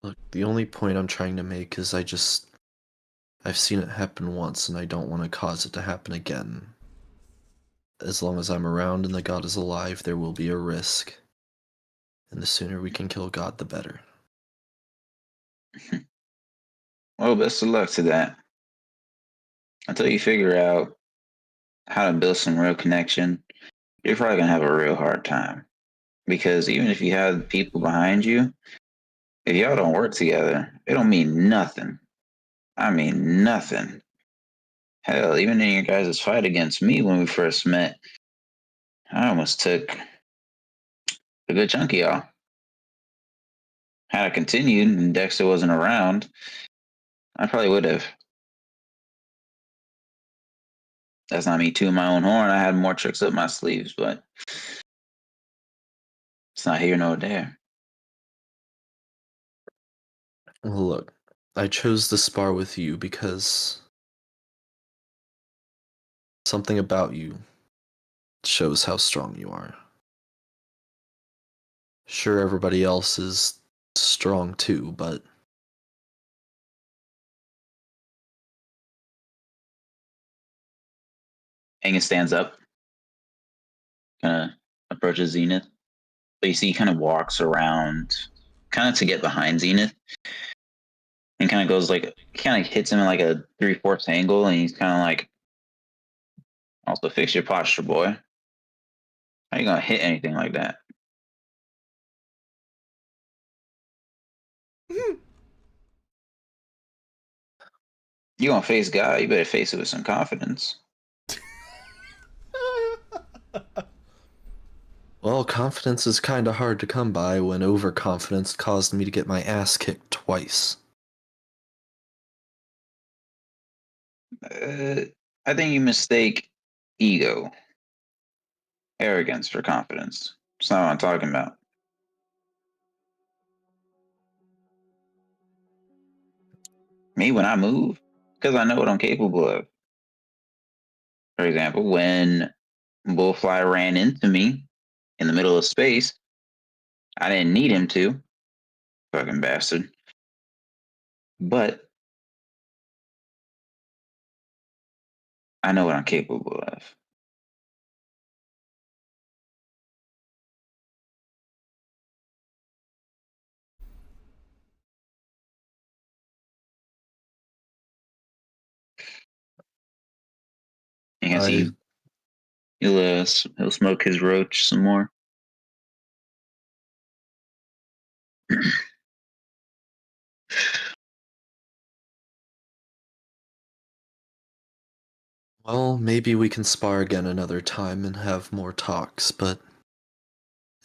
Look, the only point I'm trying to make is I've seen it happen once and I don't want to cause it to happen again. As long as I'm around and the god is alive, there will be a risk. And the sooner we can kill God, the better. Well, best of luck to that. Until you figure out how to build some real connection, you're probably going to have a real hard time. Because even if you have people behind you, if y'all don't work together, it don't mean nothing. I mean nothing. Hell, even in your guys' fight against me when we first met, I almost took a good chunk of y'all. Had I continued and Dexter wasn't around, I probably would have. That's not me tooting my own horn. I had more tricks up my sleeves, but it's not here nor there. Well, look, I chose to spar with you because something about you shows how strong you are. Sure, everybody else is strong too, but Angus stands up, kind of approaches Zenith. But you see he kind of walks around, kind of to get behind Zenith. And kind of goes like, kind of hits him in like a 3/4 angle. And he's kind of like, also fix your posture, boy. How you going to hit anything like that? You going to face God, you better face it with some confidence. well, confidence is kinda hard to come by when overconfidence caused me to get my ass kicked twice. I think you mistake ego, arrogance for confidence. That's not what I'm talking about. Me, when I move, because I know what I'm capable of. For example, when Bullfly ran into me in the middle of space, I didn't need him to. Fucking bastard. But I know what I'm capable of. You can see he'll smoke his roach some more. Well, maybe we can spar again another time and have more talks, but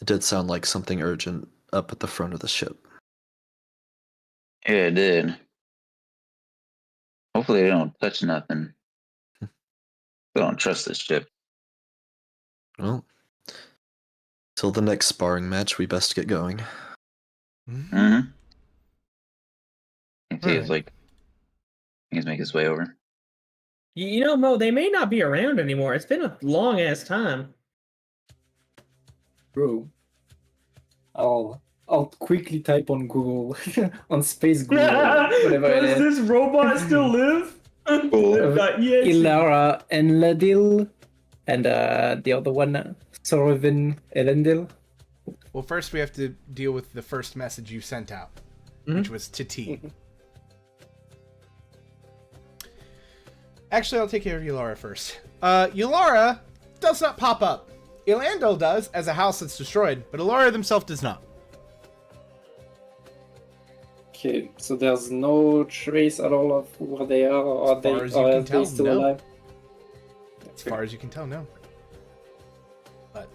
it did sound like something urgent up at the front of the ship. Yeah, it did. Hopefully they don't touch nothing. They don't trust this ship. Well, till the next sparring match, we best get going. Mm-hmm. You see, Alright. it's like he's making his way over. You know, Mo, they may not be around anymore. It's been a long ass time. Bro, I'll quickly type on Google on Space Google whatever it Does is. this robot still live? Yes. Ilara Enladil and the other one, Sorvin Elendil. Well, first we have to deal with the first message you sent out, which was to T. Actually, I'll take care of Yulara first. Yulara does not pop up. Elandil does, as a house that's destroyed, but Yulara themselves does not. Okay, so there's no trace at all of where they are, or As far as you are can they tell, still no. alive? As far as you can tell, no. But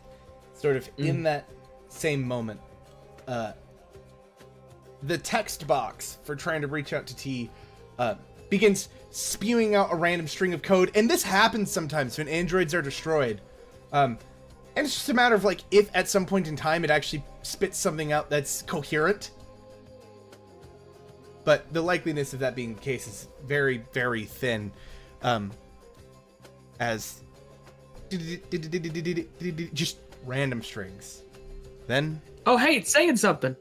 sort of in that same moment, the text box for trying to reach out to T begins spewing out a random string of code, and this happens sometimes when androids are destroyed. And it's just a matter of like if at some point in time it actually spits something out that's coherent. But the likeliness of that being the case is very, very thin. As just random strings. Then Oh, hey, it's saying something.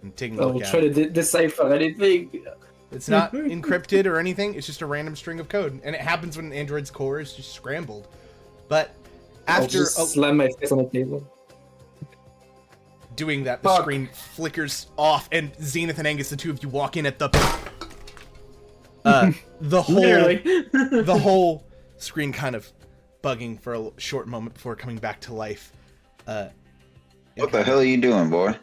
I'm taking a I'll look at try it. to decipher anything. It's not encrypted or anything. It's just a random string of code, and it happens when an android's core is just scrambled. But I'll after just slam my face on the table. doing that, the Fuck. screen flickers off, and Zenith and Angus, the two of you, walk in at the the whole Literally. the whole screen kind of bugging for a short moment before coming back to life. What the hell are you doing, boy?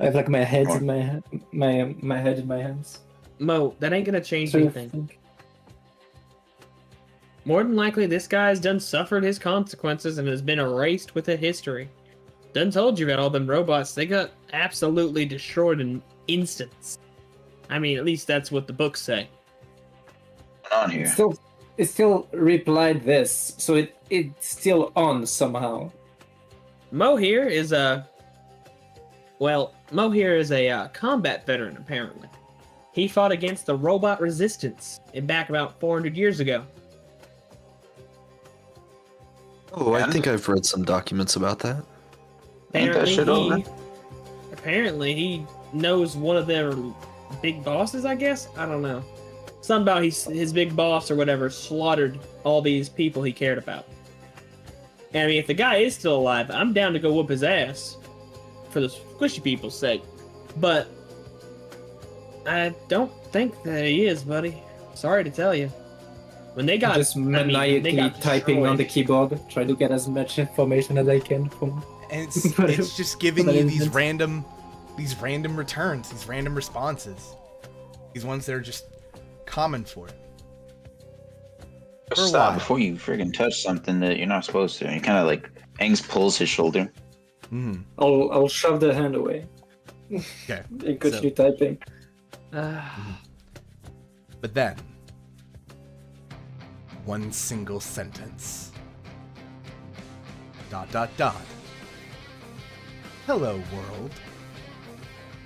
I have like my head in my head in my hands. Mo, that ain't gonna change So I anything. think- More than likely, this guy's done suffered his consequences and has been erased with a history. Done told you about all them robots. They got absolutely destroyed in instants. I mean, at least that's what the books say. What's going on here? It still replied this, so it's still on somehow. Mo here is a combat veteran, apparently. He fought against the robot resistance back about 400 years ago. Oh, I And? think I've read some documents about that. Ain't that shit over? Apparently he knows one of their big bosses, I guess? I don't know. Something about his big boss or whatever slaughtered all these people he cared about. And I mean, if the guy is still alive, I'm down to go whoop his ass for the squishy people's sake. But I don't think that he is, buddy. Sorry to tell you. When they got Just I mean, maniacally they got typing on the destroyed. keyboard, try to get as much information as I can from. And it's just giving But you it these isn't. random returns, these random responses. These ones that are just common for it. For a Stop while. before you freaking touch something that you're not supposed to. He kind of like Angs pulls his shoulder. Mm. I'll shove the hand away Okay. and continue typing. But then, one single sentence. ... Hello, world.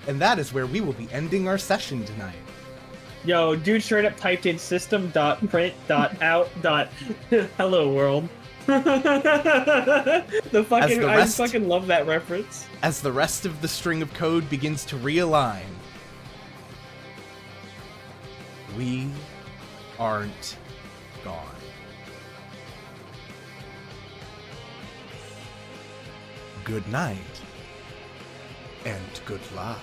And that is where we will be ending our session tonight. Yo, dude straight up typed in system.print.out.hello world. The fucking the I rest- fucking love that reference. As the rest of the string of code begins to realign, we aren't gone. Good night, and good luck.